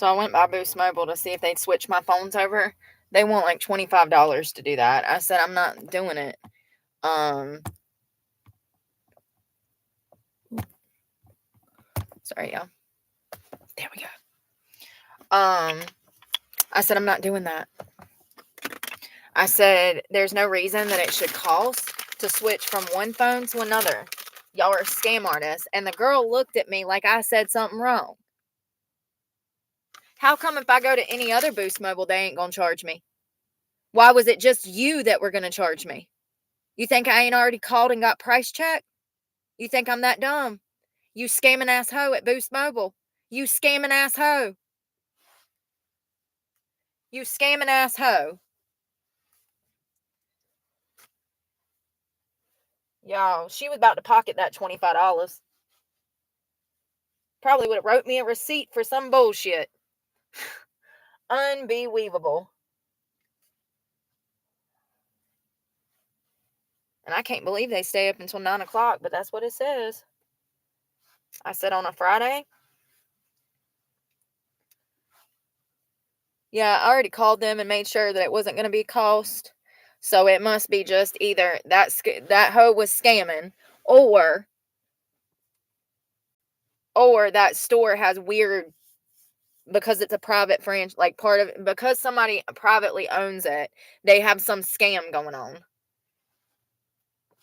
So I went by Boost Mobile to see if they'd switch my phones over. They want like $25 to do that. I said I'm not doing it. Sorry, y'all. There we go. I said I'm not doing that. I said there's no reason that it should cost to switch from one phone to another. Y'all are scam artists. And the girl looked at me like I said something wrong. How come if I go to any other Boost Mobile, they ain't going to charge me? Why was it just you that were going to charge me? You think I ain't already called and got price checked? You think I'm that dumb? You scamming ass hoe at Boost Mobile. You scamming ass hoe. You scamming ass hoe. Y'all, she was about to pocket that $25. Probably would have wrote me a receipt for some bullshit. Unbelievable. And I can't believe they stay up until 9 o'clock, but that's what it says. I said on a Friday. Yeah, I already called them and made sure that it wasn't going to be cost. So it must be just either that hoe was scamming, or that store has weird, because it's a private franchise, like part of it, because somebody privately owns it, they have some scam going on.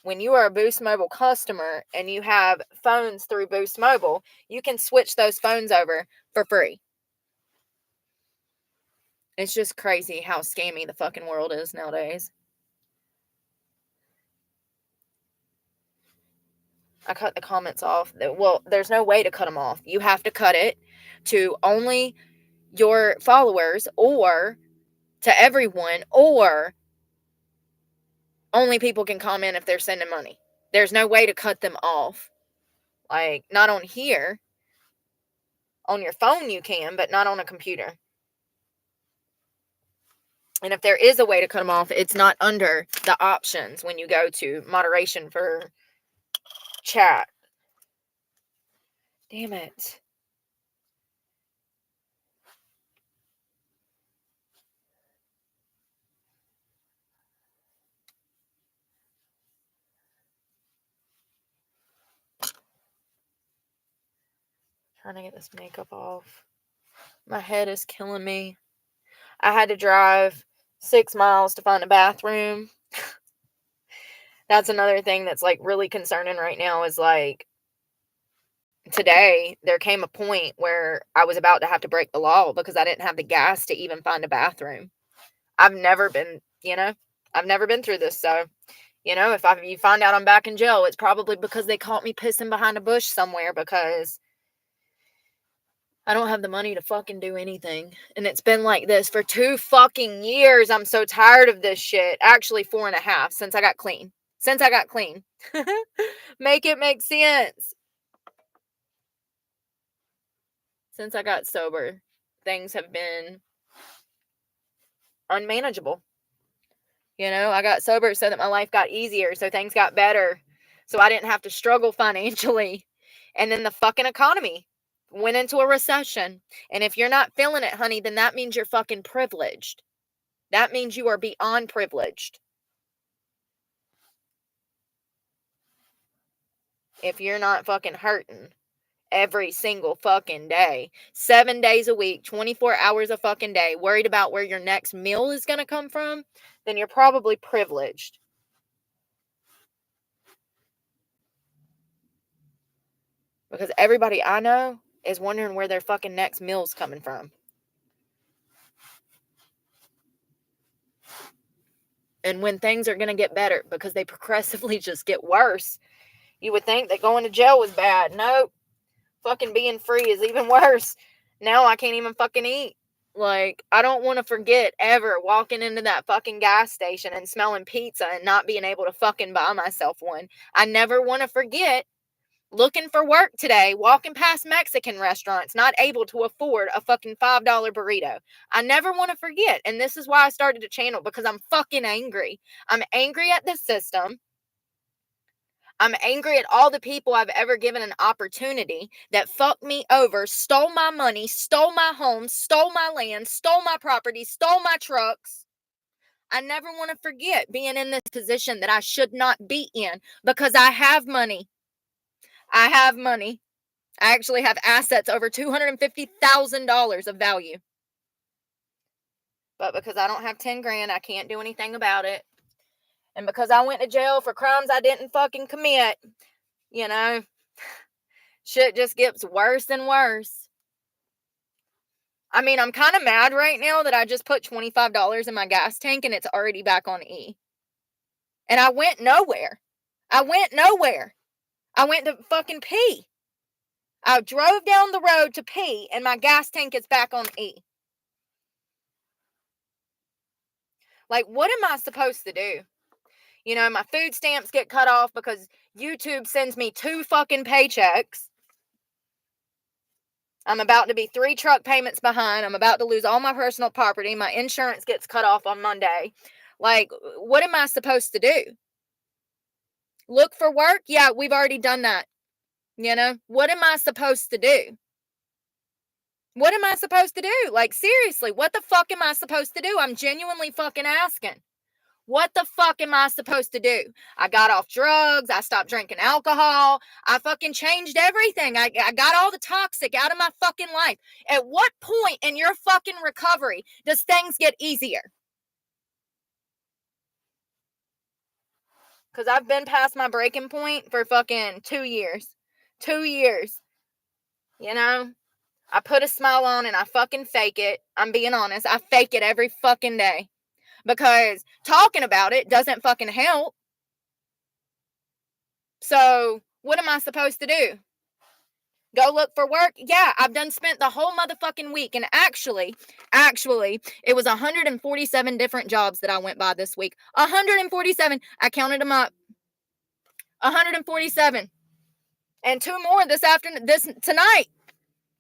When you are a Boost Mobile customer and you have phones through Boost Mobile, you can switch those phones over for free. It's just crazy how scammy the fucking world is nowadays. I cut the comments off. Well, there's no way to cut them off. You have to cut it to only your followers, or to everyone, or only people can comment if they're sending money. There's no way to cut them off. Like, not on here. On your phone you can, but not on a computer. And if there is a way to cut them off, it's not under the options when you go to moderation for chat. Damn it. Trying to get this makeup off. My head is killing me. I had to drive 6 miles to find a bathroom. That's another thing that's like really concerning right now, is like, today there came a point where I was about to have to break the law because I didn't have the gas to even find a bathroom. I've never been through this. So, if you find out I'm back in jail, it's probably because they caught me pissing behind a bush somewhere, because I don't have the money to fucking do anything. And it's been like this for 2 fucking years. I'm so tired of this shit. Actually, 4.5 since I got clean. Make it make sense. Since I got sober, things have been unmanageable. I got sober so that my life got easier, so things got better, so I didn't have to struggle financially. And then the fucking economy went into a recession. And if you're not feeling it, honey, then that means you're fucking privileged. That means you are beyond privileged. If you're not fucking hurting every single fucking day, 7 days a week, 24 hours a fucking day, worried about where your next meal is going to come from, then you're probably privileged. Because everybody I know is wondering where their fucking next meal's coming from. And when things are going to get better, because they progressively just get worse. You would think that going to jail was bad. Nope. Fucking being free is even worse. Now I can't even fucking eat. Like, I don't want to forget ever walking into that fucking gas station and smelling pizza and not being able to fucking buy myself one. I never want to forget looking for work today, walking past Mexican restaurants, not able to afford a fucking $5 burrito. I never want to forget. And this is why I started a channel, because I'm fucking angry. I'm angry at the system. I'm angry at all the people I've ever given an opportunity that fucked me over, stole my money, stole my home, stole my land, stole my property, stole my trucks. I never want to forget being in this position that I should not be in because I have money. I have money. I actually have assets over $250,000 of value. But because I don't have 10 grand, I can't do anything about it. And because I went to jail for crimes I didn't fucking commit, you know, shit just gets worse and worse. I mean, I'm kind of mad right now that I just put $25 in my gas tank and it's already back on E. And I went nowhere. I went to fucking pee. I drove down the road to pee and my gas tank is back on E. Like, what am I supposed to do? You know, my food stamps get cut off because YouTube sends me 2 fucking paychecks. I'm about to be 3 truck payments behind. I'm about to lose all my personal property. My insurance gets cut off on Monday. Like, what am I supposed to do? Look for work? Yeah, we've already done that. You know, what am I supposed to do? What am I supposed to do? Like, seriously, what the fuck am I supposed to do? I'm genuinely fucking asking. What the fuck am I supposed to do? I got off drugs. I stopped drinking alcohol. I fucking changed everything. I got all the toxic out of my fucking life. At what point in your fucking recovery does things get easier? Because I've been past my breaking point for fucking 2 years. 2 years. You know? I put a smile on and I fucking fake it. I'm being honest. I fake it every fucking day. Because talking about it doesn't fucking help. So, what am I supposed to do? Go look for work? Yeah, I've done spent the whole motherfucking week. And actually, it was 147 different jobs that I went by this week. 147. I counted them up. 147. And 2 more tonight.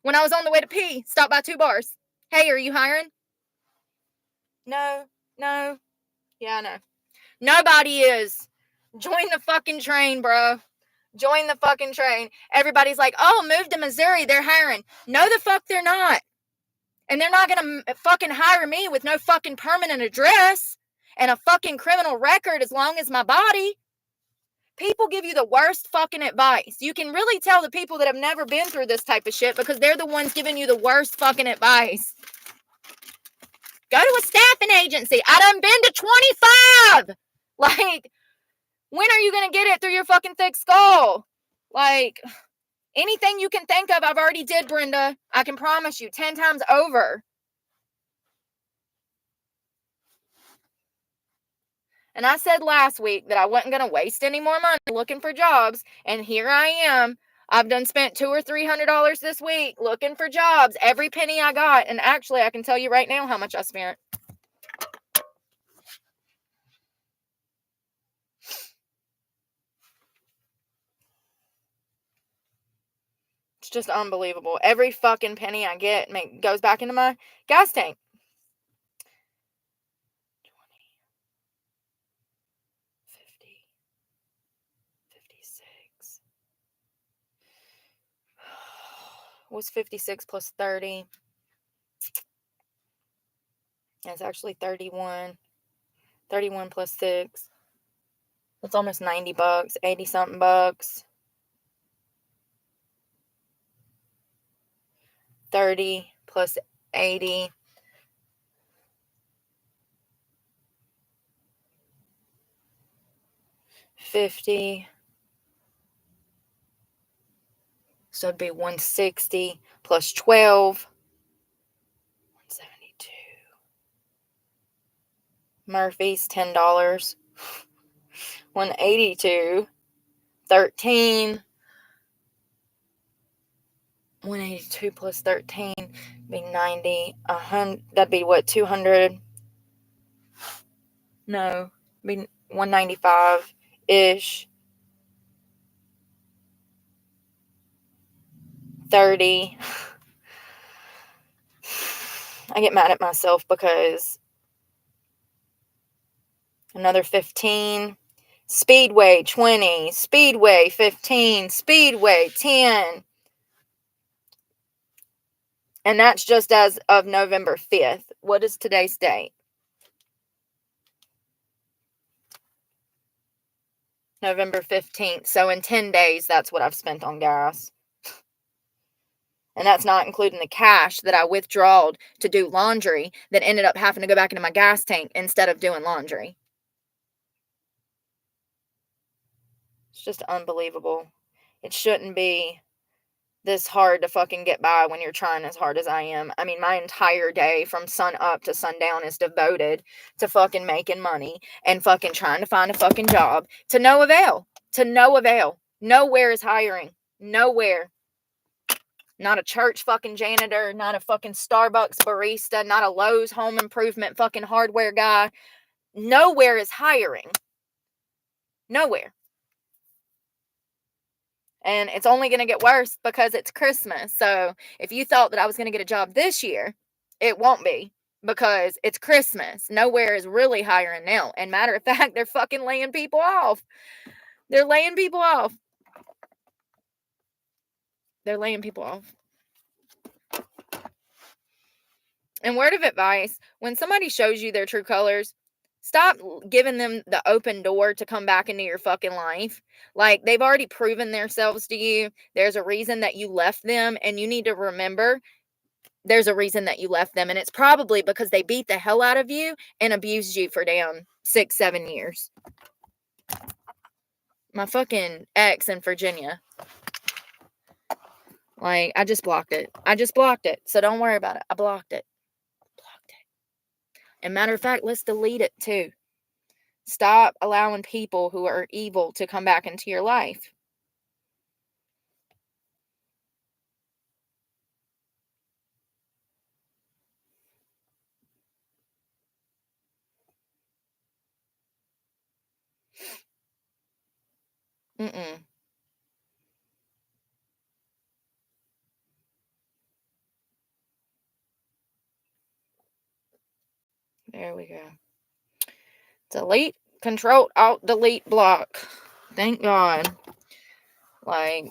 When I was on the way to pee, stopped by 2 bars. Hey, are you hiring? No. Yeah, no. Nobody is. Join the fucking train, bro. Join the fucking train. Everybody's like, oh, move to Missouri. They're hiring. No, the fuck they're not. And they're not going to fucking hire me with no fucking permanent address and a fucking criminal record as long as my body. People give you the worst fucking advice. You can really tell the people that have never been through this type of shit because they're the ones giving you the worst fucking advice. Go to a staffing agency. I done been to 25. Like, when are you going to get it through your fucking thick skull? Like, anything you can think of, I've already did, Brenda. I can promise you 10 times over. And I said last week that I wasn't going to waste any more money looking for jobs. And here I am. I've done spent $200 or $300 this week looking for jobs. Every penny I got. And actually, I can tell you right now how much I spent. It's just unbelievable. Every fucking penny I get goes back into my gas tank. 20, 50, 56. Was 56 plus 30. It's actually 31. 31 plus 6. It's almost $90. 80 something bucks. 30 plus 80. $50. So it'd be $160 plus 12. $172. Murphy's $10. $182. 13. 182 plus 13 be 90. 100. That'd be what? 200. No, be 195 ish. 30. I get mad at myself because another 15, Speedway 20, Speedway 15, Speedway 10. And that's just as of November 5th. What is today's date? November 15th. So in 10 days, that's what I've spent on gas. And that's not including the cash that I withdrawed to do laundry that ended up having to go back into my gas tank instead of doing laundry. It's just unbelievable. It shouldn't be this hard to fucking get by when you're trying as hard as I am. I mean, my entire day from sun up to sundown is devoted to fucking making money and fucking trying to find a fucking job to no avail. To no avail. Nowhere is hiring. Nowhere. Not a church fucking janitor, not a fucking Starbucks barista, not a Lowe's home improvement fucking hardware guy. Nowhere is hiring. Nowhere. And it's only going to get worse because it's Christmas. So if you thought that I was going to get a job this year, it won't be because it's Christmas. Nowhere is really hiring now. And matter of fact, they're fucking laying people off. They're laying people off. They're laying people off. And word of advice, when somebody shows you their true colors, stop giving them the open door to come back into your fucking life. Like, they've already proven themselves to you. There's a reason that you left them, and you need to remember there's a reason that you left them. And it's probably because they beat the hell out of you and abused you for damn 6-7 years. My fucking ex in Virginia. Like, I just blocked it. So don't worry about it. I blocked it. And matter of fact, let's delete it too. Stop allowing people who are evil to come back into your life. Mm-mm. There we go. Delete, Control, Alt, Delete, Block. Thank God. Like,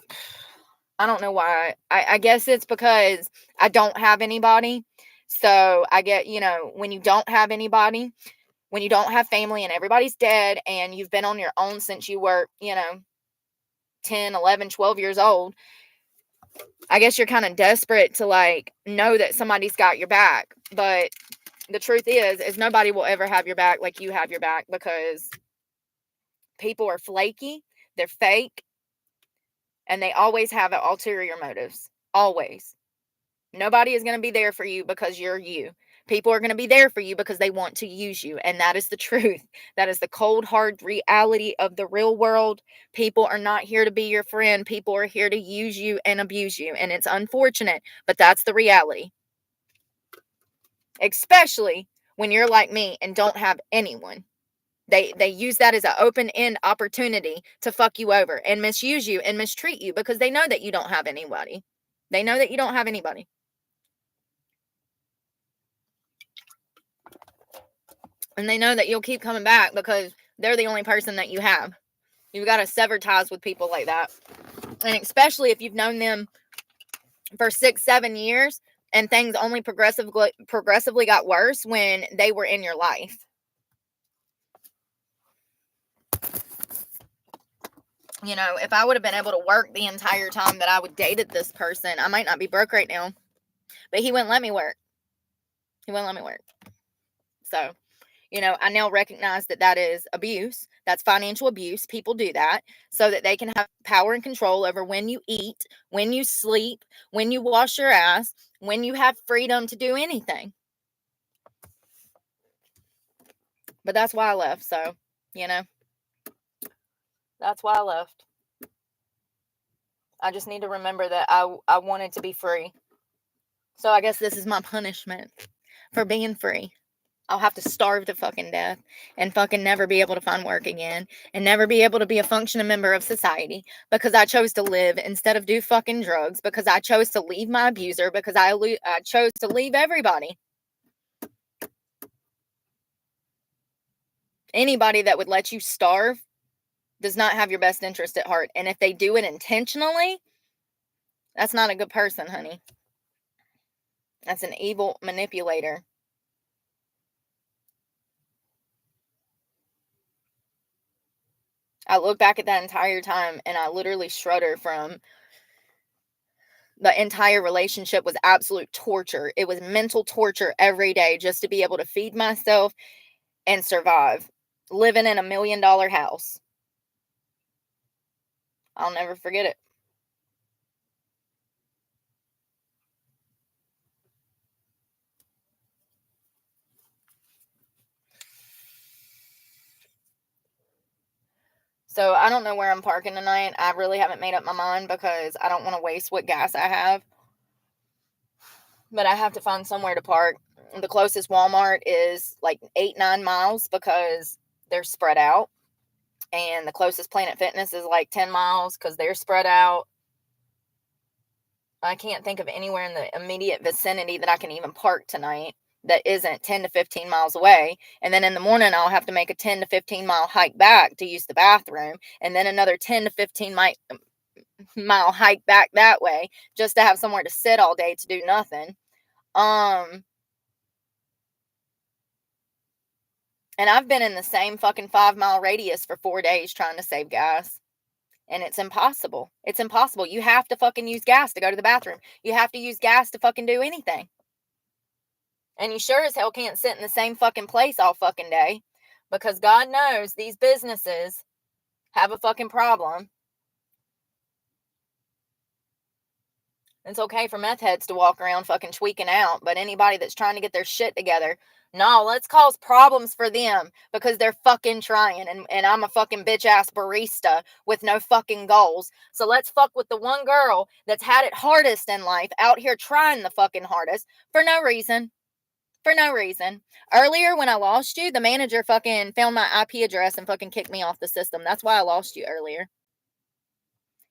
I don't know why. I guess it's because I don't have anybody. So I get, when you don't have anybody, when you don't have family and everybody's dead and you've been on your own since you were, 10, 11, 12 years old, I guess you're kind of desperate to like know that somebody's got your back. But the truth is nobody will ever have your back like you have your back, because people are flaky, they're fake, and they always have ulterior motives. Always. Nobody is going to be there for you because you're you. People are going to be there for you because they want to use you. And that is the truth. That is the cold, hard reality of the real world. People are not here to be your friend. People are here to use you and abuse you. And it's unfortunate, but that's the reality. Especially when you're like me and don't have anyone. They use that as an open-end opportunity to fuck you over and misuse you and mistreat you because they know that you don't have anybody. They know that you don't have anybody. And they know that you'll keep coming back because they're the only person that you have. You've got to sever ties with people like that. And especially if you've known them for 6-7 years and things only progressively got worse when they were in your life. If I would have been able to work the entire time that I would dated this person, I might not be broke right now. But he wouldn't let me work. So, I now recognize that is abuse. That's financial abuse. People do that so that they can have power and control over when you eat, when you sleep, when you wash your ass, when you have freedom to do anything. But that's why I left. So, that's why I left. I just need to remember that I wanted to be free. So I guess this is my punishment for being free. I'll have to starve to fucking death and fucking never be able to find work again and never be able to be a functioning member of society because I chose to live instead of do fucking drugs, because I chose to leave my abuser, because I chose to leave everybody. Anybody that would let you starve does not have your best interest at heart. And if they do it intentionally, that's not a good person, honey. That's an evil manipulator. I look back at that entire time and I literally shudder from the entire relationship was absolute torture. It was mental torture every day just to be able to feed myself and survive. Living in $1 million house. I'll never forget it. So I don't know where I'm parking tonight. I really haven't made up my mind because I don't want to waste what gas I have. But I have to find somewhere to park. The closest Walmart is like 8-9 miles because they're spread out. And the closest Planet Fitness is like 10 miles because they're spread out. I can't think of anywhere in the immediate vicinity that I can even park tonight that isn't 10 to 15 miles away. And then in the morning, I'll have to make a 10 to 15 mile hike back to use the bathroom. And then another 10 to 15 mile hike back that way just to have somewhere to sit all day to do nothing. And I've been in the same fucking 5-mile radius for 4 days trying to save gas. And it's impossible. It's impossible. You have to fucking use gas to go to the bathroom. You have to use gas to fucking do anything. And you sure as hell can't sit in the same fucking place all fucking day. Because God knows these businesses have a fucking problem. It's okay for meth heads to walk around fucking tweaking out. But anybody that's trying to get their shit together, no, let's cause problems for them because they're fucking trying. And I'm a fucking bitch ass barista with no fucking goals. So let's fuck with the one girl that's had it hardest in life out here trying the fucking hardest for no reason. For no reason. Earlier when I lost you, the manager fucking found my IP address and fucking kicked me off the system. That's why I lost you earlier.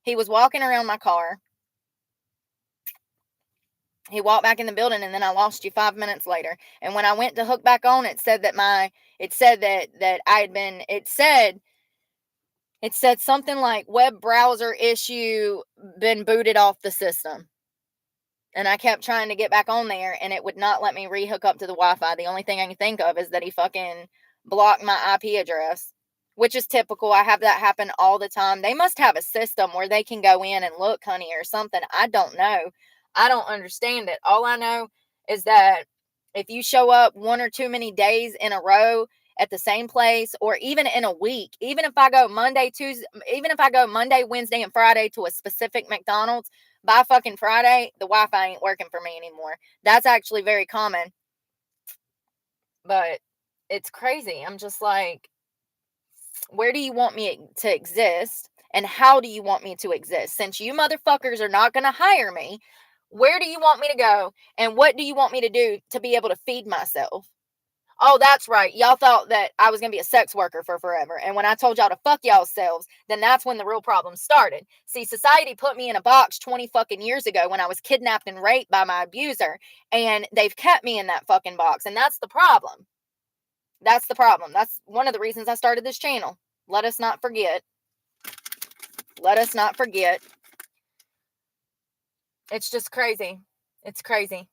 He was walking around my car. He walked back in the building and then I lost you 5 minutes later. And when I went to hook back on, it said that it said something like web browser issue been booted off the system. And I kept trying to get back on there and it would not let me re-hook up to the Wi-Fi. The only thing I can think of is that he fucking blocked my IP address, which is typical. I have that happen all the time. They must have a system where they can go in and look, honey, or something. I don't know. I don't understand it. All I know is that if you show up one or too many days in a row at the same place, or even in a week, even if I go Monday, Wednesday, and Friday to a specific McDonald's, by fucking Friday, the Wi-Fi ain't working for me anymore. That's actually very common. But it's crazy. I'm just like, where do you want me to exist? And how do you want me to exist? Since you motherfuckers are not going to hire me, where do you want me to go? And what do you want me to do to be able to feed myself? Oh, that's right. Y'all thought that I was going to be a sex worker for forever. And when I told y'all to fuck y'all selves, then that's when the real problem started. See, society put me in a box 20 fucking years ago when I was kidnapped and raped by my abuser. And they've kept me in that fucking box. And that's the problem. That's the problem. That's one of the reasons I started this channel. Let us not forget. Let us not forget. It's just crazy. It's crazy.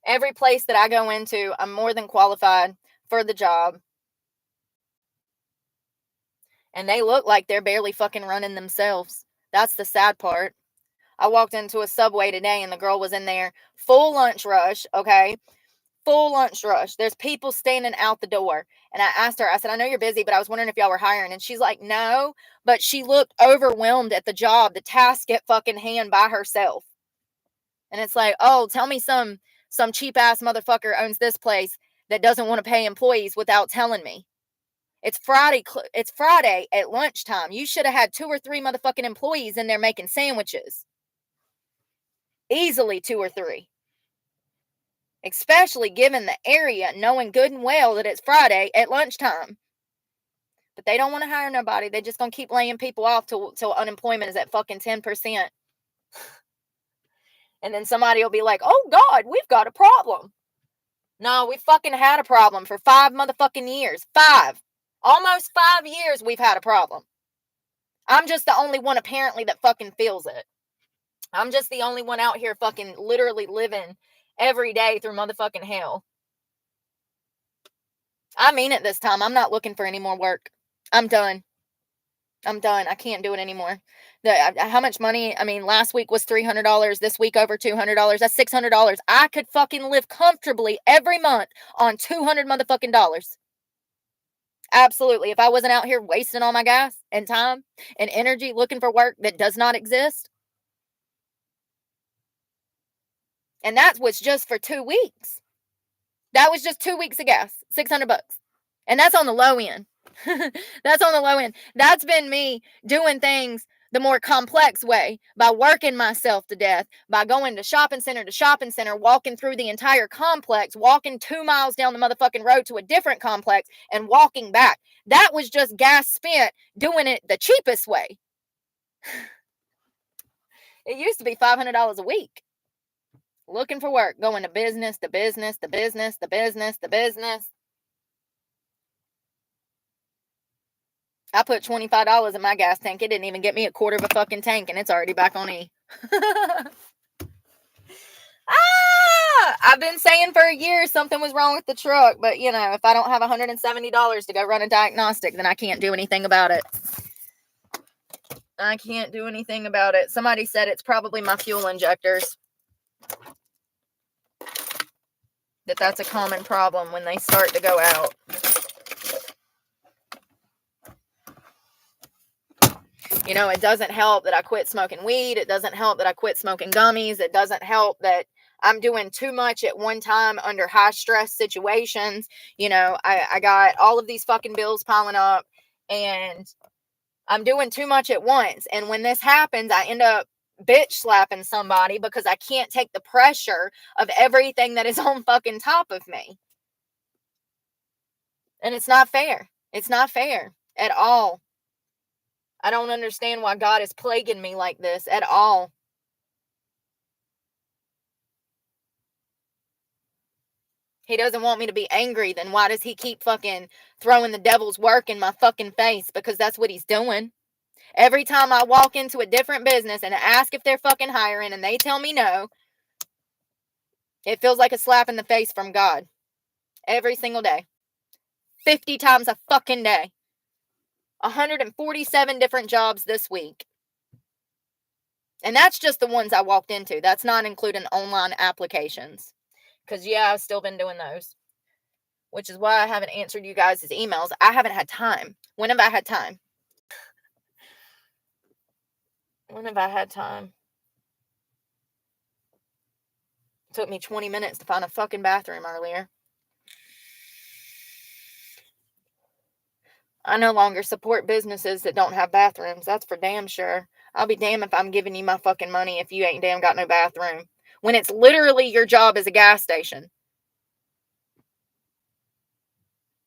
Every place that I go into, I'm more than qualified for the job. And they look like they're barely fucking running themselves. That's the sad part. I walked into a Subway today and the girl was in there, full lunch rush, okay? Full lunch rush. There's people standing out the door. And I asked her, I said, I know you're busy, but I was wondering if y'all were hiring. And she's like, no. But she looked overwhelmed at the job, the task at fucking hand by herself. And it's like, oh, tell me some cheap ass motherfucker owns this place that doesn't want to pay employees without telling me. It's Friday at lunchtime. You should have had 2 or 3 motherfucking employees in there making sandwiches. Easily 2 or 3. Especially given the area, knowing good and well that it's Friday at lunchtime. But they don't want to hire nobody. They're just going to keep laying people off till unemployment is at fucking 10%. And then somebody will be like, oh God, we've got a problem. No, we fucking had a problem for 5 motherfucking years. 5. Almost 5 years we've had a problem. I'm just the only one apparently that fucking feels it. I'm just the only one out here fucking literally living every day through motherfucking hell. I mean it this time. I'm not looking for any more work. I'm done. I can't do it anymore. How much money? I mean, last week was $300. This week over $200. That's $600. I could fucking live comfortably every month on $200 motherfucking dollars. Absolutely. If I wasn't out here wasting all my gas and time and energy looking for work that does not exist. And that was just for 2 weeks. That was just 2 weeks of gas, $600. And that's on the low end. That's on the low end. That's been me doing things the more complex way, by working myself to death, by going to shopping center, walking through the entire complex, walking 2 miles down the motherfucking road to a different complex, and walking back. That was just gas spent doing it the cheapest way. It used to be $500 a week. Looking for work, going to business. I put $25 in my gas tank. It didn't even get me a quarter of a fucking tank, and it's already back on E. I've been saying for a year something was wrong with the truck, but you know, if I don't have $170 to go run a diagnostic, then I can't do anything about it. I can't do anything about it. Somebody said it's probably my fuel injectors. That's a common problem when they start to go out. You know, it doesn't help that I quit smoking weed. It doesn't help that I quit smoking gummies. It doesn't help that I'm doing too much at one time under high stress situations. You know, I got all of these fucking bills piling up, and I'm doing too much at once. And when this happens, I end up bitch slapping somebody because I can't take the pressure of everything that is on fucking top of me. And it's not fair. It's not fair at all. I don't understand why God is plaguing me like this at all. He doesn't want me to be angry, then why does he keep fucking throwing the devil's work in my fucking face? Because that's what he's doing. Every time I walk into a different business and ask if they're fucking hiring and they tell me no, it feels like a slap in the face from God. Every single day. 50 times a fucking day. 147 different jobs this week. And that's just the ones I walked into. That's not including online applications. Because, yeah, I've still been doing those. Which is why I haven't answered you guys' emails. I haven't had time. When have I had time? When have I had time? It took me 20 minutes to find a fucking bathroom earlier. I no longer support businesses that don't have bathrooms. That's for damn sure. I'll be damned if I'm giving you my fucking money if you ain't damn got no bathroom. When it's literally your job as a gas station.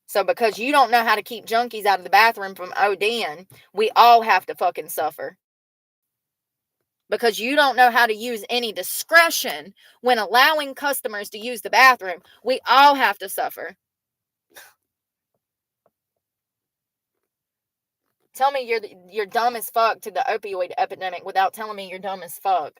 So because you don't know how to keep junkies out of the bathroom from ODing, we all have to fucking suffer. Because you don't know how to use any discretion when allowing customers to use the bathroom, we all have to suffer. Tell me you're dumb as fuck to the opioid epidemic without telling me you're dumb as fuck.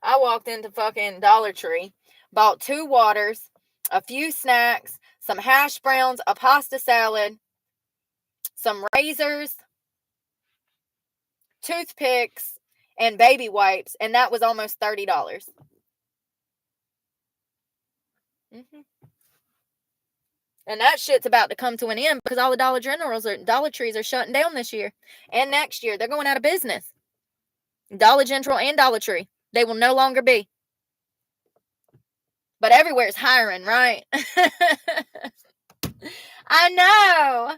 I walked into fucking Dollar Tree, bought 2 waters, a few snacks, some hash browns, a pasta salad, some razors, toothpicks, and baby wipes, and that was almost $30. Mm-hmm. And that shit's about to come to an end because all the Dollar Trees are shutting down this year and next year. They're going out of business. Dollar General and Dollar Tree. They will no longer be. But everywhere's hiring, right? I know.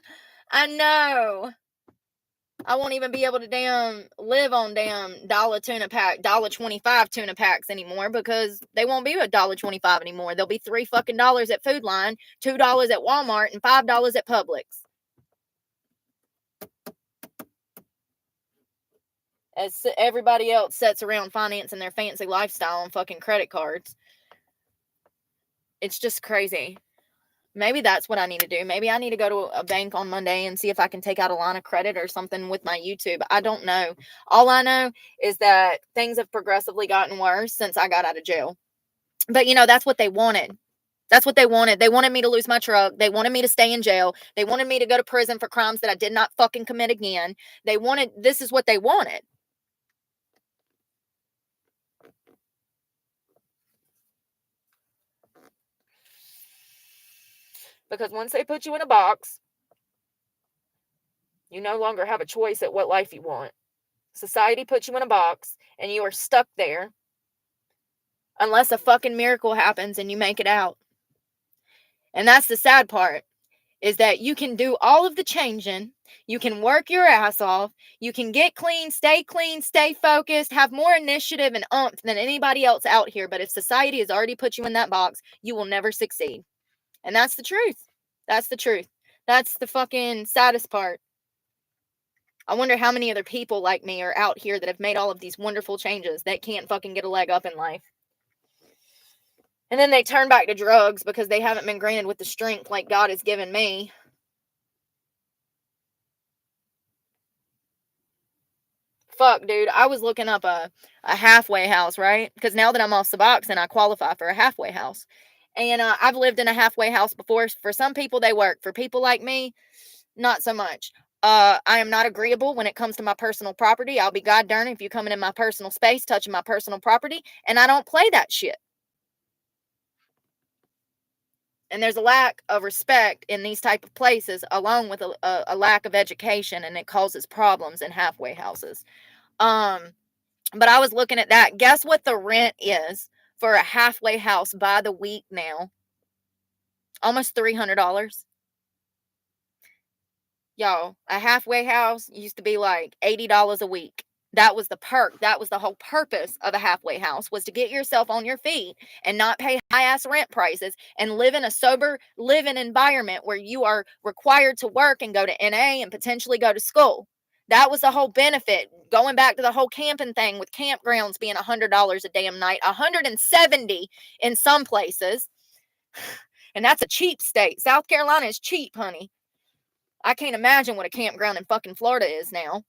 I won't even be able to live on dollar tuna pack, $1.25 tuna packs anymore because they won't be $1.25 anymore. They'll be $3 fucking at Food Line, $2 at Walmart, and $5 at Publix. as everybody else sits around financing their fancy lifestyle on fucking credit cards. It's just crazy. Maybe that's what I need to do. Maybe I need to go to a bank on Monday and see if I can take out a line of credit or something with my YouTube. I don't know. All I know is that things have progressively gotten worse since I got out of jail. But, that's what they wanted. That's what they wanted. They wanted me to lose my truck. They wanted me to stay in jail. They wanted me to go to prison for crimes that I did not fucking commit again. This is what they wanted. Because once they put you in a box, you no longer have a choice at what life you want. Society puts you in a box and you are stuck there unless a fucking miracle happens and you make it out. And that's the sad part, is that you can do all of the changing. You can work your ass off. You can get clean, stay focused, have more initiative and oomph than anybody else out here. But if society has already put you in that box, you will never succeed. And that's the truth. That's the truth. That's the fucking saddest part. I wonder how many other people like me are out here that have made all of these wonderful changes that can't fucking get a leg up in life. And then they turn back to drugs because they haven't been granted with the strength like God has given me. Fuck, dude. I was looking up a halfway house, right? Because now that I'm off Suboxone, I qualify for a halfway house. And I've lived in a halfway house before. For some people, they work. For people like me, not so much. I am not agreeable when it comes to my personal property. I'll be god darn if you coming in my personal space, touching my personal property, and I don't play that shit. And there's a lack of respect in these type of places, along with a lack of education, and it causes problems in halfway houses. But I was looking at that. Guess what the rent is for a halfway house by the week now? Almost $300. Y'all, a halfway house used to be like $80 a week. That was the perk. That was the whole purpose of a halfway house, was to get yourself on your feet and not pay high-ass rent prices and live in a sober living environment where you are required to work and go to NA and potentially go to school. That was the whole benefit. Going back to the whole camping thing with campgrounds being $100 a damn night, $170 in some places. And that's a cheap state. South Carolina is cheap, honey. I can't imagine what a campground in fucking Florida is now.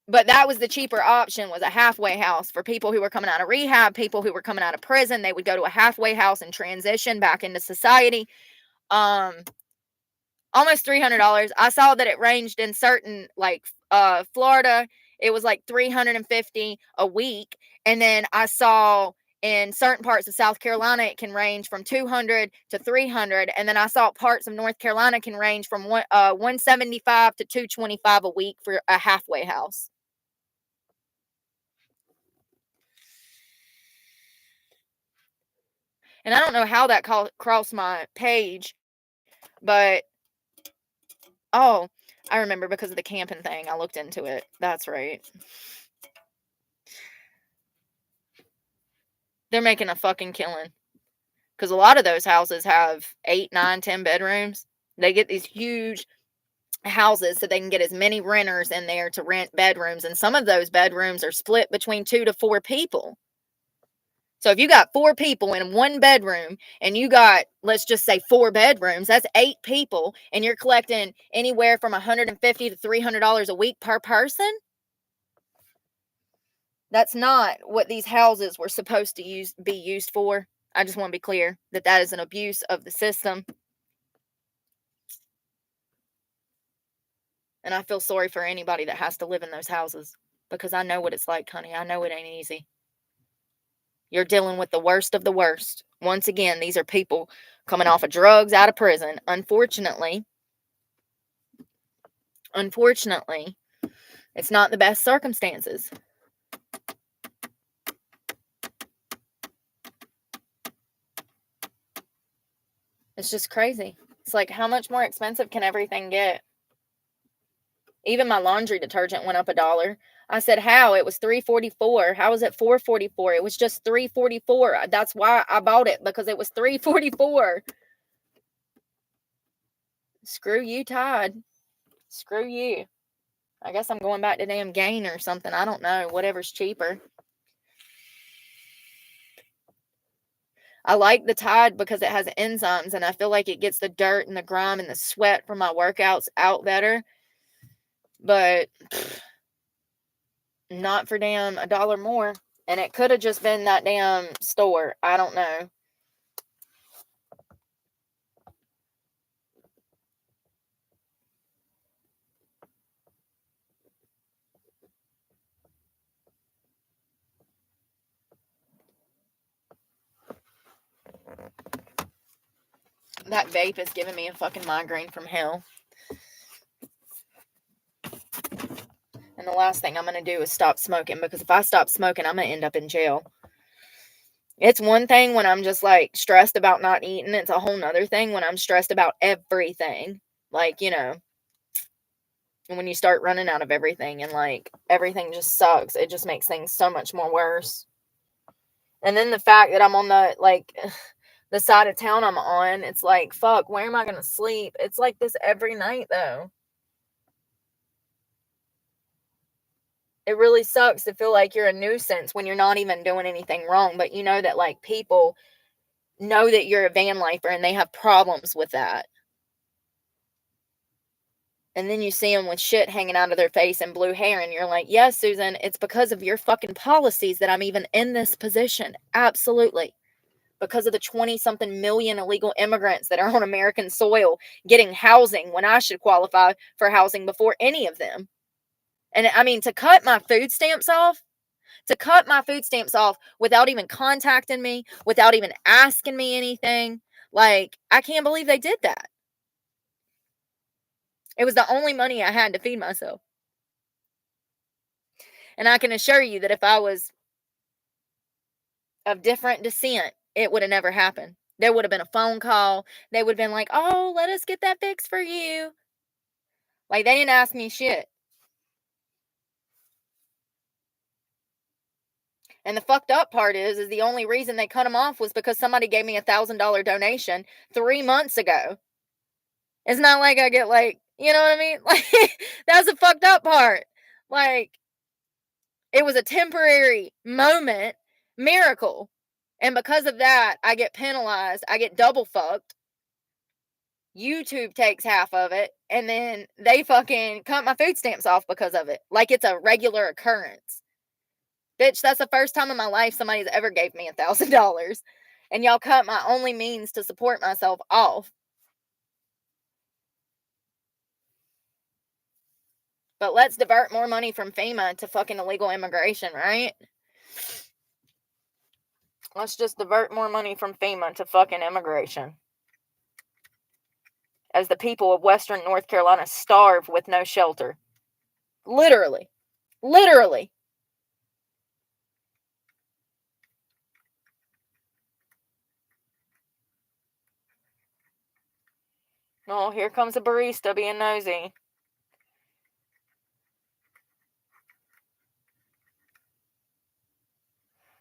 But that was the cheaper option, was a halfway house for people who were coming out of rehab, people who were coming out of prison. They would go to a halfway house and transition back into society. Almost $300. I saw that it ranged in certain, like Florida, it was like $350 a week. And then I saw in certain parts of South Carolina, it can range from $200 to $300. And then I saw parts of North Carolina can range from $175 to $225 a week for a halfway house. And I don't know how that crossed my page, but oh, I remember, because of the camping thing. I looked into it. That's right. They're making a fucking killing. Because a lot of those houses have 8, 9, 10 bedrooms. They get these huge houses so they can get as many renters in there to rent bedrooms. And some of those bedrooms are split between 2 to 4 people. So if you got 4 people in one bedroom and you got, let's just say 4 bedrooms, that's 8 people, and you're collecting anywhere from $150 to $300 a week per person. That's not what these houses were supposed to be used for. I just want to be clear that that is an abuse of the system. And I feel sorry for anybody that has to live in those houses, because I know what it's like, honey. I know it ain't easy. You're dealing with the worst of the worst. Once again, these are people coming off of drugs out of prison. Unfortunately, it's not the best circumstances. It's just crazy. It's like, how much more expensive can everything get? Even my laundry detergent went up $1. I said, how? It was $3.44. How was it $4.44? It was just $3.44. That's why I bought it, because it was $3.44. Screw you, Tide. Screw you. I guess I'm going back to damn Gain or something. I don't know. Whatever's cheaper. I like the Tide because it has enzymes, and I feel like it gets the dirt and the grime and the sweat from my workouts out better. But not for damn $1 more. And it could have just been that damn store. I don't know. That vape is giving me a fucking migraine from hell. And the last thing I'm going to do is stop smoking, because if I stop smoking, I'm going to end up in jail. It's one thing when I'm just like stressed about not eating. It's a whole nother thing when I'm stressed about everything. Like, you know, when you start running out of everything and like everything just sucks, it just makes things so much more worse. And then the fact that I'm on the, like, the side of town I'm on, it's like, fuck, where am I going to sleep? It's like this every night, though. It really sucks to feel like you're a nuisance when you're not even doing anything wrong, but you know that, like, people know that you're a van lifer and they have problems with that. And then you see them with shit hanging out of their face and blue hair, and you're like, yes, Susan, it's because of your fucking policies that I'm even in this position. Absolutely. Because of the 20-something million illegal immigrants that are on American soil getting housing when I should qualify for housing before any of them. And I mean, to cut my food stamps off without even contacting me, without even asking me anything, like, I can't believe they did that. It was the only money I had to feed myself. And I can assure you that if I was of different descent, it would have never happened. There would have been a phone call. They would have been like, oh, let us get that fixed for you. Like, they didn't ask me shit. And the fucked up part is the only reason they cut them off was because somebody gave me $1,000 donation 3 months ago. It's not like I get, like, you know what I mean? Like, that's the fucked up part. Like, it was a temporary moment, miracle. And because of that, I get penalized. I get double fucked. YouTube takes half of it, and then they fucking cut my food stamps off because of it. Like it's a regular occurrence. Bitch, that's the first time in my life somebody's ever gave me $1,000. And y'all cut my only means to support myself off. But let's divert more money from FEMA to fucking illegal immigration, right? Let's just divert more money from FEMA to fucking immigration. As the people of Western North Carolina starve with no shelter. Literally. Literally. Oh, here comes a barista being nosy.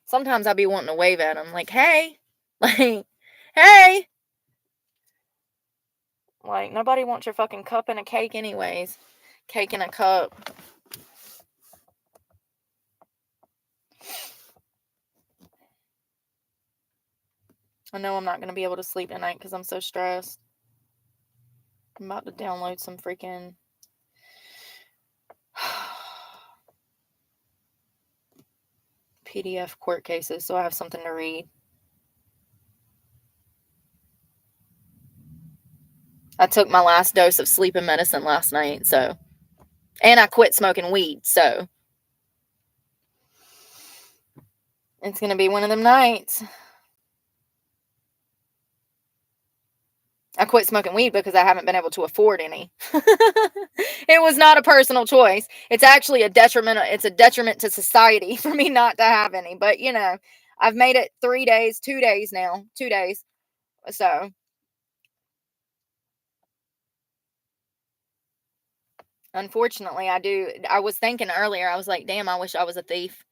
Sometimes I be wanting to wave at him, like, hey. Like, hey. Like, nobody wants your fucking cup and a cake anyways. Cake and a cup. I know I'm not going to be able to sleep tonight because I'm so stressed. I'm about to download some freaking PDF court cases so I have something to read. I took my last dose of sleeping medicine last night, so. And I quit smoking weed, so. It's going to be one of them nights. I quit smoking weed because I haven't been able to afford any. It was not a personal choice. It's actually a detriment. It's a detriment to society for me not to have any. But, you know, I've made it 3 days, 2 days now. 2 days. So. Unfortunately, I was thinking earlier, I was like, damn, I wish I was a thief.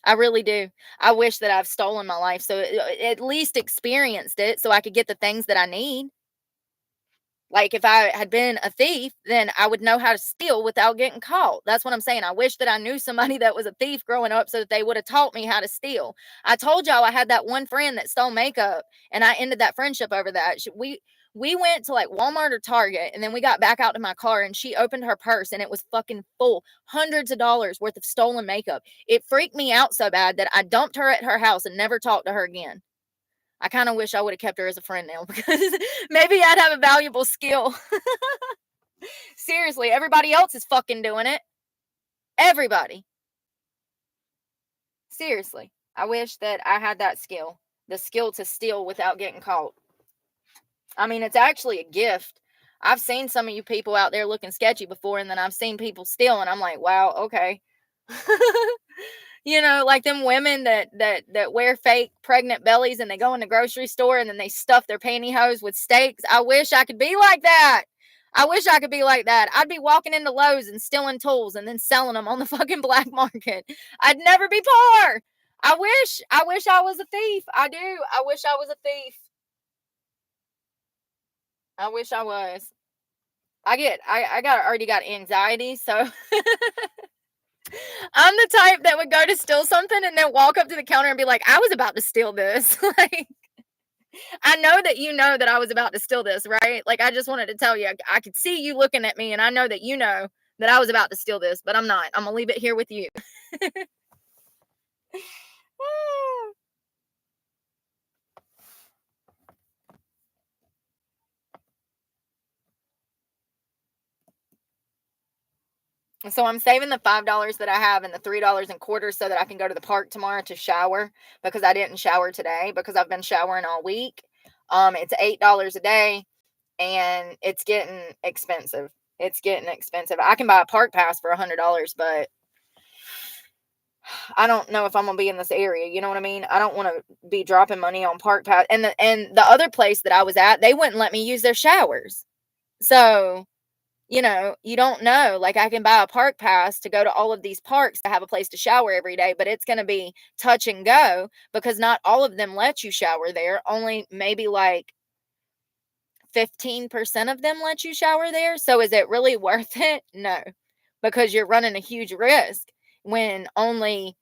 I really do. I wish that I've stolen my life so at least experienced it so I could get the things that I need. Like, if I had been a thief, then I would know how to steal without getting caught. That's what I'm saying. I wish that I knew somebody that was a thief growing up so that they would have taught me how to steal. I told y'all I had that one friend that stole makeup, and I ended that friendship over that. We went to like Walmart or Target, and then we got back out to my car, and she opened her purse, and it was fucking full, hundreds of dollars worth of stolen makeup. It freaked me out so bad that I dumped her at her house and never talked to her again. I kind of wish I would have kept her as a friend now because maybe I'd have a valuable skill. Seriously, everybody else is fucking doing it. Everybody. Seriously. I wish that I had that skill. The skill to steal without getting caught. I mean, it's actually a gift. I've seen some of you people out there looking sketchy before, and then I've seen people steal, and I'm like, wow, okay. You know, like them women that wear fake pregnant bellies and they go in the grocery store and then they stuff their pantyhose with steaks. I wish I could be like that. I wish I could be like that. I'd be walking into Lowe's and stealing tools and then selling them on the fucking black market. I'd never be poor. I wish I was a thief. I do. I wish I was a thief. I wish I was. Already got anxiety, so I'm the type that would go to steal something and then walk up to the counter and be like, I was about to steal this. Like, I know that you know that I was about to steal this, right? Like, I just wanted to tell you, I could see you looking at me, and I know that you know that I was about to steal this, but I'm not. I'm going to leave it here with you. So I'm saving the $5 that I have and the $3.25 so that I can go to the park tomorrow to shower because I didn't shower today because I've been showering all week. It's $8 a day and it's getting expensive. It's getting expensive. I can buy a park pass for $100, but I don't know if I'm gonna be in this area. You know what I mean? I don't want to be dropping money on park pass. And the other place that I was at, they wouldn't let me use their showers. So you know, you don't know. Like, I can buy a park pass to go to all of these parks to have a place to shower every day, but it's going to be touch and go because not all of them let you shower there. Only maybe like 15% of them let you shower there. So is it really worth it? No, because you're running a huge risk when only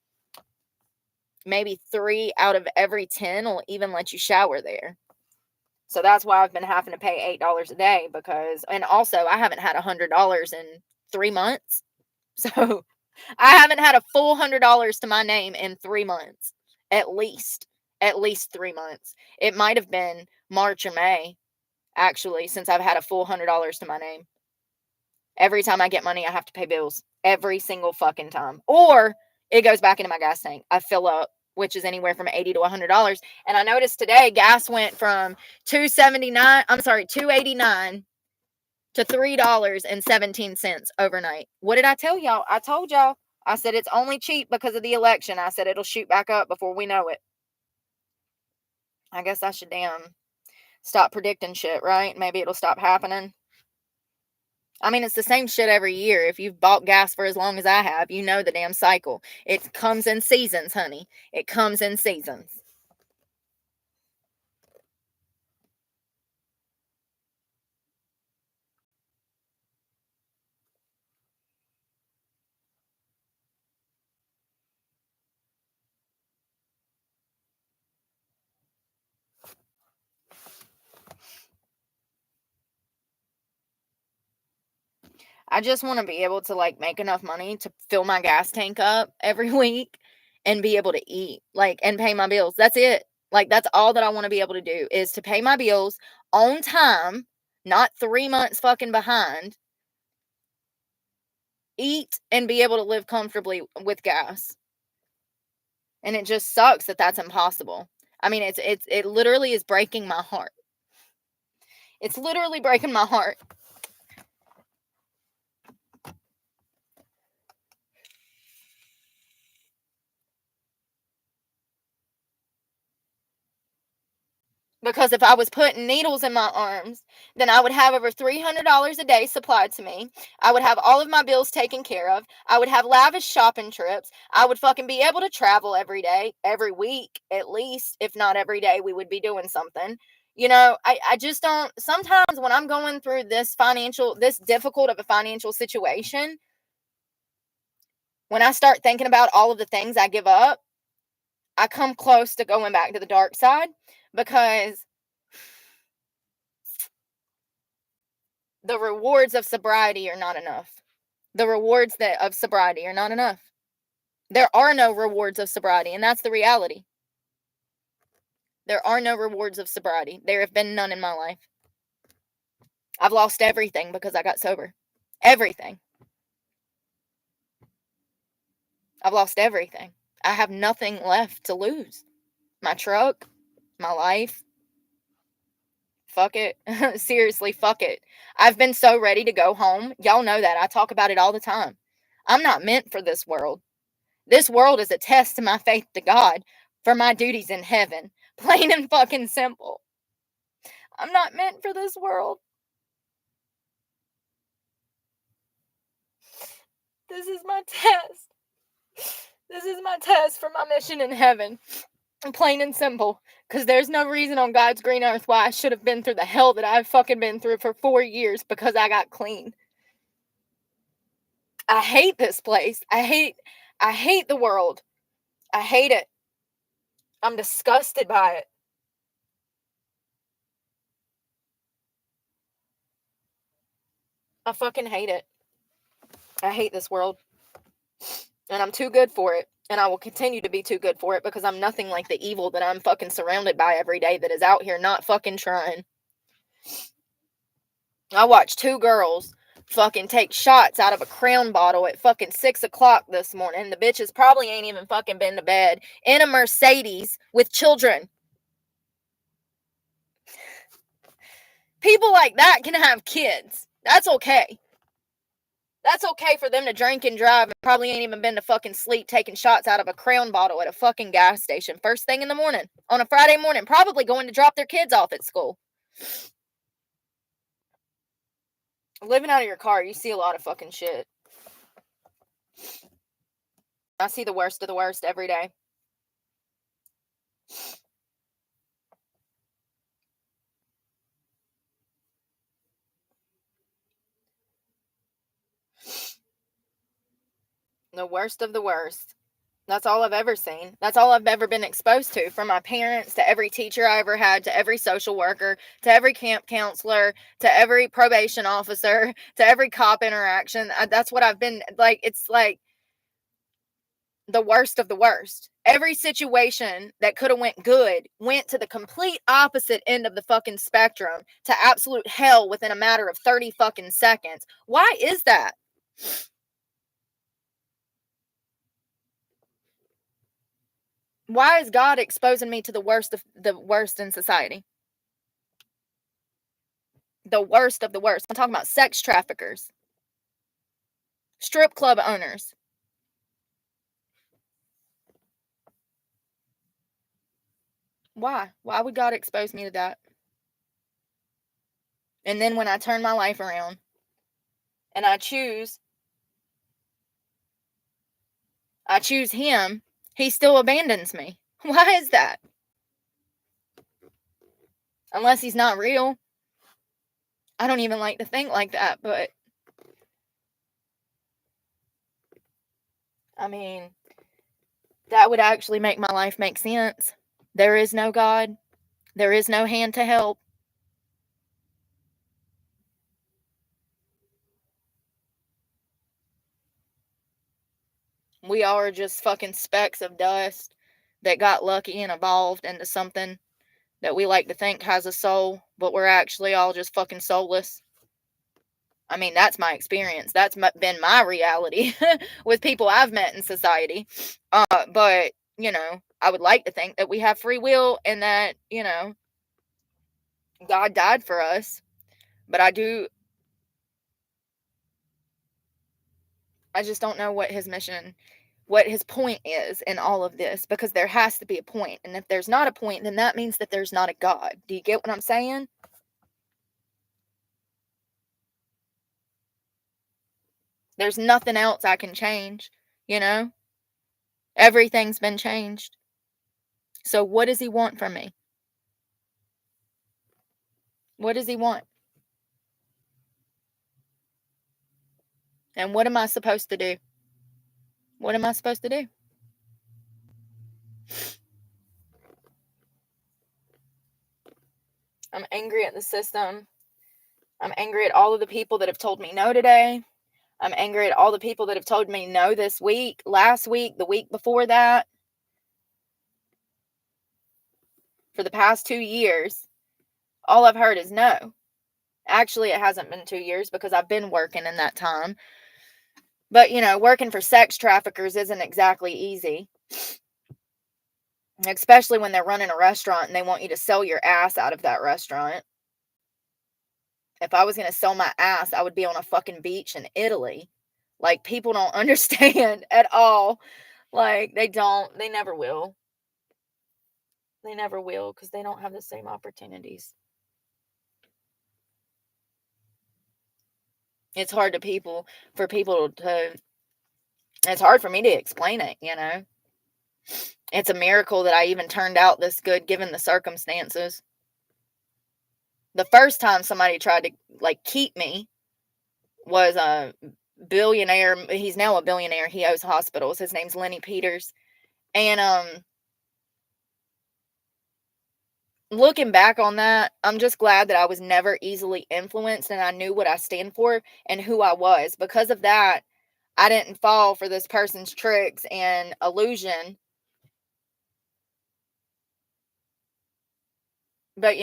maybe 3 out of every 10 will even let you shower there. So that's why I've been having to pay $8 a day because, and also I haven't had $100 in 3 months. So I haven't had a full $100 to my name in 3 months, at least 3 months. It might have been March or May, actually, since I've had a full $100 to my name. Every time I get money, I have to pay bills every single fucking time, or it goes back into my gas tank. I fill up, which is anywhere from $80 to $100. And I noticed today gas went from $2.89 to $3.17 overnight. What did I tell y'all? I told y'all. I said it's only cheap because of the election. I said it'll shoot back up before we know it. I guess I should stop predicting shit, right? Maybe it'll stop happening. I mean, it's the same shit every year. If you've bought gas for as long as I have, you know the damn cycle. It comes in seasons, honey. It comes in seasons. I just want to be able to like make enough money to fill my gas tank up every week and be able to eat, like, and pay my bills. That's it. Like, that's all that I want to be able to do is to pay my bills on time, not 3 months fucking behind, eat and be able to live comfortably with gas. And it just sucks that that's impossible. I mean, it literally is breaking my heart. It's literally breaking my heart. Because if I was putting needles in my arms, then I would have over $300 a day supplied to me. I would have all of my bills taken care of. I would have lavish shopping trips. I would fucking be able to travel every day, every week, at least. If not every day, we would be doing something. You know, I just don't, sometimes when I'm going through this difficult of a financial situation, when I start thinking about all of the things I give up, I come close to going back to the dark side, because the rewards of sobriety are not enough. The rewards of sobriety are not enough. There are no rewards of sobriety, and that's the reality. There are no rewards of sobriety. There have been none in my life. I've lost everything because I got sober. Everything. I've lost everything. I have nothing left to lose. My truck, my life. Fuck it. Seriously, fuck it. I've been so ready to go home. Y'all know that. I talk about it all the time. I'm not meant for this world. This world is a test to my faith to God for my duties in heaven. Plain and fucking simple. I'm not meant for this world. This is my test. This is my test for my mission in heaven. Plain and simple. Because there's no reason on God's green earth why I should have been through the hell that I've fucking been through for 4 years because I got clean. I hate this place. I hate the world. I hate it. I'm disgusted by it. I fucking hate it. I hate this world. And I'm too good for it. And I will continue to be too good for it because I'm nothing like the evil that I'm fucking surrounded by every day that is out here not fucking trying. I watched 2 girls fucking take shots out of a Crown bottle at fucking 6 o'clock this morning. The bitches probably ain't even fucking been to bed in a Mercedes with children. People like that can have kids. That's okay. That's okay for them to drink and drive and probably ain't even been to fucking sleep taking shots out of a Crown bottle at a fucking gas station first thing in the morning on a Friday morning, probably going to drop their kids off at school. Living out of your car, you see a lot of fucking shit. I see the worst of the worst every day. The worst of the worst. That's all I've ever seen. That's all I've ever been exposed to, from my parents to every teacher I ever had, to every social worker, to every camp counselor, to every probation officer, to every cop interaction. That's what I've been like. It's like the worst of the worst. Every situation that could have went good went to the complete opposite end of the fucking spectrum to absolute hell within a matter of 30 fucking seconds. Why is that? Why is God exposing me to the worst in society? The worst of the worst. I'm talking about sex traffickers, strip club owners. Why? Why would God expose me to that? And then when I turn my life around and I choose him, he still abandons me. Why is that? Unless he's not real. I don't even like to think like that, but I mean, that would actually make my life make sense. There is no God. There is no hand to help. We are just fucking specks of dust that got lucky and evolved into something that we like to think has a soul, but we're actually all just fucking soulless. I mean, that's my experience. That's been my reality with people I've met in society. But, you know, I would like to think that we have free will and that, you know, God died for us. But I just don't know what his point is in all of this, because there has to be a point. And if there's not a point, then that means that there's not a God. Do you get what I'm saying? There's nothing else I can change, you know? Everything's been changed. So what does he want from me? What does he want? And what am I supposed to do? What am I supposed to do? I'm angry at the system. I'm angry at all of the people that have told me no today. I'm angry at all the people that have told me no this week, last week, the week before that. For the past 2 years, all I've heard is no. Actually, it hasn't been 2 years because I've been working in that time. But, working for sex traffickers isn't exactly easy. Especially when they're running a restaurant and they want you to sell your ass out of that restaurant. If I was going to sell my ass, I would be on a fucking beach in Italy. Like, people don't understand at all. Like, they never will. They never will because they don't have the same opportunities. It's hard for people to, it's hard for me to explain it, It's a miracle that I even turned out this good given the circumstances. The first time somebody tried to, keep me was a billionaire. He's now a billionaire. He owns hospitals. His name's Lenny Peters. And, looking back on that, I'm just glad that I was never easily influenced and I knew what I stand for and who I was. Because of that, I didn't fall for this person's tricks and illusion. But,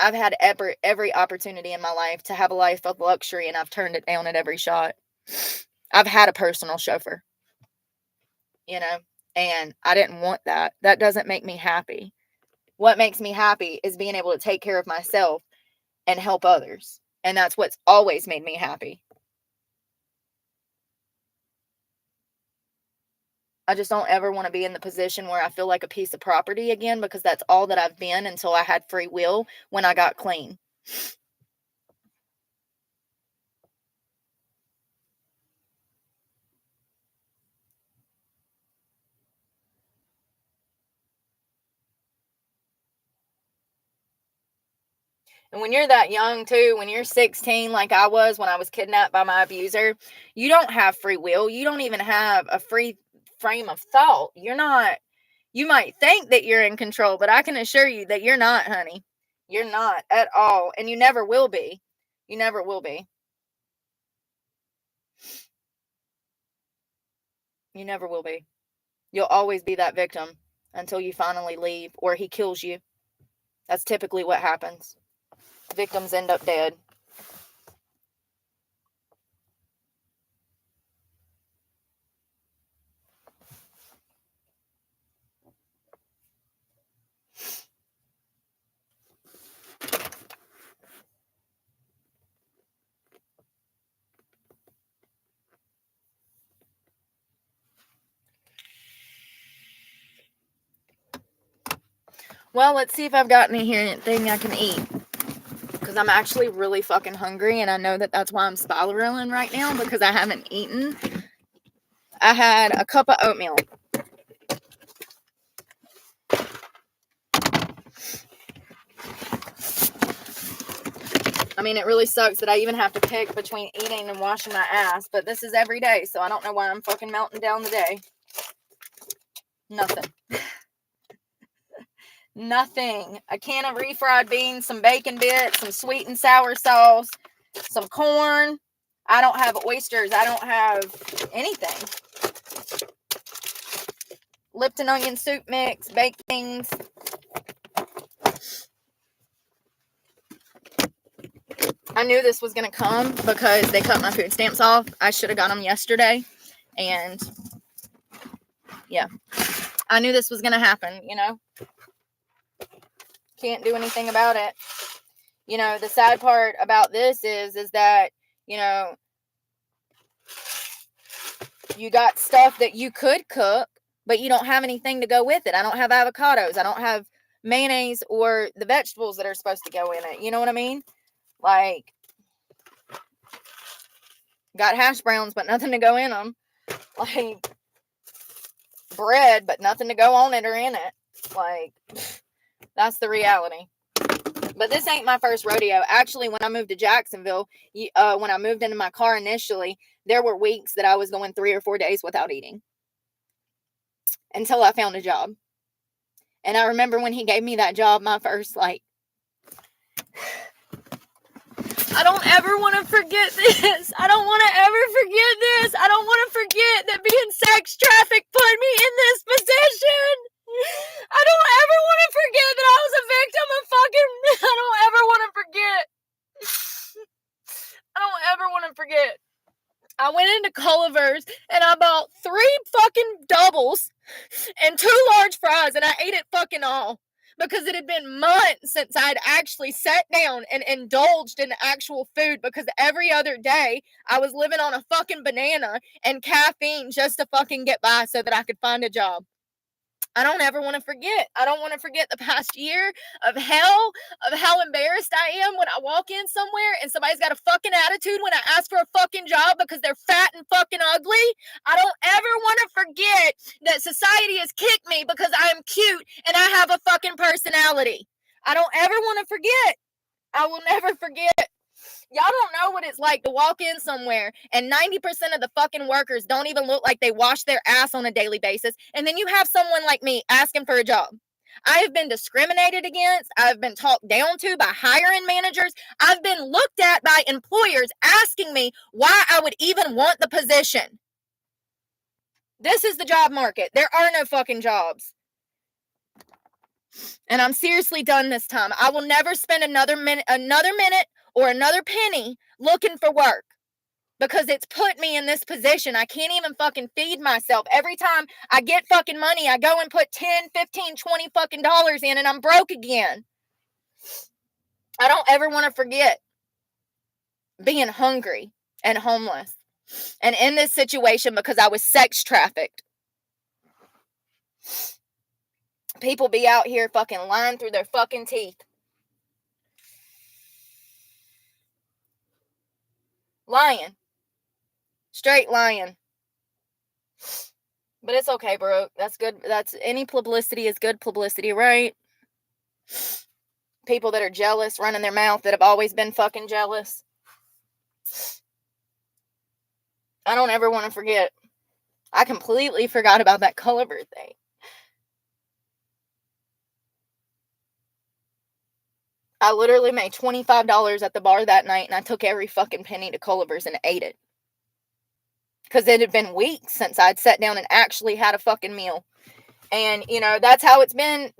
I've had every opportunity in my life to have a life of luxury and I've turned it down at every shot. I've had a personal chauffeur, and I didn't want that. That doesn't make me happy. What makes me happy is being able to take care of myself and help others. And that's what's always made me happy. I just don't ever want to be in the position where I feel like a piece of property again, because that's all that I've been until I had free will when I got clean. And when you're that young too, when you're 16, like I was when I was kidnapped by my abuser, you don't have free will. You don't even have a free frame of thought. You're not, you might think that you're in control, but I can assure you that you're not, honey. You're not at all. And you never will be. You never will be. You never will be. You'll always be that victim until you finally leave or he kills you. That's typically what happens. Victims end up dead. Well, let's see if I've got anything I can eat. Because I'm actually really fucking hungry. And I know that that's why I'm spiraling right now. Because I haven't eaten. I had a cup of oatmeal. I mean, it really sucks that I even have to pick between eating and washing my ass. But this is every day. So I don't know why I'm fucking melting down the day. Nothing. Nothing. A can of refried beans, some bacon bits, some sweet and sour sauce, some corn. I don't have oysters. I don't have anything. Lipton onion soup mix, baked things. I knew this was going to come because they cut my food stamps off. I should have got them yesterday. And yeah, I knew this was going to happen, Can't do anything about it. The sad part about this is that, you got stuff that you could cook, but you don't have anything to go with it. I don't have avocados. I don't have mayonnaise or the vegetables that are supposed to go in it. You know what I mean? Like, got hash browns, but nothing to go in them. Like, bread, but nothing to go on it or in it. Like, that's the reality. But this ain't my first rodeo. Actually, when I moved to Jacksonville, when I moved into my car initially, there were weeks that I was going 3 or 4 days without eating until I found a job. And I remember when he gave me that job, my first, like, I don't ever want to forget this. I don't want to ever forget this. I don't want to forget that being sex trafficked put me in this position. I don't ever want to forget that I was a victim of fucking... I don't ever want to forget. I don't ever want to forget. I went into Culliver's and I bought 3 fucking doubles and 2 large fries, and I ate it fucking all. Because it had been months since I'd actually sat down and indulged in actual food, because every other day I was living on a fucking banana and caffeine just to fucking get by so that I could find a job. I don't ever want to forget. I don't want to forget the past year of hell, of how embarrassed I am when I walk in somewhere and somebody's got a fucking attitude when I ask for a fucking job because they're fat and fucking ugly. I don't ever want to forget that society has kicked me because I am cute and I have a fucking personality. I don't ever want to forget. I will never forget. Y'all don't know what it's like to walk in somewhere and 90% of the fucking workers don't even look like they wash their ass on a daily basis. And then you have someone like me asking for a job. I have been discriminated against. I've been talked down to by hiring managers. I've been looked at by employers asking me why I would even want the position. This is the job market. There are no fucking jobs. And I'm seriously done this time. I will never spend another minute or another penny looking for work, because it's put me in this position. I can't even fucking feed myself. Every time I get fucking money, I go and put 10, 15, 20 fucking dollars in, and I'm broke again. I don't ever want to forget being hungry and homeless and in this situation because I was sex trafficked. People be out here fucking lying through their fucking teeth. Lying. Straight lying. But it's okay, bro. That's good. That's any publicity is good publicity, right? People that are jealous, running their mouth, that have always been fucking jealous. I don't ever want to forget. I completely forgot about that Culliver thing. I literally made $25 at the bar that night, and I took every fucking penny to Culliver's and ate it. Because it had been weeks since I'd sat down and actually had a fucking meal. And, you know, that's how it's been.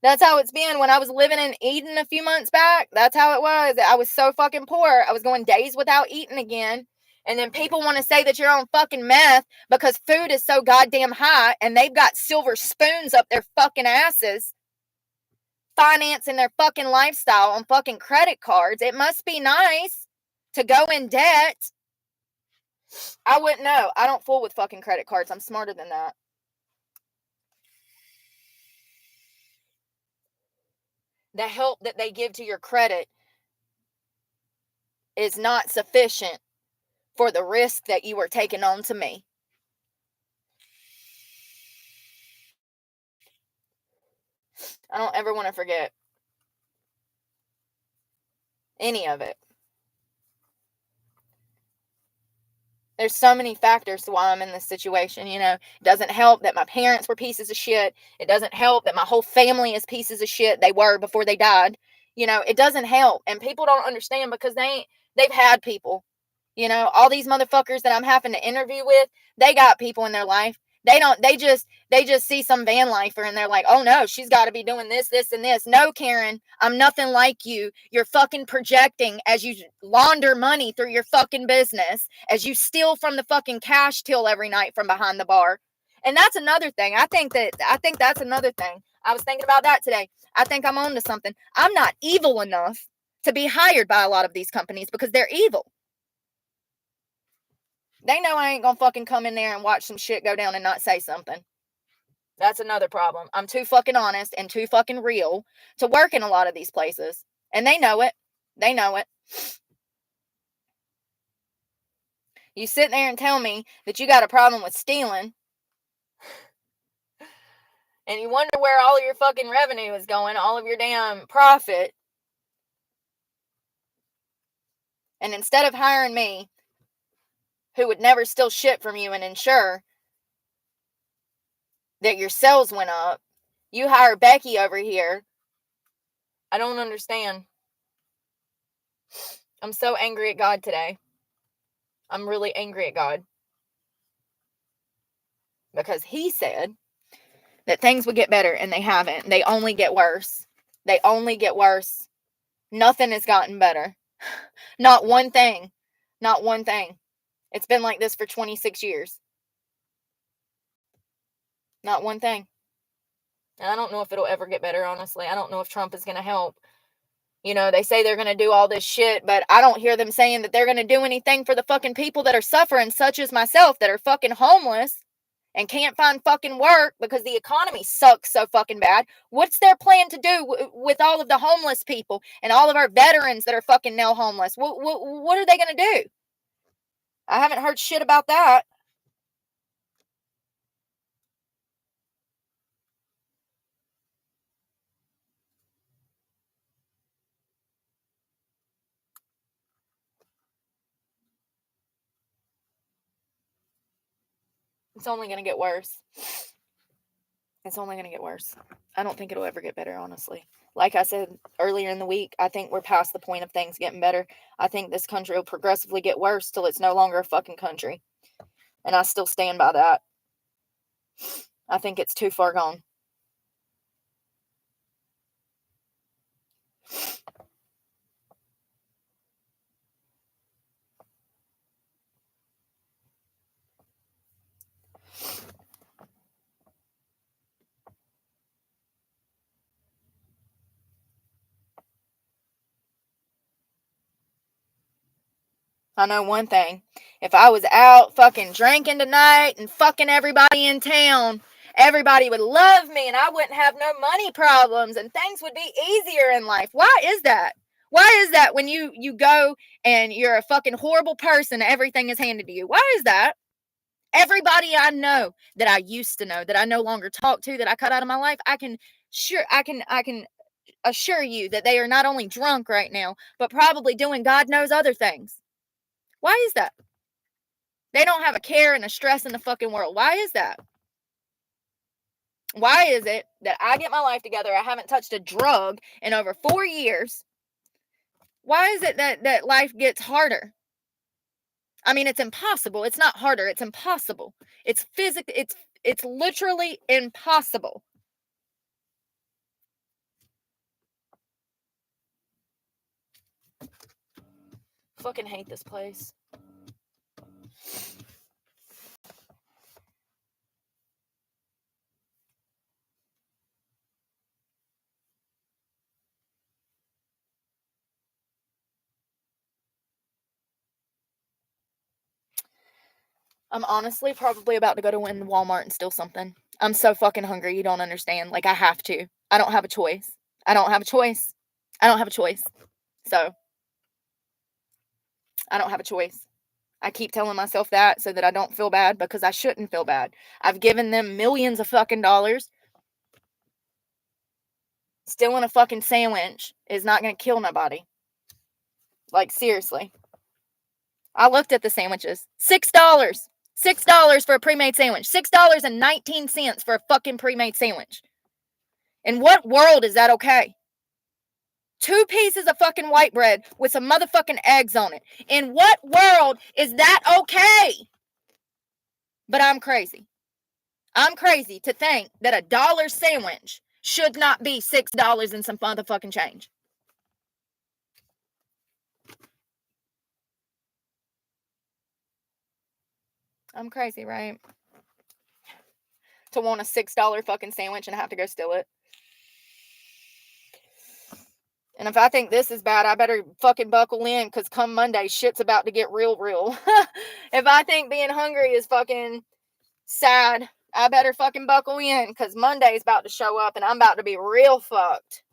That's how it's been when I was living in Eden a few months back. That's how it was. I was so fucking poor. I was going days without eating again. And then people want to say that you're on fucking meth because food is so goddamn high and they've got silver spoons up their fucking asses, financing their fucking lifestyle on fucking credit cards. It must be nice to go in debt. I wouldn't know. I don't fool with fucking credit cards. I'm smarter than that. The help that they give to your credit is not sufficient for the risk that you are taking on to me. I don't ever want to forget any of it. There's so many factors to why I'm in this situation, you know. It doesn't help that my parents were pieces of shit. It doesn't help that my whole family is pieces of shit. They were before they died. You know, it doesn't help. And people don't understand because they've had people. You know, all these motherfuckers that I'm having to interview with, they got people in their life. They just see some van lifer and they're like, oh no, she's got to be doing this, this, and this. No, Karen, I'm nothing like you. You're fucking projecting as you launder money through your fucking business, as you steal from the fucking cash till every night from behind the bar. And that's another thing. I think that's another thing. I was thinking about that today. I think I'm on to something. I'm not evil enough to be hired by a lot of these companies because they're evil. They know I ain't gonna fucking come in there and watch some shit go down and not say something. That's another problem. I'm too fucking honest and too fucking real to work in a lot of these places. And they know it. They know it. You sit there and tell me that you got a problem with stealing, and you wonder where all of your fucking revenue is going, all of your damn profit, And instead of hiring me, who would never steal shit from you and ensure that your sales went up, you hire Becky over here. I don't understand. I'm so angry at God today. I'm really angry at God. Because he said that things would get better, and they haven't. They only get worse. They only get worse. Nothing has gotten better. Not one thing. Not one thing. It's been like this for 26 years. Not one thing. And I don't know if it'll ever get better, honestly. I don't know if Trump is going to help. You know, they say they're going to do all this shit, but I don't hear them saying that they're going to do anything for the fucking people that are suffering, such as myself, that are fucking homeless and can't find fucking work because the economy sucks so fucking bad. What's their plan to do with all of the homeless people and all of our veterans that are fucking now homeless? What are they going to do? I haven't heard shit about that. It's only going to get worse. It's only going to get worse. I don't think it'll ever get better, honestly. Like I said earlier in the week, I think we're past the point of things getting better. I think this country will progressively get worse till it's no longer a fucking country. And I still stand by that. I think it's too far gone. I know one thing. If I was out fucking drinking tonight and fucking everybody in town, everybody would love me and I wouldn't have no money problems and things would be easier in life. Why is that? Why is that when you go and you're a fucking horrible person, everything is handed to you? Why is that? Everybody I know that I used to know, that I no longer talk to, that I cut out of my life, I can assure you that they are not only drunk right now, but probably doing God knows other things. Why is that? They don't have a care and a stress in the fucking world. Why is that? Why is it that I get my life together, I haven't touched a drug in over 4 years? Why is it that life gets harder? I mean, it's impossible. It's not harder. It's impossible. It's it's literally impossible. Fucking hate this place. I'm honestly probably about to go to in Walmart and steal something. I'm so fucking hungry. You don't understand. Like, I have to. I don't have a choice. I don't have a choice. I don't have a choice. So, I don't have a choice. I keep telling myself that so that I don't feel bad because I shouldn't feel bad. I've given them millions of fucking dollars. Stealing a fucking sandwich is not going to kill nobody. Like, seriously. I looked at the sandwiches. $6. $6 for a pre-made sandwich. $6.19 for a fucking pre-made sandwich. In what world is that okay? 2 pieces of fucking white bread with some motherfucking eggs on it. In what world is that okay? But I'm crazy. I'm crazy to think that a dollar sandwich should not be $6 and some motherfucking change. I'm crazy, right? To want a $6 fucking sandwich and have to go steal it. And if I think this is bad, I better fucking buckle in because come Monday, shit's about to get real. If I think being hungry is fucking sad, I better fucking buckle in because Monday's about to show up and I'm about to be real fucked.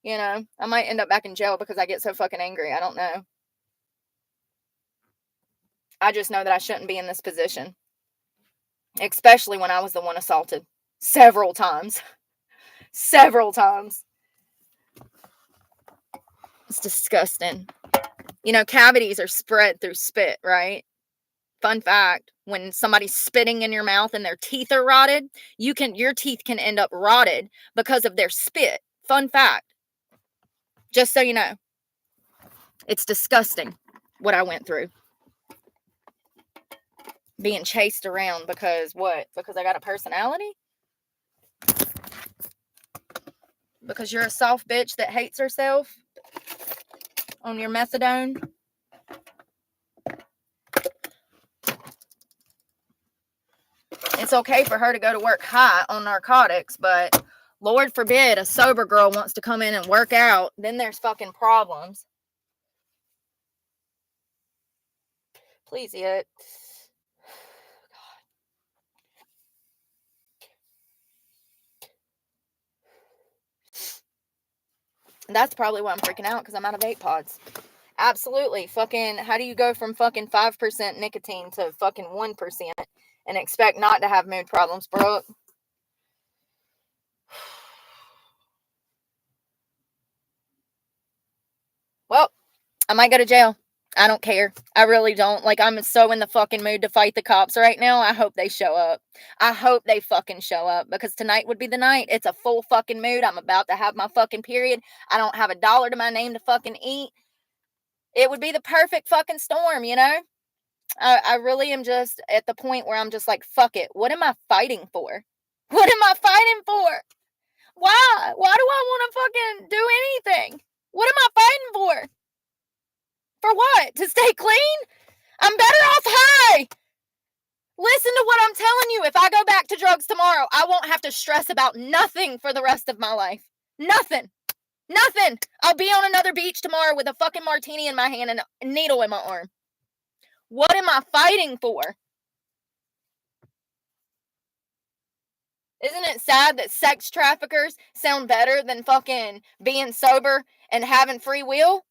You know, I might end up back in jail because I get so fucking angry. I don't know. I just know that I shouldn't be in this position. Especially when I was the one assaulted. Several times. Several times. It's disgusting. You know, cavities are spread through spit, right? Fun fact, when somebody's spitting in your mouth and their teeth are rotted, your teeth can end up rotted because of their spit. Fun fact. Just so you know. It's disgusting what I went through. Being chased around because what? Because I got a personality? Because you're a soft bitch that hates herself on your methadone? It's okay for her to go to work high on narcotics, but Lord forbid a sober girl wants to come in and work out, then there's fucking problems. Please hit. That's probably why I'm freaking out, because I'm out of vape pods. Absolutely. Fucking, how do you go from fucking 5% nicotine to fucking 1% and expect not to have mood problems, bro? Well, I might go to jail. I don't care. I really don't. Like, I'm so in the fucking mood to fight the cops right now. I hope they show up. I hope they fucking show up, because tonight would be the night. It's a full fucking mood. I'm about to have my fucking period. I don't have $1 to my name to fucking eat. It would be the perfect fucking storm, you know? I really am just at the point where I'm just like, fuck it. What am I fighting for? What am I fighting for? Why? Why do I want to fucking do anything? What am I fighting for? For what? To stay clean? I'm better off high. Listen to what I'm telling you. If I go back to drugs tomorrow, I won't have to stress about nothing for the rest of my life. Nothing. Nothing. I'll be on another beach tomorrow with a fucking martini in my hand and a needle in my arm. What am I fighting for? Isn't it sad that sex traffickers sound better than fucking being sober and having free will?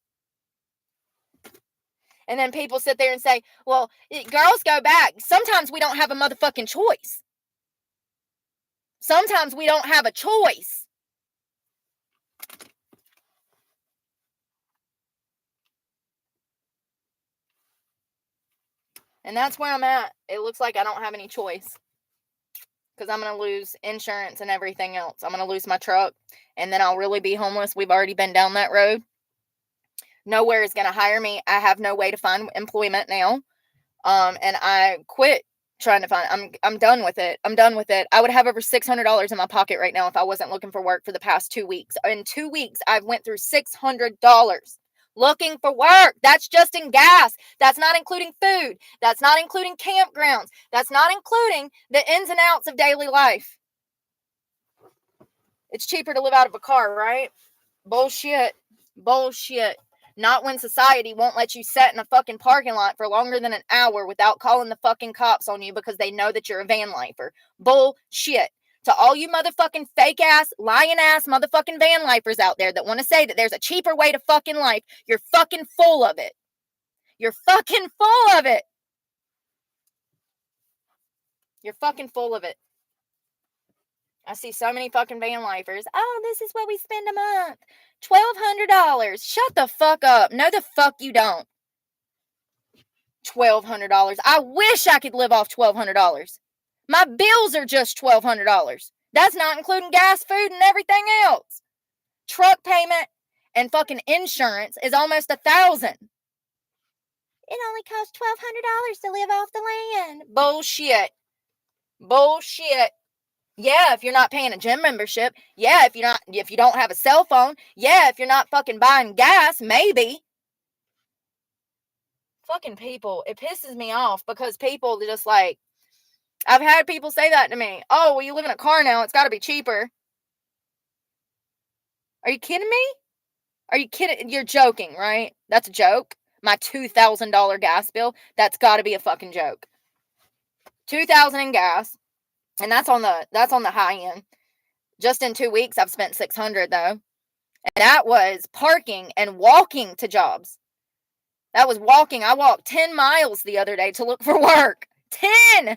And then people sit there and say, well, girls go back. Sometimes we don't have a motherfucking choice. Sometimes we don't have a choice. And that's where I'm at. It looks like I don't have any choice. Because I'm going to lose insurance and everything else. I'm going to lose my truck. And then I'll really be homeless. We've already been down that road. Nowhere is going to hire me. I have no way to find employment now. And I quit trying to find, I'm done with it. I'm done with it. I would have over $600 in my pocket right now if I wasn't looking for work for the past 2 weeks. In 2 weeks, I've went through $600 looking for work. That's just in gas. That's not including food. That's not including campgrounds. That's not including the ins and outs of daily life. It's cheaper to live out of a car, right? Bullshit. Bullshit. Not when society won't let you sit in a fucking parking lot for longer than an hour without calling the fucking cops on you because they know that you're a van lifer. Bullshit. To all you motherfucking fake ass, lying ass motherfucking van lifers out there that want to say that there's a cheaper way to fucking life, you're fucking full of it. You're fucking full of it. You're fucking full of it. I see so many fucking van lifers. Oh, this is what we spend a month. $1,200. Shut the fuck up. No, the fuck you don't. $1,200. I wish I could live off $1,200. My bills are just $1,200. That's not including gas, food, and everything else. Truck payment and fucking insurance is almost $1,000. It only costs $1,200 to live off the land. Bullshit. Bullshit. Yeah, if you're not paying a gym membership. Yeah, if you don't have a cell phone. Yeah, if you're not fucking buying gas, maybe. Fucking people, it pisses me off because people just like, I've had people say that to me. Oh, well, you live in a car now. It's got to be cheaper. Are you kidding me? Are you kidding? You're joking, right? That's a joke. My $2,000 gas bill. That's got to be a fucking joke. $2,000 in gas. And that's on the high end. Just in 2 weeks, I've spent $600 though. And that was parking and walking to jobs. That was walking. I walked 10 miles the other day to look for work. 10!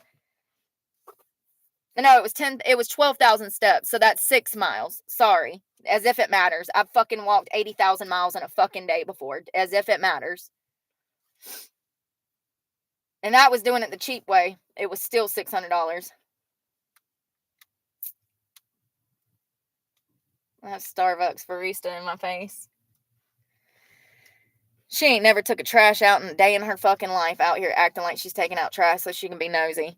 No, it was 10. It was 12,000 steps. So that's 6 miles. Sorry. As if it matters. I've fucking walked 80,000 miles in a fucking day before. As if it matters. And that was doing it the cheap way. It was still $600. That's Starbucks barista in my face. She ain't never took a trash out in a day in her fucking life, out here acting like she's taking out trash so she can be nosy.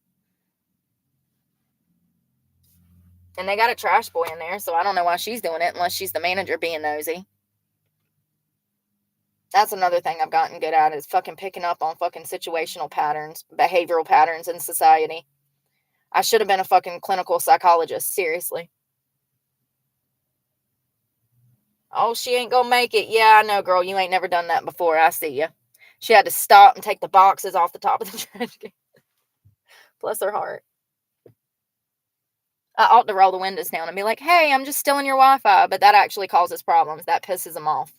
And they got a trash boy in there, so I don't know why she's doing it unless she's the manager being nosy. That's another thing I've gotten good at, is fucking picking up on fucking situational patterns, behavioral patterns in society. I should have been a fucking clinical psychologist, seriously. Oh, she ain't gonna make it. Yeah, I know, girl. You ain't never done that before. I see you. She had to stop and take the boxes off the top of the trash can. Bless her heart. I ought to roll the windows down and be like, hey, I'm just stealing your Wi-Fi. But that actually causes problems. That pisses them off.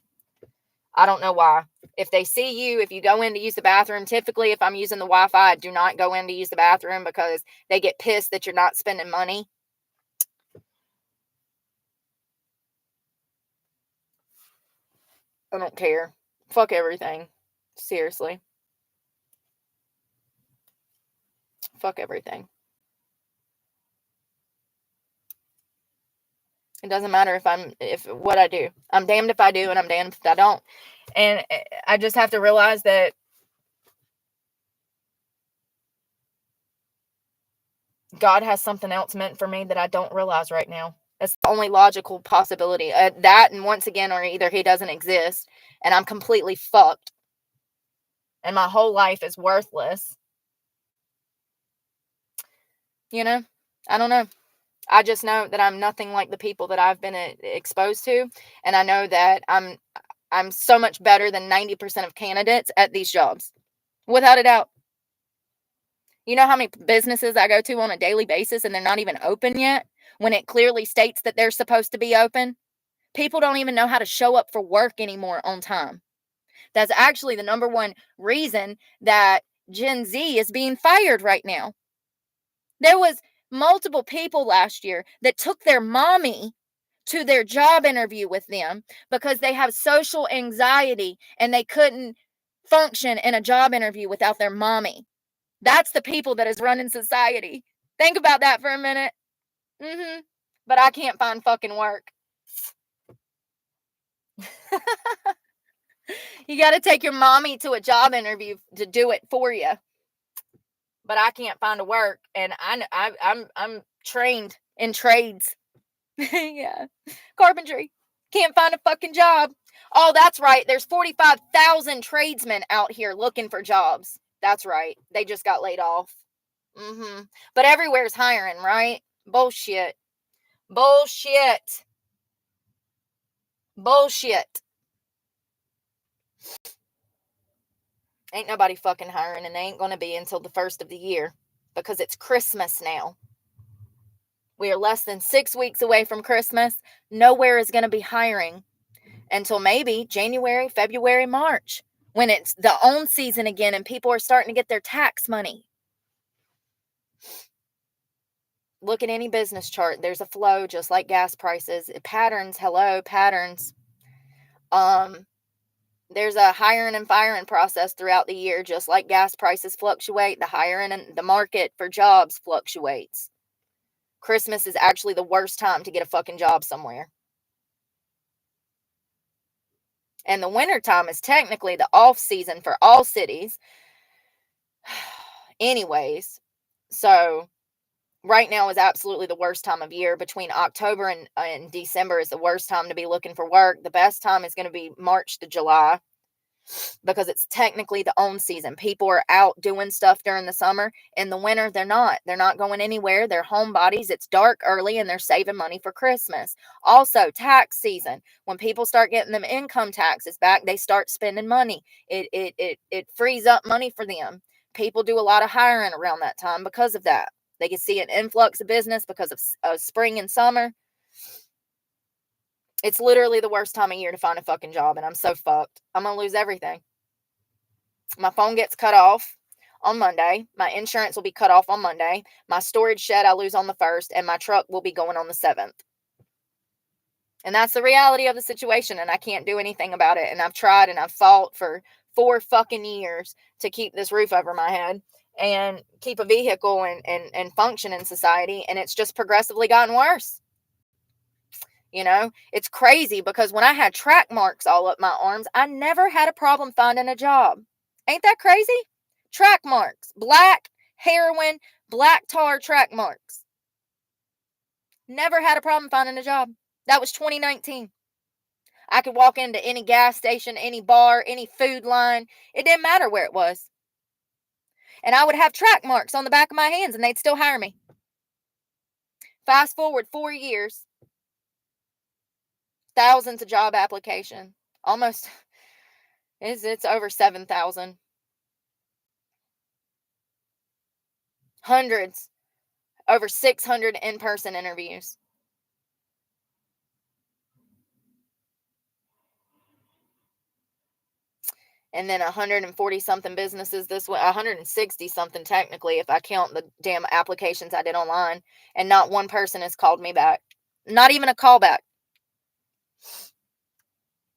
I don't know why. If they see you, if you go in to use the bathroom, typically if I'm using the Wi-Fi, I do not go in to use the bathroom because they get pissed that you're not spending money. I don't care. Fuck everything. Seriously. Fuck everything. It doesn't matter if what I do. I'm damned if I do and I'm damned if I don't. And I just have to realize that God has something else meant for me that I don't realize right now. That's the only logical possibility. That, and once again, or either he doesn't exist and I'm completely fucked and my whole life is worthless. You know, I don't know. I just know that I'm nothing like the people that I've been exposed to. And I know that I'm so much better than 90% of candidates at these jobs. Without a doubt. You know how many businesses I go to on a daily basis and they're not even open yet when it clearly states that they're supposed to be open? People don't even know how to show up for work anymore on time. That's actually the number one reason that Gen Z is being fired right now. There was multiple people last year that took their mommy to their job interview with them because they have social anxiety and they couldn't function in a job interview without their mommy. That's the people that is running society. Think about that for a minute. But I can't find fucking work. You got to take your mommy to a job interview to do it for you. But I can't find a work, and I'm trained in trades. Yeah, carpentry. Can't find a fucking job. Oh, that's right. There's 45,000 tradesmen out here looking for jobs. That's right. They just got laid off. But everywhere's hiring, right? Bullshit. Bullshit. Bullshit. Ain't nobody fucking hiring, and they ain't gonna be until the first of the year because it's Christmas now. We are less than 6 weeks away from Christmas. Nowhere is gonna be hiring until maybe January, February, March, when it's the own season again and people are starting to get their tax money. Look at any business chart. There's a flow, just like gas prices. Patterns, hello, patterns. There's a hiring and firing process throughout the year, just like gas prices fluctuate. The hiring and the market for jobs fluctuates. Christmas is actually the worst time to get a fucking job somewhere. And the winter time is technically the off season for all cities. Anyways, so right now is absolutely the worst time of year. Between October and December is the worst time to be looking for work. The best time is going to be March to July because it's technically the own season. People are out doing stuff during the summer. In the winter, they're not. They're not going anywhere. They're homebodies. It's dark early and they're saving money for Christmas. Also, tax season. When people start getting them income taxes back, they start spending money. It frees up money for them. People do a lot of hiring around that time because of that. They can see an influx of business because of spring and summer. It's literally the worst time of year to find a fucking job, and I'm so fucked. I'm going to lose everything. My phone gets cut off on Monday. My insurance will be cut off on Monday. My storage shed I lose on the 1st, and my truck will be going on the 7th. And that's the reality of the situation, and I can't do anything about it. And I've tried and I've fought for 4 fucking years to keep this roof over my head and keep a vehicle and function in society. And it's just progressively gotten worse. You know, it's crazy because when I had track marks all up my arms, I never had a problem finding a job. Ain't that crazy? Track marks, black heroin, black tar track marks. Never had a problem finding a job. That was 2019. I could walk into any gas station, any bar, any food line. It didn't matter where it was. And I would have track marks on the back of my hands and they'd still hire me. Fast forward 4 years. Thousands of job application. Almost, it's over 7,000. Hundreds. Over 600 in-person interviews. And then 140 something businesses this way, 160 something technically if I count the damn applications I did online. And not one person has called me back. Not even a callback.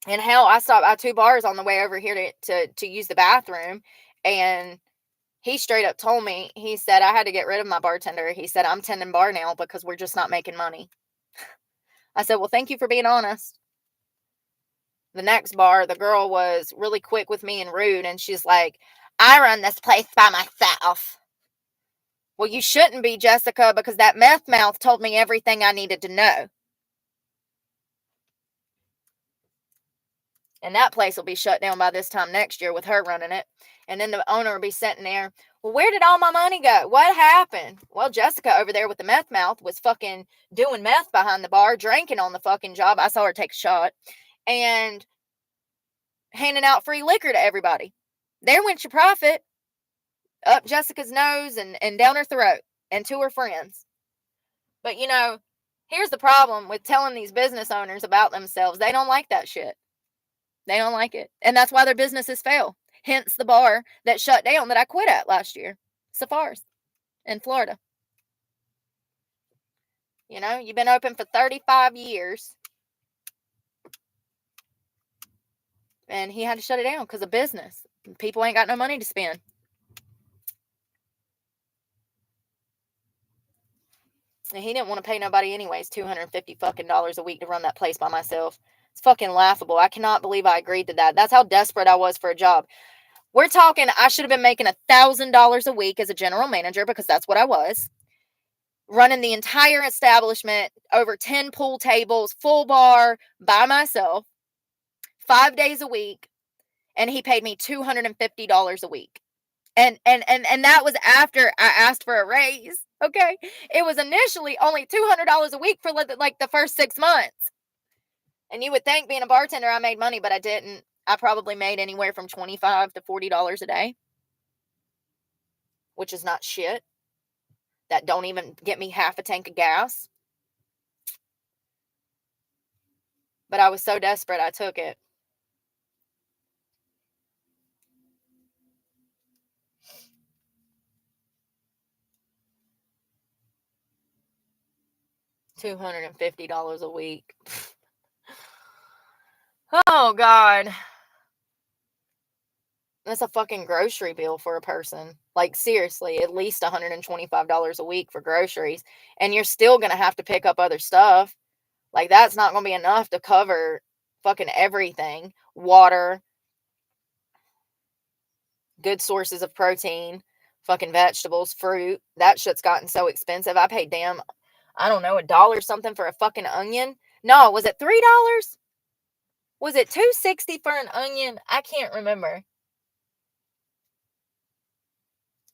And hell, I stopped at 2 bars on the way over here to use the bathroom. And he straight up told me, he said, I had to get rid of my bartender. He said, I'm tending bar now because we're just not making money. I said, well, thank you for being honest. The next bar, the girl was really quick with me and rude. And she's like, I run this place by myself. Well, you shouldn't be, Jessica, because that meth mouth told me everything I needed to know. And that place will be shut down by this time next year with her running it. And then the owner will be sitting there. Well, where did all my money go? What happened? Well, Jessica over there with the meth mouth was fucking doing meth behind the bar, drinking on the fucking job. I saw her take a shot. And handing out free liquor to everybody. There went your profit. Up Jessica's nose and down her throat. And to her friends. But, you know, here's the problem with telling these business owners about themselves. They don't like that shit. They don't like it. And that's why their businesses fail. Hence the bar that shut down that I quit at last year. Safaris in Florida. You know, you've been open for 35 years. And he had to shut it down because of business. People ain't got no money to spend. And he didn't want to pay nobody anyways, $250 fucking a week to run that place by myself. It's fucking laughable. I cannot believe I agreed to that. That's how desperate I was for a job. We're talking, I should have been making $1,000 a week as a general manager because that's what I was. Running the entire establishment, over 10 pool tables, full bar, by myself, 5 days a week. And he paid me $250 a week. And that was after I asked for a raise. Okay. It was initially only $200 a week for like the first 6 months. And you would think being a bartender, I made money, but I didn't. I probably made anywhere from $25 to $40 a day, which is not shit. That don't even get me half a tank of gas. But I was so desperate, I took it. $250 a week. Oh, God. That's a fucking grocery bill for a person. Like, seriously, at least $125 a week for groceries. And you're still going to have to pick up other stuff. Like, that's not going to be enough to cover fucking everything. Water, good sources of protein, fucking vegetables, fruit. That shit's gotten so expensive. I paid I don't know, $1 something for a fucking onion. No, was it $3? Was it $2.60 for an onion? I can't remember.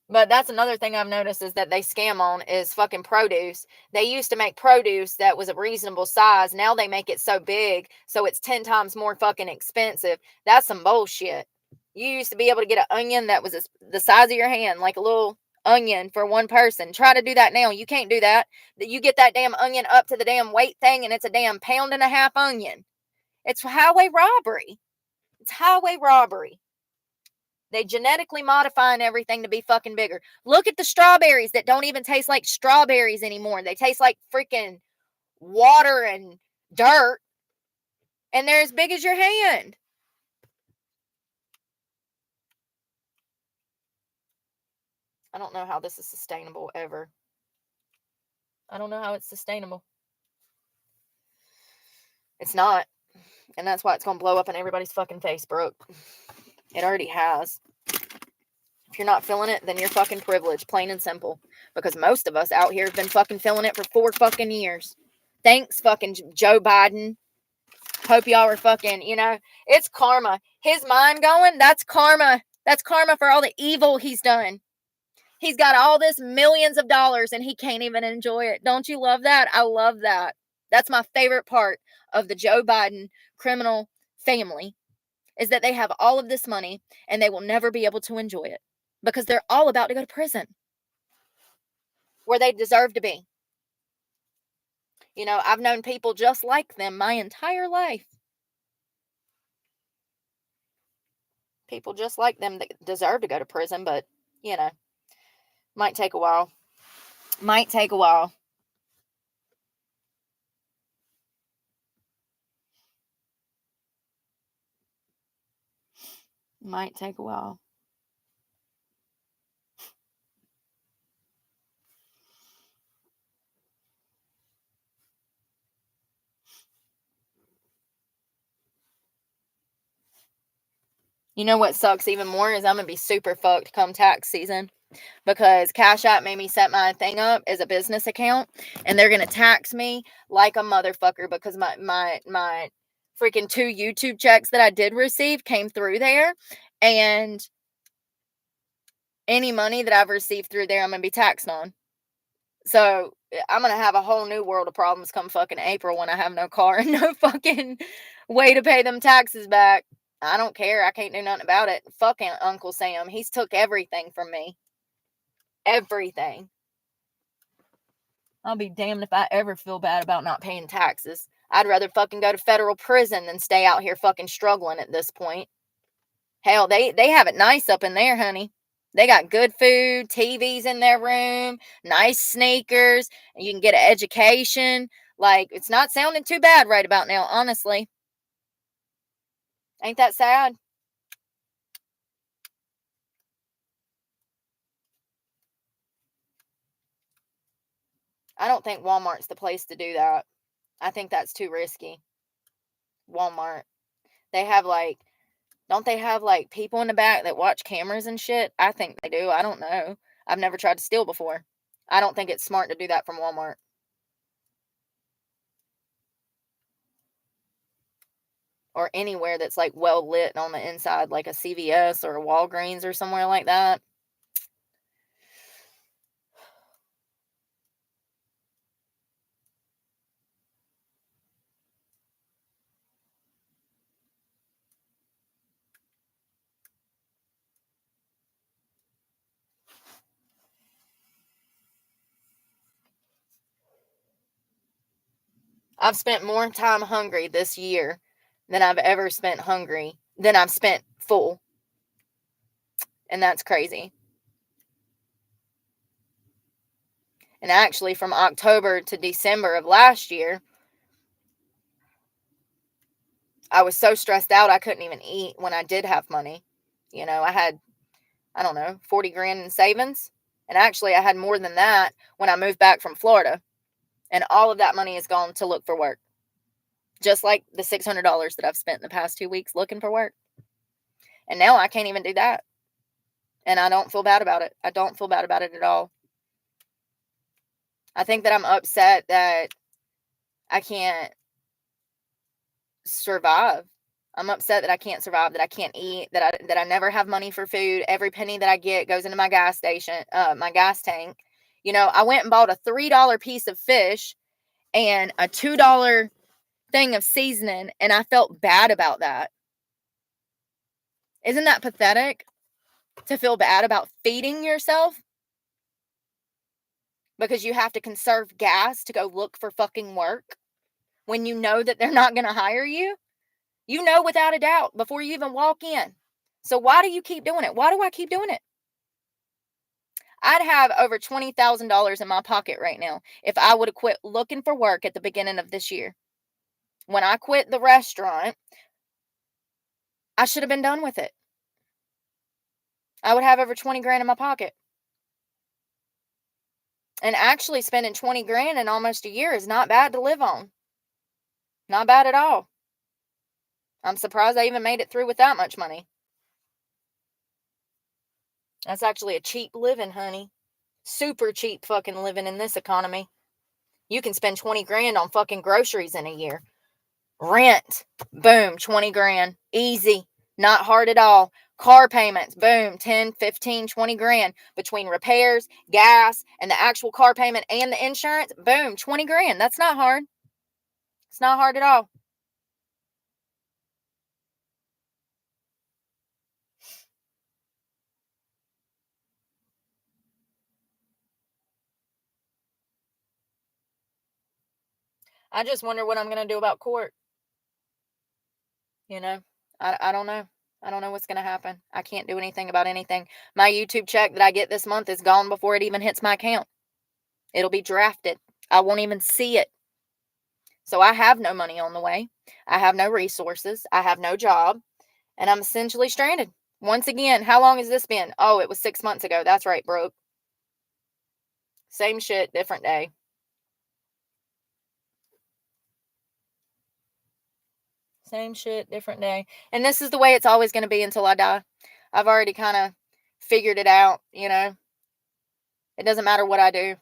But that's another thing I've noticed is that they scam on is fucking produce. They used to make produce that was a reasonable size. Now they make it so big, so it's 10 times more fucking expensive. That's some bullshit. You used to be able to get an onion that was the size of your hand, like a little onion for one person. Try to do that now. You can't do that. You get that damn onion up to the damn weight thing and it's a damn pound and a half onion. It's highway robbery. It's highway robbery. They genetically modifying everything to be fucking bigger. Look at the strawberries that don't even taste like strawberries anymore. They taste like freaking water and dirt. And they're as big as your hand. I don't know how this is sustainable ever. I don't know how it's sustainable. It's not. And that's why it's going to blow up in everybody's fucking face, Brooke. It already has. If you're not feeling it, then you're fucking privileged, plain and simple. Because most of us out here have been fucking feeling it for 4 fucking years. Thanks, fucking Joe Biden. Hope y'all are fucking, it's karma. His mind going, that's karma. That's karma for all the evil he's done. He's got all this millions of dollars and he can't even enjoy it. Don't you love that? I love that. That's my favorite part of the Joe Biden criminal family, is that they have all of this money and they will never be able to enjoy it because they're all about to go to prison where they deserve to be. I've known people just like them my entire life. People just like them that deserve to go to prison, but, might take a while. Might take a while. Might take a while. You know what sucks even more is I'm going to be super fucked come tax season because Cash App made me set my thing up as a business account and they're going to tax me like a motherfucker because my freaking 2 YouTube checks that I did receive came through there, and any money that I've received through there I'm going to be taxed on. So I'm going to have a whole new world of problems come fucking April when I have no car and no fucking way to pay them taxes back. I don't care. I can't do nothing about it. Fucking Uncle Sam. He's took everything from me. Everything. I'll be damned if I ever feel bad about not paying taxes. I'd rather fucking go to federal prison than stay out here fucking struggling at this point. Hell, they have it nice up in there, honey. They got good food, TVs in their room, nice sneakers, and you can get an education. Like, it's not sounding too bad right about now, honestly. Ain't that sad? I don't think Walmart's the place to do that. I think that's too risky. Walmart. They have don't they have people in the back that watch cameras and shit? I think they do. I don't know. I've never tried to steal before. I don't think it's smart to do that from Walmart. Or anywhere that's well lit on the inside, like a CVS or a Walgreens or somewhere like that. I've spent more time hungry this year than I've ever spent hungry, than I've spent full. And that's crazy. And actually, from October to December of last year, I was so stressed out I couldn't even eat when I did have money. I had, I don't know, 40 grand in savings. And actually, I had more than that when I moved back from Florida. And all of that money is gone to look for work. Just like the $600 that I've spent in the past 2 weeks looking for work. And now I can't even do that. And I don't feel bad about it. I don't feel bad about it at all. I think that I'm upset that I can't survive. I'm upset that I can't survive, that I can't eat, that I never have money for food. Every penny that I get goes into my gas station, my gas tank. I went and bought a $3 piece of fish and a $2 thing of seasoning, and I felt bad about that. Isn't that pathetic to feel bad about feeding yourself? Because you have to conserve gas to go look for fucking work when you know that they're not going to hire you. You know without a doubt before you even walk in. So why do you keep doing it? Why do I keep doing it? I'd have over $20,000 in my pocket right now if I would have quit looking for work at the beginning of this year. When I quit the restaurant, I should have been done with it. I would have over 20 grand in my pocket. And actually spending 20 grand in almost a year is not bad to live on. Not bad at all. I'm surprised I even made it through with that much money. That's actually a cheap living, honey. Super cheap fucking living in this economy. You can spend 20 grand on fucking groceries in a year. Rent, boom, 20 grand. Easy. Not hard at all. Car payments, boom, 10, 15, 20 grand. Between repairs, gas, and the actual car payment and the insurance, boom, 20 grand. That's not hard. It's not hard at all. I just wonder what I'm going to do about court. You know, I don't know. I don't know what's going to happen. I can't do anything about anything. My YouTube check that I get this month is gone before it even hits my account. It'll be drafted. I won't even see it. So I have no money on the way. I have no resources. I have no job. And I'm essentially stranded. Once again, how long has this been? Oh, it was 6 months ago. That's right, broke. Same shit, different day. Same shit, different day. And this is the way it's always going to be until I die. I've already kind of figured it out, you know. It doesn't matter what I do.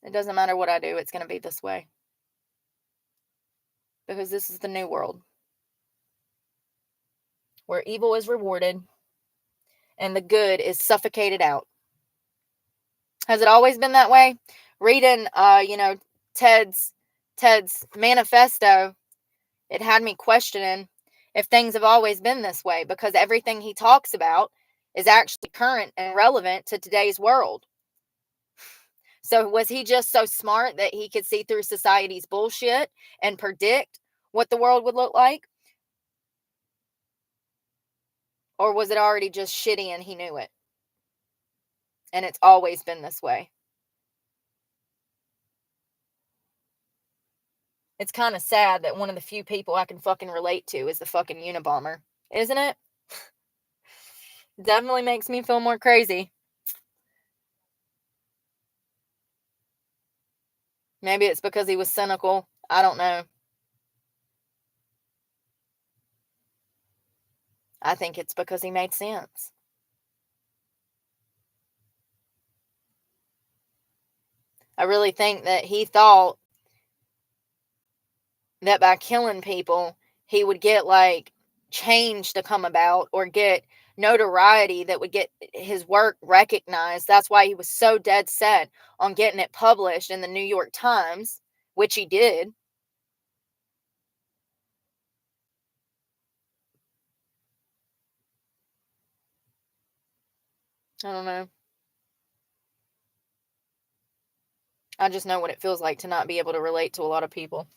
It doesn't matter what I do. It's going to be this way. Because this is the new world. Where evil is rewarded and the good is suffocated out. Has it always been that way? Reading, Ted's manifesto, it had me questioning if things have always been this way, because everything he talks about is actually current and relevant to today's world. So was he just so smart that he could see through society's bullshit and predict what the world would look like? Or was it already just shitty and he knew it? And it's always been this way. It's kind of sad that one of the few people I can fucking relate to is the fucking Unabomber. Isn't it? Definitely makes me feel more crazy. Maybe it's because he was cynical. I don't know. I think it's because he made sense. I really think that he thought that by killing people, he would get like change to come about or get notoriety that would get his work recognized. That's why he was so dead set on getting it published in the New York Times, which he did. I don't know. I just know what it feels like to not be able to relate to a lot of people.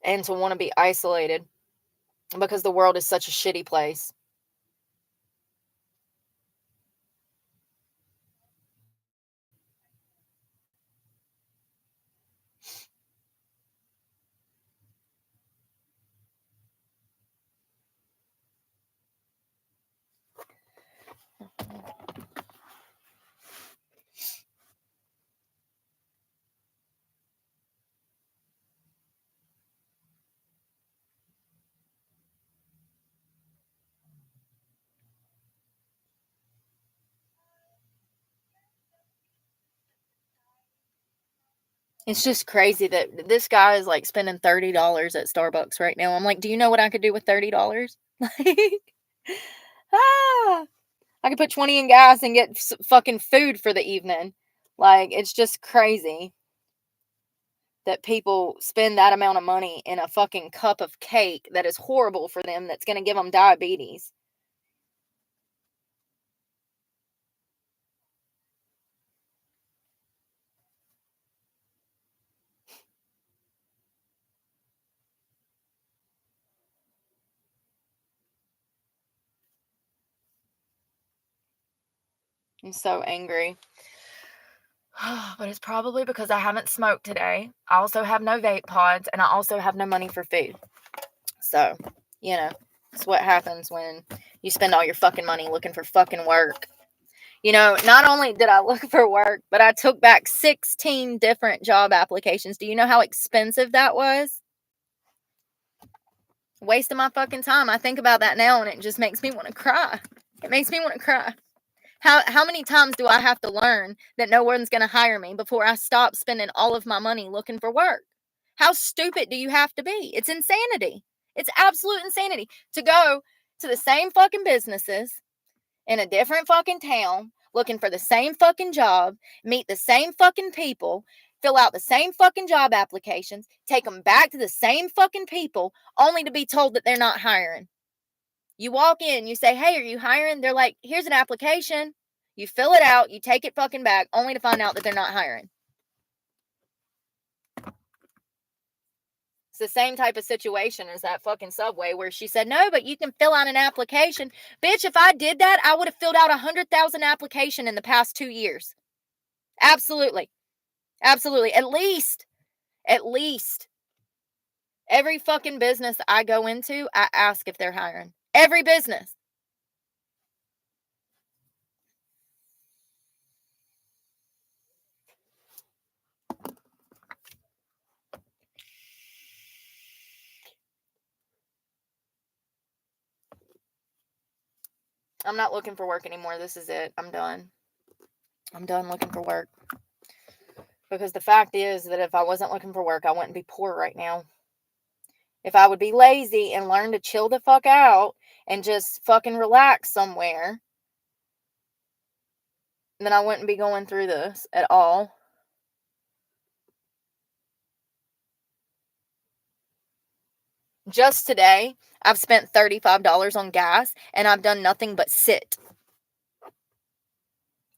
And to want to be isolated because the world is such a shitty place. It's just crazy that this guy is like spending $30 at Starbucks right now. I'm like, do you know what I could do with $30? Like, ah, I could put 20 in gas and get fucking food for the evening. Like, it's just crazy that people spend that amount of money in a fucking cup of cake that is horrible for them, that's going to give them diabetes. I'm so angry. But it's probably because I haven't smoked today. I also have no vape pods, and I also have no money for food. So, it's what happens when You spend all your fucking money looking for fucking work. You know, not only did I look for work, but I took back 16 different job applications. Do you know how expensive that was? Wasting my fucking time. I think about that now and it just makes me want to cry. It makes me want to cry. How many times do I have to learn that no one's going to hire me before I stop spending all of my money looking for work? How stupid do you have to be? It's insanity. It's absolute insanity to go to the same fucking businesses in a different fucking town, looking for the same fucking job, meet the same fucking people, fill out the same fucking job applications, take them back to the same fucking people, only to be told that they're not hiring. You walk in, you say, hey, are you hiring? They're like, here's an application. You fill it out, you take it fucking back, only to find out that they're not hiring. It's the same type of situation as that fucking Subway where she said, no, but you can fill out an application. Bitch, if I did that, I would have filled out 100,000 application in the past 2 years. Absolutely. Absolutely. At least every fucking business I go into, I ask if they're hiring. Every business. I'm not looking for work anymore. This is it. I'm done. I'm done looking for work. Because the fact is that if I wasn't looking for work, I wouldn't be poor right now. If I would be lazy and learn to chill the fuck out and just fucking relax somewhere, then I wouldn't be going through this at all. Just today, I've spent $35 on gas and I've done nothing but sit.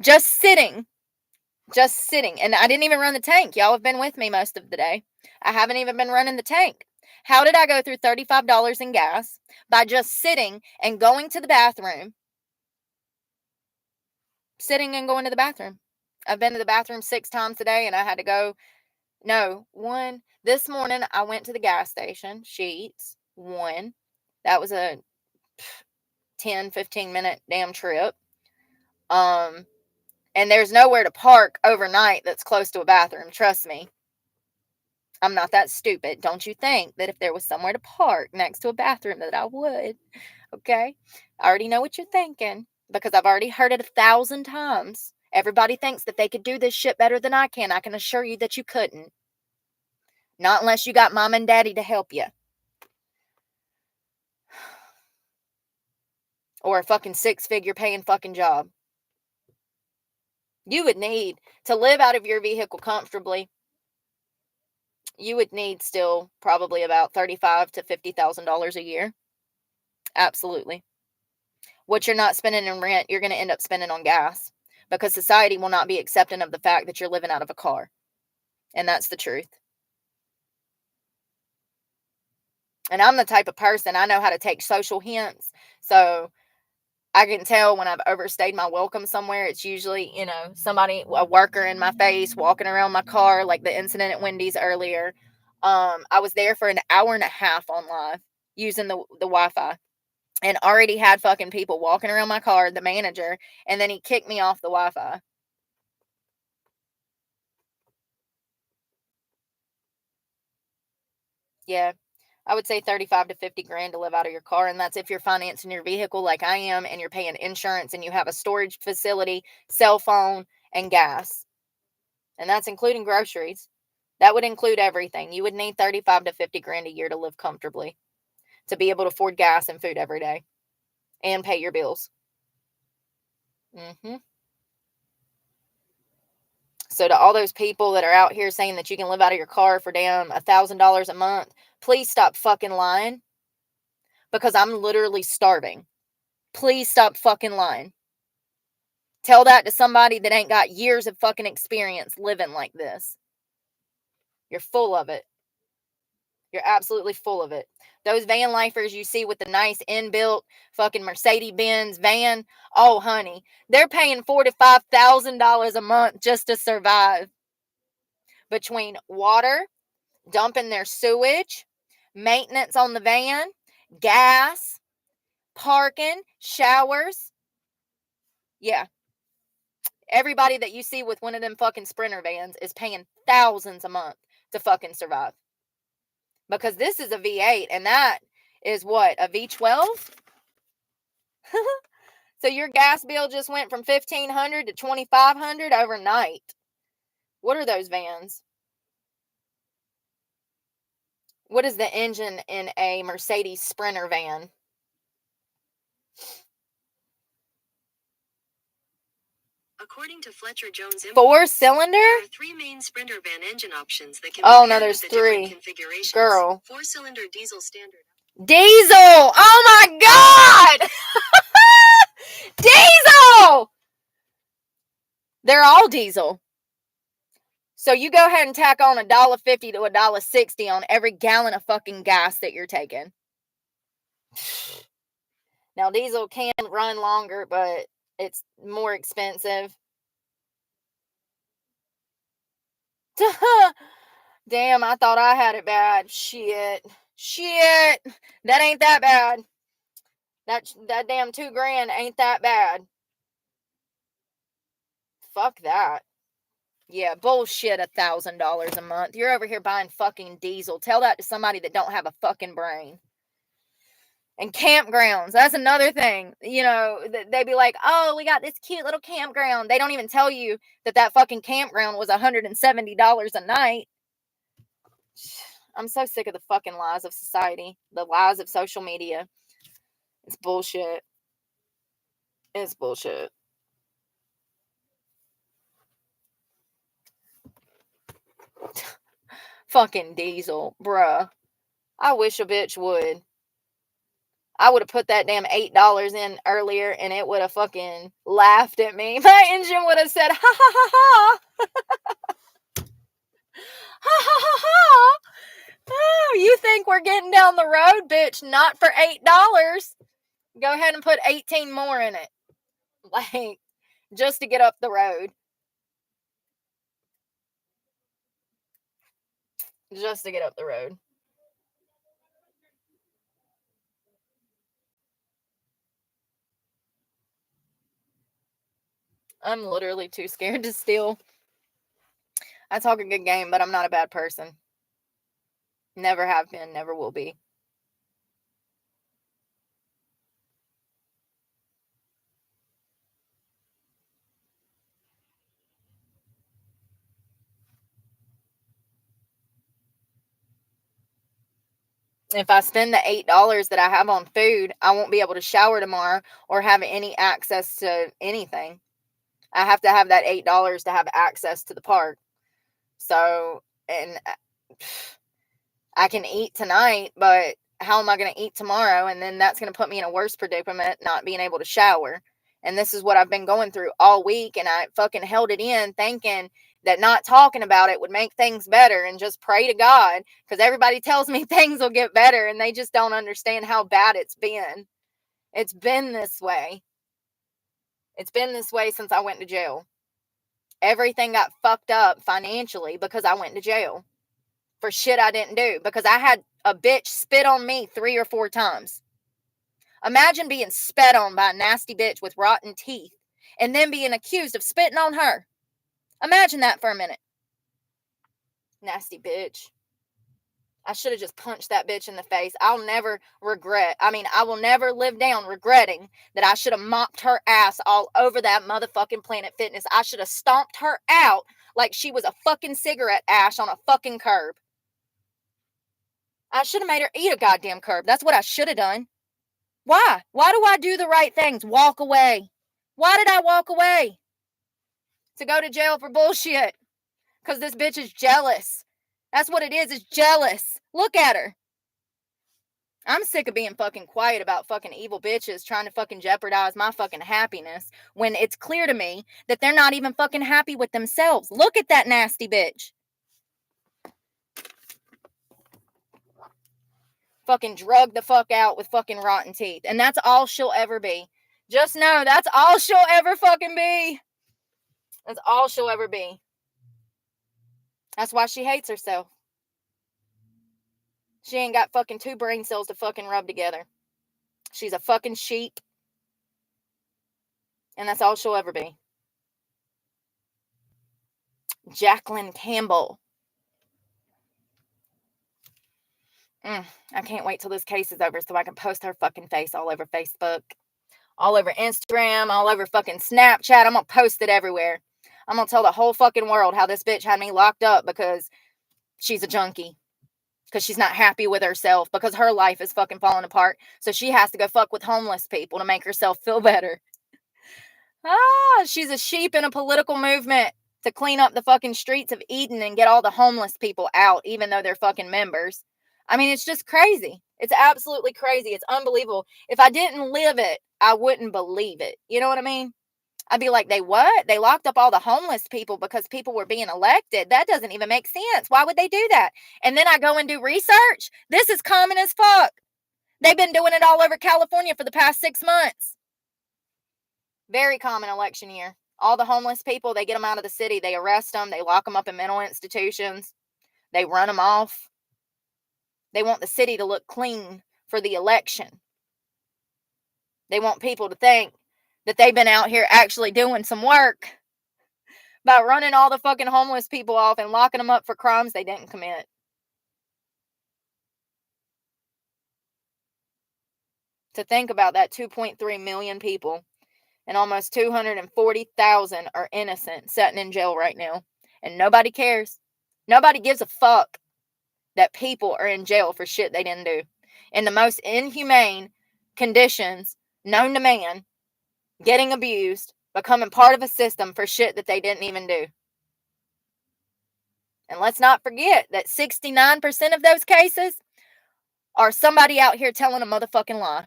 Just sitting. Just sitting. And I didn't even run the tank. Y'all have been with me most of the day. I haven't even been running the tank. How did I go through $35 in gas? By just sitting and going to the bathroom. Sitting and going to the bathroom. I've been to the bathroom 6 times today and I had to go. No, one. This morning I went to the gas station. Sheets. One. That was a 10-15 minute damn trip. And there's nowhere to park overnight that's close to a bathroom. Trust me. I'm not that stupid. Don't you think that if there was somewhere to park next to a bathroom that I would? Okay? I already know what you're thinking because I've already heard it 1,000 times. Everybody thinks that they could do this shit better than I can. I can assure you that you couldn't. Not unless you got mom and daddy to help you. Or a fucking 6-figure paying fucking job. You would need to live out of your vehicle comfortably. You would need still probably about $35,000 to $50,000 a year. Absolutely. What you're not spending in rent, you're going to end up spending on gas because society will not be accepting of the fact that you're living out of a car. And that's the truth. And I'm the type of person, I know how to take social hints. So I can tell when I've overstayed my welcome somewhere. It's usually, somebody, a worker in my face, walking around my car, like the incident at Wendy's earlier. I was there for an hour and a half on live using the Wi-Fi and already had fucking people walking around my car, the manager, and then he kicked me off the Wi-Fi. Yeah. I would say 35 to 50 grand to live out of your car. And that's if you're financing your vehicle like I am and you're paying insurance and you have a storage facility, cell phone, and gas. And that's including groceries. That would include everything. You would need 35 to 50 grand a year to live comfortably, to be able to afford gas and food every day and pay your bills. So to all those people that are out here saying that you can live out of your car for damn $1,000 a month, please stop fucking lying because I'm literally starving. Please stop fucking lying. Tell that to somebody that ain't got years of fucking experience living like this. You're full of it. You're absolutely full of it. Those van lifers you see with the nice inbuilt fucking Mercedes-Benz van, oh honey, they're paying $4,000 to $5,000 a month just to survive. Between water, dumping their sewage, maintenance on the van, gas, parking, showers. Yeah. Everybody that you see with one of them fucking Sprinter vans is paying thousands a month to fucking survive. Because this is a V8 and that is what? A V12? So your gas bill just went from $1,500 to $2,500 overnight. What are those vans? What is the engine in a Mercedes Sprinter van? According to Fletcher Jones, 4-cylinder? There are 3 main Sprinter van engine options that can be Oh no, paired there's with the different 3. configurations. Girl. 4-cylinder diesel standard. Diesel! Oh my god! Diesel! They're all diesel. So you go ahead and tack on $1.50 to $1.60 on every gallon of fucking gas that you're taking. Now diesel can run longer, but it's more expensive. Damn, I thought I had it bad. Shit. That ain't that bad. That damn $2,000 ain't that bad. Fuck that. Yeah, bullshit, $1,000 a month. You're over here buying fucking diesel. Tell that to somebody that don't have a fucking brain. And campgrounds, that's another thing. You know, they'd be like, oh, we got this cute little campground. They don't even tell you that fucking campground was $170 a night. I'm so sick of the fucking lies of society. The lies of social media. It's bullshit. It's bullshit. Fucking diesel, bruh. I wish a bitch would. I would have put that damn $8 in earlier and it would have fucking laughed at me. My engine would have said, ha ha ha ha. Ha ha ha ha. Oh, you think we're getting down the road, bitch? Not for $8. Go ahead and put 18 more in it. Like, just to get up the road. Just to get up the road. I'm literally too scared to steal. I talk a good game, but I'm not a bad person. Never have been, never will be. If I spend the $8 that I have on food, I won't be able to shower tomorrow or have any access to anything. I have to have that $8 to have access to the park. So, and I can eat tonight, but how am I going to eat tomorrow? And then that's going to put me in a worse predicament, not being able to shower. And this is what I've been going through all week. And I fucking held it in thinking that not talking about it would make things better and just pray to God. Because everybody tells me things will get better and they just don't understand how bad it's been. It's been this way. It's been this way since I went to jail. Everything got fucked up financially because I went to jail for shit I didn't do, because I had a bitch spit on me 3 or 4 times. Imagine being spat on by a nasty bitch with rotten teeth and then being accused of spitting on her. Imagine that for a minute. Nasty bitch. I should have just punched that bitch in the face. I will never live down regretting that I should have mopped her ass all over that motherfucking Planet Fitness. I should have stomped her out like she was a fucking cigarette ash on a fucking curb. I should have made her eat a goddamn curb. That's what I should have done. Why? Why do I do the right things? Walk away. Why did I walk away? To go to jail for bullshit. Because this bitch is jealous. That's what it is jealous. Look at her. I'm sick of being fucking quiet about fucking evil bitches trying to fucking jeopardize my fucking happiness when it's clear to me that they're not even fucking happy with themselves. Look at that nasty bitch. Fucking drugged the fuck out with fucking rotten teeth. And that's all she'll ever be. Just know that's all she'll ever fucking be. That's all she'll ever be. That's why she hates herself. She ain't got fucking 2 brain cells to fucking rub together. She's a fucking sheep. And that's all she'll ever be. Jacqueline Campbell. I can't wait till this case is over so I can post her fucking face all over Facebook, all over Instagram, all over fucking Snapchat. I'm going to post it everywhere. I'm going to tell the whole fucking world how this bitch had me locked up because she's a junkie. Because she's not happy with herself. Because her life is fucking falling apart. So she has to go fuck with homeless people to make herself feel better. She's a sheep in a political movement to clean up the fucking streets of Eden and get all the homeless people out, even though they're fucking members. I mean, it's just crazy. It's absolutely crazy. It's unbelievable. If I didn't live it, I wouldn't believe it. You know what I mean? I'd be like, they what? They locked up all the homeless people because people were being elected. That doesn't even make sense. Why would they do that? And then I go and do research. This is common as fuck. They've been doing it all over California for the past 6 months. Very common election year. All the homeless people, they get them out of the city. They arrest them. They lock them up in mental institutions. They run them off. They want the city to look clean for the election. They want people to think that they've been out here actually doing some work by running all the fucking homeless people off and locking them up for crimes they didn't commit. To think about that, 2.3 million people and almost 240,000 are innocent sitting in jail right now. And nobody cares. Nobody gives a fuck that people are in jail for shit they didn't do. In the most inhumane conditions known to man, getting abused, becoming part of a system for shit that they didn't even do. And let's not forget that 69% of those cases are somebody out here telling a motherfucking lie.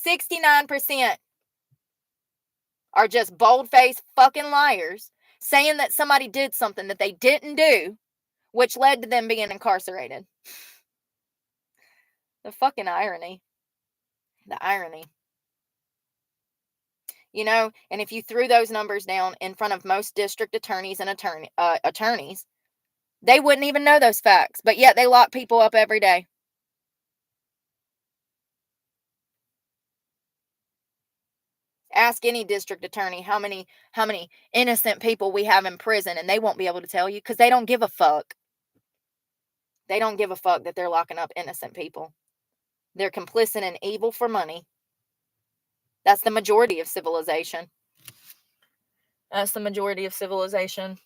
69% are just bold-faced fucking liars saying that somebody did something that they didn't do, which led to them being incarcerated. The fucking irony. The irony. You know, and if you threw those numbers down in front of most district attorneys and attorneys, they wouldn't even know those facts, but yet they lock people up every day. Ask any district attorney how many innocent people we have in prison, and they won't be able to tell you because they don't give a fuck. They don't give a fuck that they're locking up innocent people. They're complicit in evil for money. That's the majority of civilization. That's the majority of civilization.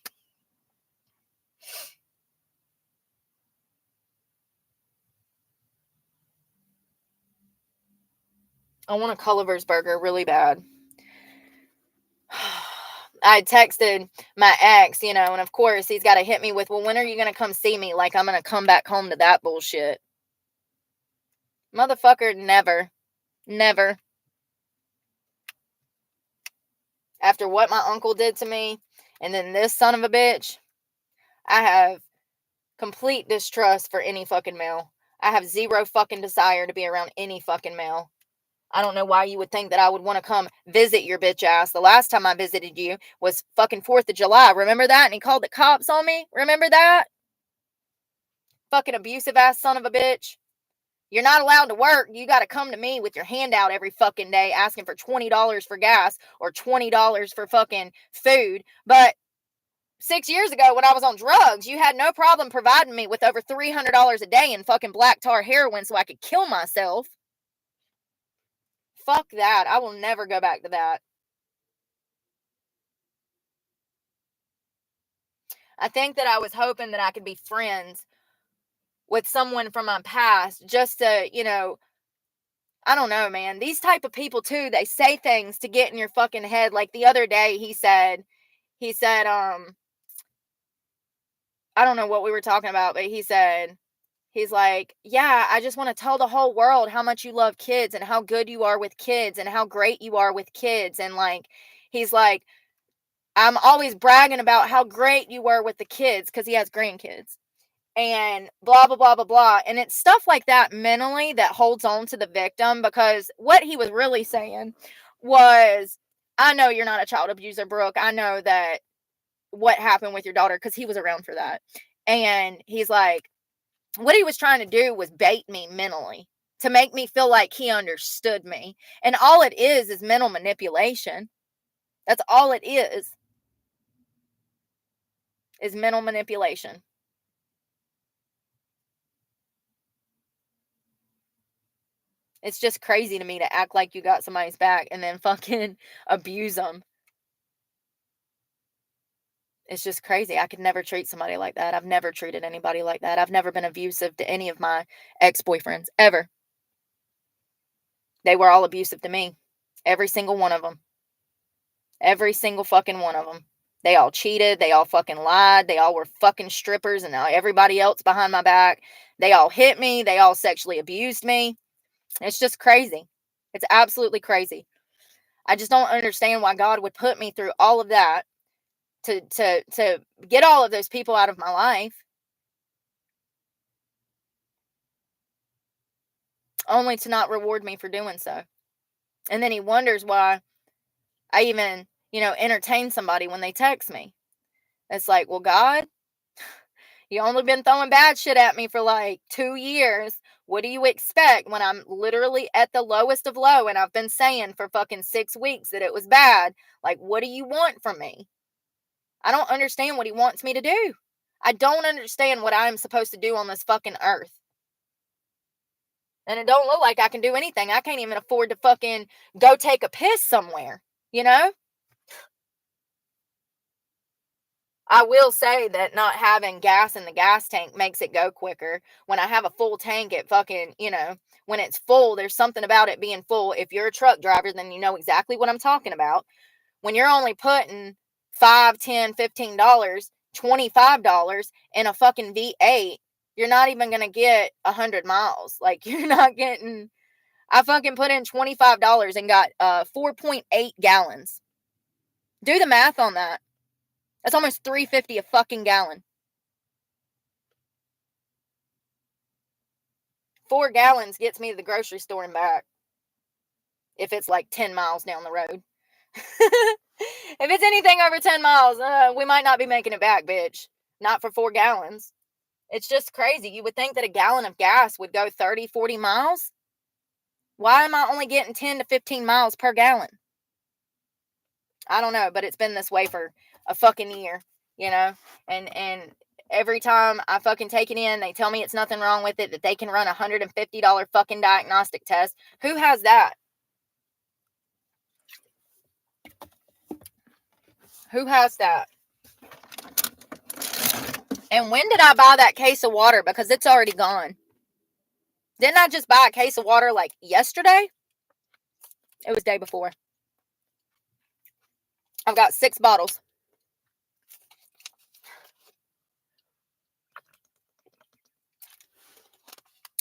I want a Culliver's burger really bad. I texted my ex, you know, and of course he's got to hit me with, well, when are you going to come see me? Like I'm going to come back home to that bullshit. Motherfucker, never. Never. After what my uncle did to me, and then this son of a bitch, I have complete distrust for any fucking male. I have zero fucking desire to be around any fucking male. I don't know why you would think that I would want to come visit your bitch ass. The last time I visited you was fucking 4th of July. Remember that? And he called the cops on me? Remember that? Fucking abusive ass son of a bitch. You're not allowed to work. You got to come to me with your hand out every fucking day asking for $20 for gas or $20 for fucking food. But 6 years ago when I was on drugs, you had no problem providing me with over $300 a day in fucking black tar heroin so I could kill myself. Fuck that. I will never go back to that. I think that I was hoping that I could be friends with someone from my past just to, you know, I don't know, man. These type of people too, they say things to get in your fucking head. Like the other day he said, I don't know what we were talking about, but he's like, yeah, I just want to tell the whole world how much you love kids and how good you are with kids and how great you are with kids. And like, he's like, I'm always bragging about how great you were with the kids because he has grandkids and blah, blah, blah, blah, blah. And it's stuff like that mentally that holds on to the victim, because what he was really saying was, I know you're not a child abuser, Brooke. I know that what happened with your daughter, because he was around for that. And he's like, What he was trying to do was bait me mentally to make me feel like he understood me. And all it is mental manipulation. That's all it is mental manipulation. It's just crazy to me to act like you got somebody's back and then fucking abuse them. It's just crazy. I could never treat somebody like that. I've never treated anybody like that. I've never been abusive to any of my ex-boyfriends, ever. They were all abusive to me. Every single one of them. Every single fucking one of them. They all cheated. They all fucking lied. They all were fucking strippers and everybody else behind my back. They all hit me. They all sexually abused me. It's just crazy. It's absolutely crazy. I just don't understand why God would put me through all of that to get all of those people out of my life, only to not reward me for doing so. And then he wonders why I even, entertain somebody when they text me. It's like, well, God, you only been throwing bad shit at me for like 2 years. What do you expect when I'm literally at the lowest of low and I've been saying for fucking 6 weeks that it was bad? Like, what do you want from me? I don't understand what he wants me to do. I don't understand what I'm supposed to do on this fucking earth. And it don't look like I can do anything. I can't even afford to fucking go take a piss somewhere, I will say that not having gas in the gas tank makes it go quicker. When I have a full tank, it fucking, when it's full, there's something about it being full. If you're a truck driver, then you know exactly what I'm talking about. When you're only putting $5, $10, $15, $25 in a fucking V8, you're not even going to get 100 miles. Like, you're not getting... I fucking put in $25 and got 4.8 gallons. Do the math on that. That's almost $3.50 a fucking gallon. 4 gallons gets me to the grocery store and back. If it's like 10 miles down the road. If it's anything over 10 miles, we might not be making it back, bitch. Not for 4 gallons. It's just crazy. You would think that a gallon of gas would go 30, 40 miles. Why am I only getting 10 to 15 miles per gallon? I don't know, but it's been this way for a fucking year, and every time I fucking take it in, they tell me it's nothing wrong with it, that they can run $150 fucking diagnostic test. Who has that? Who has that? And when did I buy that case of water? Because it's already gone. Didn't I just buy a case of water like yesterday? It was day before. I've got 6 bottles.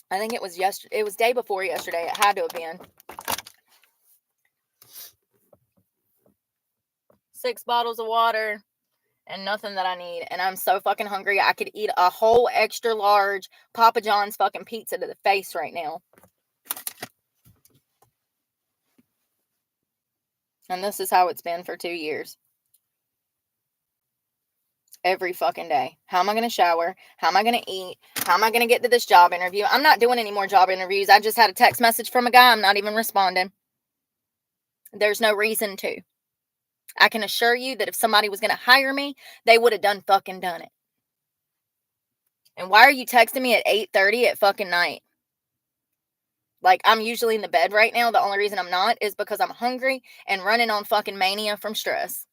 I think it was yesterday. It was day before yesterday. It had to have been. 6 bottles of water and nothing that I need. And I'm so fucking hungry. I could eat a whole extra large Papa John's fucking pizza to the face right now. And this is how it's been for 2 years. Every fucking day. How am I going to shower? How am I going to eat? How am I going to get to this job interview? I'm not doing any more job interviews. I just had a text message from a guy. I'm not even responding. There's no reason to. I can assure you that if somebody was going to hire me, they would have done it. And why are you texting me at 8:30 at fucking night? Like, I'm usually in the bed right now. The only reason I'm not is because I'm hungry and running on fucking mania from stress.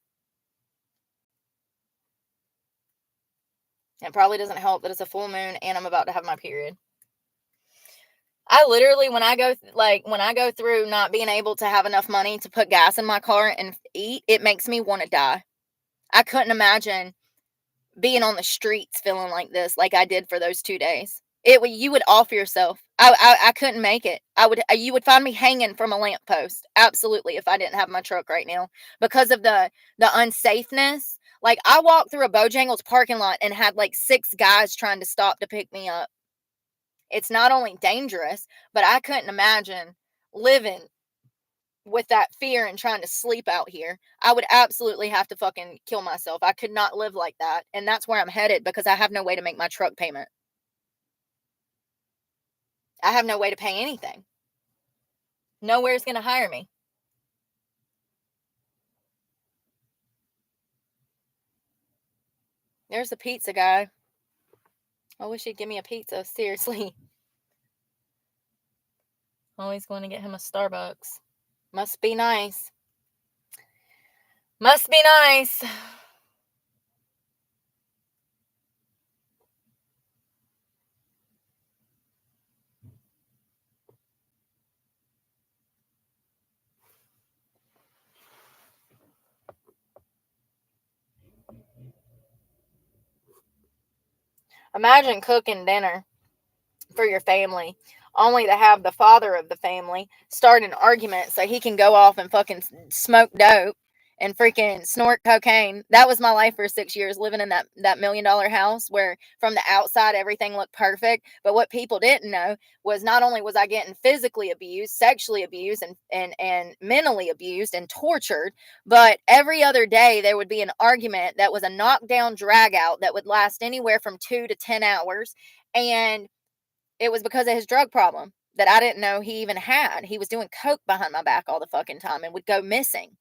It probably doesn't help that it's a full moon and I'm about to have my period. I literally, when I go through not being able to have enough money to put gas in my car and eat, it makes me want to die. I couldn't imagine being on the streets feeling like this, like I did for those 2 days. You would off yourself. I couldn't make it. You would find me hanging from a lamppost. Absolutely, if I didn't have my truck right now, because of the unsafeness. Like, I walked through a Bojangles parking lot and had like 6 guys trying to stop to pick me up. It's not only dangerous, but I couldn't imagine living with that fear and trying to sleep out here. I would absolutely have to fucking kill myself. I could not live like that. And that's where I'm headed, because I have no way to make my truck payment. I have no way to pay anything. Nowhere's going to hire me. There's the pizza guy. I wish he'd give me a pizza. Seriously. Always going to get him a Starbucks. Must be nice. Must be nice. Imagine cooking dinner for your family, only to have the father of the family start an argument so he can go off and fucking smoke dope and freaking snort cocaine. That was my life for 6 years, living in that $1 million house where from the outside everything looked perfect. But what people didn't know was not only was I getting physically abused, sexually abused, and mentally abused and tortured, but every other day there would be an argument that was a knockdown drag out that would last anywhere from 2 to 10 hours. And it was because of his drug problem that I didn't know he even had. He was doing coke behind my back all the fucking time and would go missing.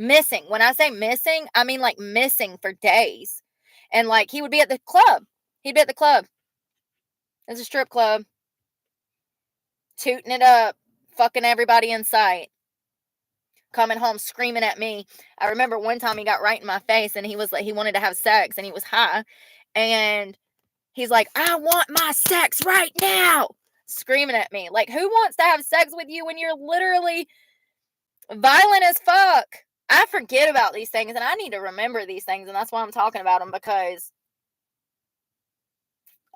Missing. When I say missing, I mean like missing for days. And like he would be at the club. He'd be at the club. It's a strip club. Tooting it up. Fucking everybody in sight. Coming home screaming at me. I remember one time he got right in my face and he was like, he wanted to have sex and he was high. And he's like, I want my sex right now. Screaming at me. Like, who wants to have sex with you when you're literally violent as fuck? I forget about these things and I need to remember these things, and that's why I'm talking about them, because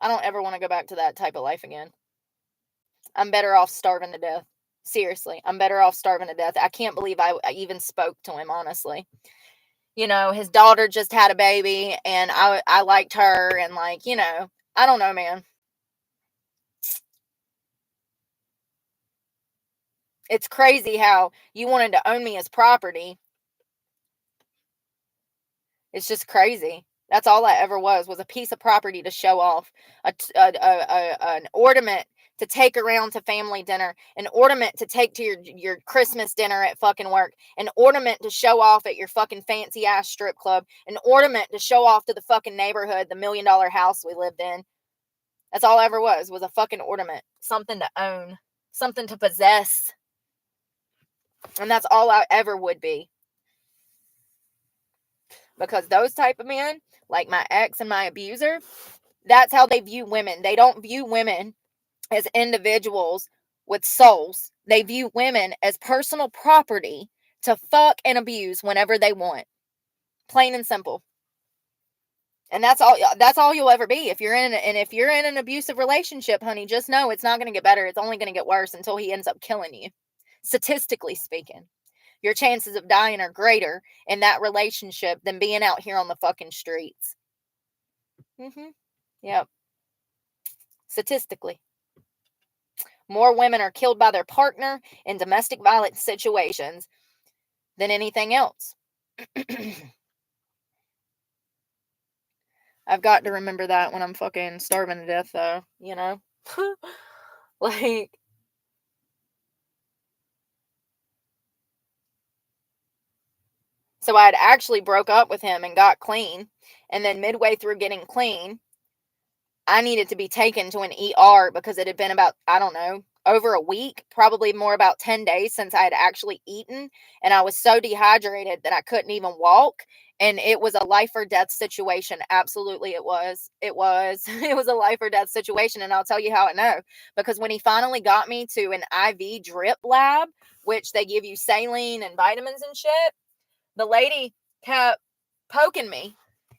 I don't ever want to go back to that type of life again. I'm better off starving to death. Seriously, I'm better off starving to death. I can't believe I even spoke to him, honestly. You know, his daughter just had a baby and I liked her, and like, you know, I don't know, man. It's crazy how you wanted to own me as property. It's just crazy. That's all I ever was a piece of property to show off, an ornament to take around to family dinner, an ornament to take to your Christmas dinner at fucking work, an ornament to show off at your fucking fancy ass strip club, an ornament to show off to the fucking neighborhood, the $1 million house we lived in. That's all I ever was a fucking ornament, something to own, something to possess. And that's all I ever would be. Because those type of men, like my ex and my abuser, that's how they view women. They don't view women as individuals with souls. They view women as personal property to fuck and abuse whenever they want. Plain and simple. And that's all you'll ever be. If you're in an abusive relationship, honey, just know it's not going to get better. It's only going to get worse until he ends up killing you. Statistically speaking, your chances of dying are greater in that relationship than being out here on the fucking streets. Yep. Statistically. More women are killed by their partner in domestic violence situations than anything else. I've got to remember that when I'm fucking starving to death, though, you know? Like, so I had actually broke up with him and got clean. And then midway through getting clean, I needed to be taken to an ER because it had been about, I don't know, over a week, probably more about 10 days since I had actually eaten. And I was so dehydrated that I couldn't even walk. And it was a life or death situation. Absolutely, it was. It was. It was a life or death situation. And I'll tell you how I know. Because when he finally got me to an IV drip lab, which they give you saline and vitamins and shit, the lady kept poking me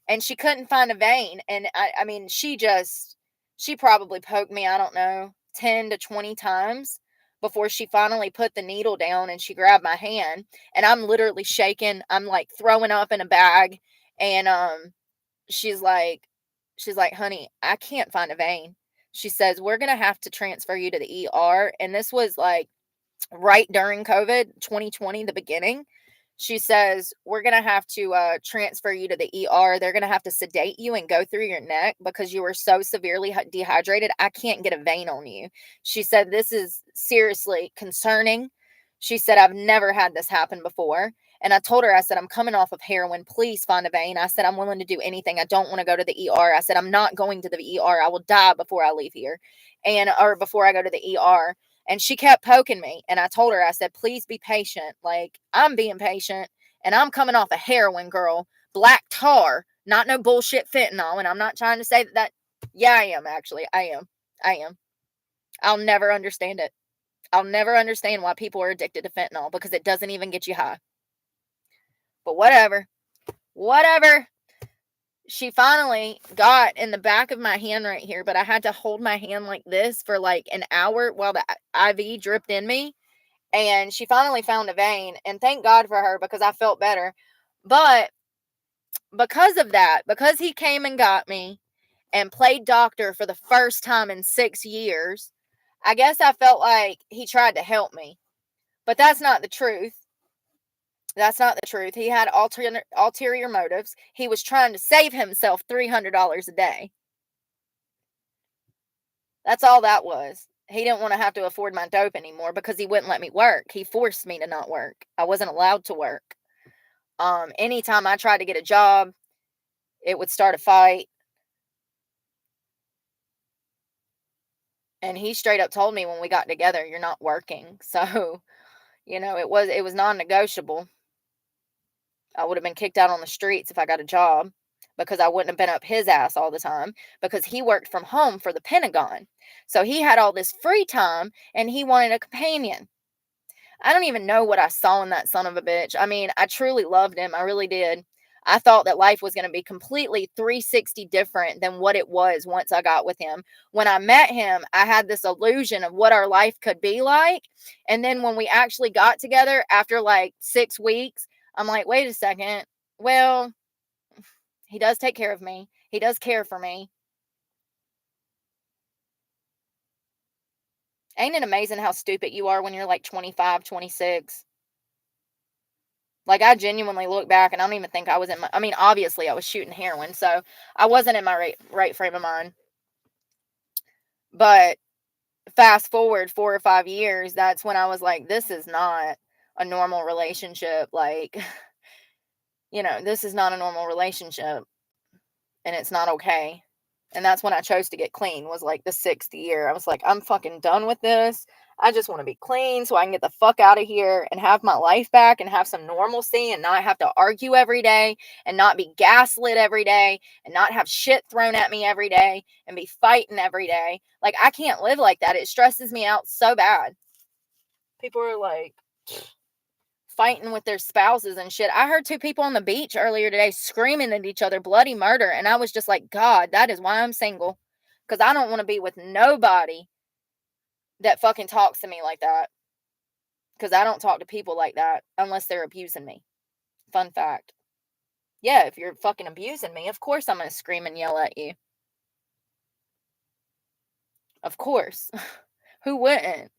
and she couldn't find a vein. And I mean, she probably poked me, I don't know, 10 to 20 times before she finally put the needle down and she grabbed my hand. And I'm literally shaking. I'm like throwing up in a bag. And she's like, honey, I can't find a vein. She says, we're going to have to transfer you to the ER. And this was like right during COVID, 2020, the beginning. She says, we're going to have to transfer you to the ER. They're going to have to sedate you and go through your neck because you were so severely dehydrated. I can't get a vein on you. She said, this is seriously concerning. She said, I've never had this happen before. And I told her, I said, I'm coming off of heroin. Please find a vein. I said, I'm willing to do anything. I don't want to go to the ER. I said, I'm not going to the ER. I will die before I leave here or before I go to the ER. And she kept poking me. And I told her, I said, please be patient. Like, I'm being patient. And I'm coming off a heroin, girl. Black tar. Not no bullshit fentanyl. And I'm not trying to say that. Yeah, I am, actually. I am. I'll never understand it. I'll never understand why people are addicted to fentanyl because it doesn't even get you high. But whatever. Whatever. She finally got in the back of my hand right here, but I had to hold my hand like this for like an hour while the IV dripped in me. And she finally found a vein. And thank God for her because I felt better. But because of that, because he came and got me and played doctor for the first time in 6 years, I guess I felt like he tried to help me. But that's not the truth. That's not the truth. He had ulterior motives. He was trying to save himself $300 a day. That's all that was. He didn't want to have to afford my dope anymore because he wouldn't let me work. He forced me to not work. I wasn't allowed to work. Anytime I tried to get a job, it would start a fight. And he straight up told me when we got together, you're not working. So, it was non-negotiable. I would have been kicked out on the streets if I got a job because I wouldn't have been up his ass all the time because he worked from home for the Pentagon. So he had all this free time and he wanted a companion. I don't even know what I saw in that son of a bitch. I mean, I truly loved him. I really did. I thought that life was going to be completely 360 different than what it was once I got with him. When I met him, I had this illusion of what our life could be like. And then when we actually got together after like 6 weeks, I'm like, wait a second. Well, he does take care of me. He does care for me. Ain't it amazing how stupid you are when you're like 25, 26? Like, I genuinely look back and I don't even think I was obviously I was shooting heroin, so I wasn't in my right frame of mind. But fast forward 4 or 5 years, that's when I was like, this is not a normal relationship. Like, this is not a normal relationship and it's not okay. And that's when I chose to get clean, was like the 6th year. I was like, I'm fucking done with this. I just want to be clean so I can get the fuck out of here and have my life back and have some normalcy and not have to argue every day and not be gaslit every day and not have shit thrown at me every day and be fighting every day. Like, I can't live like that. It stresses me out so bad. People are like fighting with their spouses and shit. I heard 2 people on the beach earlier today screaming at each other bloody murder. And I was just like, God, that is why I'm single. Because I don't want to be with nobody that fucking talks to me like that. Because I don't talk to people like that unless they're abusing me. Fun fact. Yeah, if you're fucking abusing me, of course I'm going to scream and yell at you. Of course. Who wouldn't?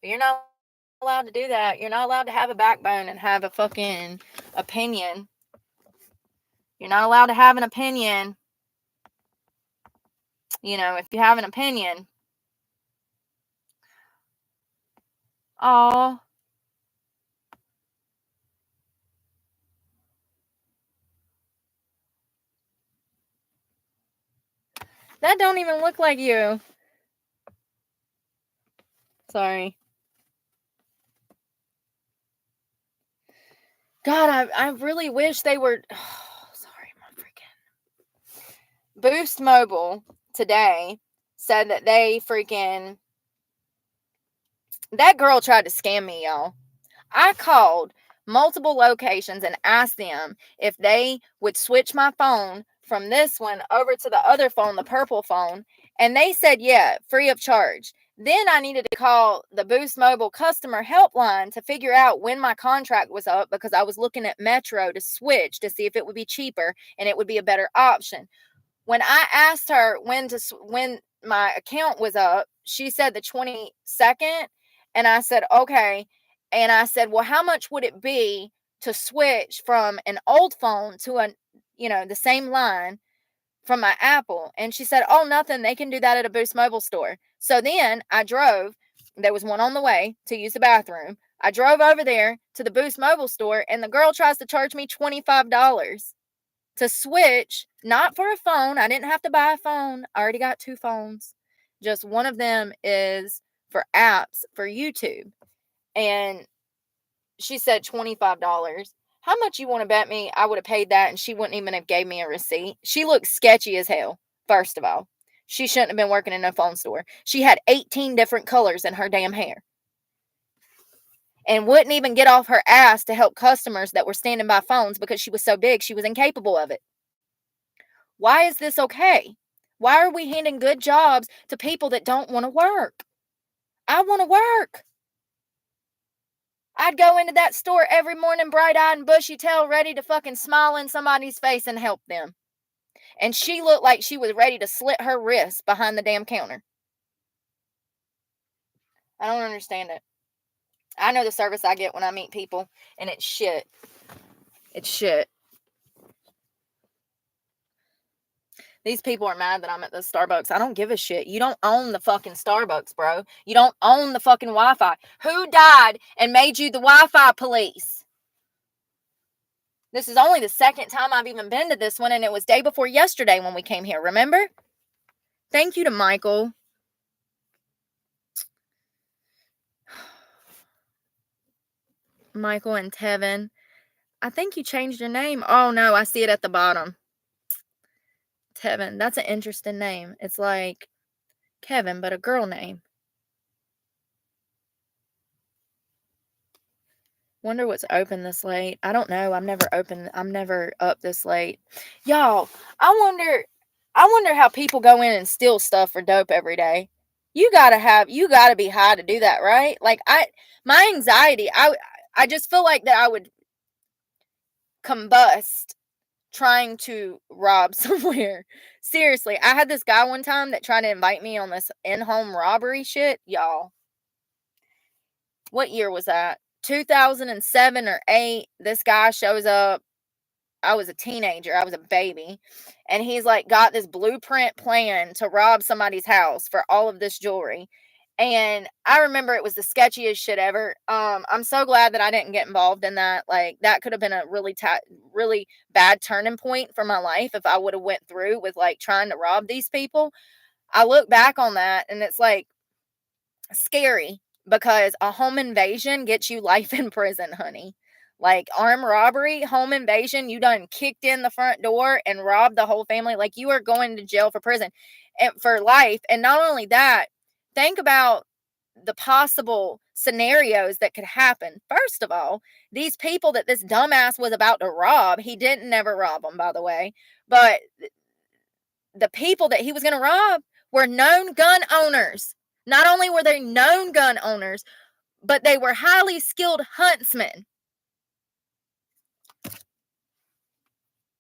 But you're not allowed to do that. You're not allowed to have a backbone and have a fucking opinion. You're not allowed to have an opinion. If you have an opinion. Oh. That don't even look like you. Sorry. God, I really wish they were. Oh, sorry, my freaking. Boost Mobile today said that they freaking. That girl tried to scam me, y'all. I called multiple locations and asked them if they would switch my phone from this one over to the other phone, the purple phone. And they said, yeah, free of charge. Then I needed to call the Boost Mobile customer helpline to figure out when my contract was up because I was looking at Metro to switch to see if it would be cheaper and it would be a better option. When I asked her when my account was up, she said the 22nd, and I said, okay. And I said, well, how much would it be to switch from an old phone to the same line from my Apple? And she said, oh, nothing. They can do that at a Boost Mobile store. So then I drove. There was one on the way to use the bathroom. I drove over there to the Boost Mobile store, and the girl tries to charge me $25 to switch, not for a phone. I didn't have to buy a phone. I already got 2 phones. Just one of them is for apps for YouTube. And she said $25. How much you want to bet me I would have paid that and she wouldn't even have gave me a receipt? She looked sketchy as hell, first of all. She shouldn't have been working in a phone store. She had 18 different colors in her damn hair. And wouldn't even get off her ass to help customers that were standing by phones because she was so big she was incapable of it. Why is this okay? Why are we handing good jobs to people that don't want to work? I want to work. I'd go into that store every morning, bright-eyed and bushy-tailed, ready to fucking smile in somebody's face and help them. And she looked like she was ready to slit her wrist behind the damn counter. I don't understand it. I know the service I get when I meet people, and it's shit. It's shit. These people are mad that I'm at the Starbucks. I don't give a shit. You don't own the fucking Starbucks, bro. You don't own the fucking Wi-Fi. Who died and made you the Wi-Fi police? This is only the second time I've even been to this one, and it was day before yesterday when we came here, remember? Thank you to Michael. Michael and Tevin. I think you changed your name. Oh, no, I see it at the bottom. Tevin. That's an interesting name. It's like Kevin, but a girl name. Wonder what's open this late. I don't know. I'm never up this late. Y'all, I wonder how people go in and steal stuff for dope every day. You gotta be high to do that, right? Like my anxiety, I just feel like that I would combust trying to rob somewhere. Seriously, I had this guy one time that tried to invite me on this in-home robbery shit, y'all. What year was that? 2007 or 8. This guy shows up. I was a teenager. I was a baby. And he's like got this blueprint plan to rob somebody's house for all of this jewelry. And I remember it was the sketchiest shit ever. I'm so glad that I didn't get involved in that. Like that could have been a really bad turning point for my life if I would have went through with like trying to rob these people. I look back on that and it's like scary because a home invasion gets you life in prison, honey. Like armed robbery, home invasion, you done kicked in the front door and robbed the whole family. Like you are going to jail for prison and for life. And not only that, think about the possible scenarios that could happen. First of all, these people that this dumbass was about to rob, he didn't never rob them, by the way, but the people that he was going to rob were known gun owners. Not only were they known gun owners, but they were highly skilled huntsmen.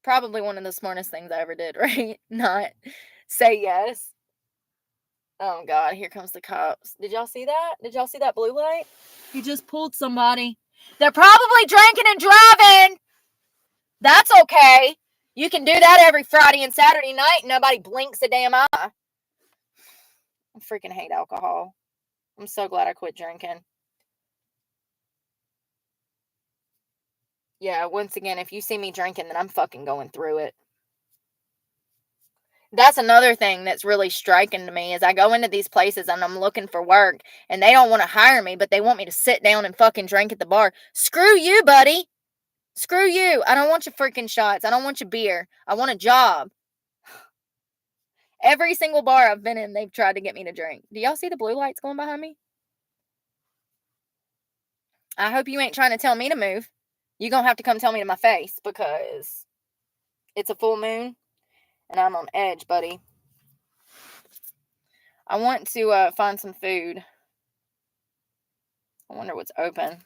Probably one of the smartest things I ever did, right? Not say yes. Oh, God, here comes the cops. Did y'all see that? Did y'all see that blue light? He just pulled somebody. They're probably drinking and driving. That's okay. You can do that every Friday and Saturday night. Nobody blinks a damn eye. I freaking hate alcohol. I'm so glad I quit drinking. Yeah, once again, if you see me drinking, then I'm fucking going through it. That's another thing that's really striking to me is I go into these places and I'm looking for work and they don't want to hire me, but they want me to sit down and fucking drink at the bar. Screw you, buddy. Screw you. I don't want your freaking shots. I don't want your beer. I want a job. Every single bar I've been in, they've tried to get me to drink. Do y'all see the blue lights going behind me? I hope you ain't trying to tell me to move. You're going to have to come tell me to my face because it's a full moon and I'm on edge, buddy. I want to find some food. I wonder what's open.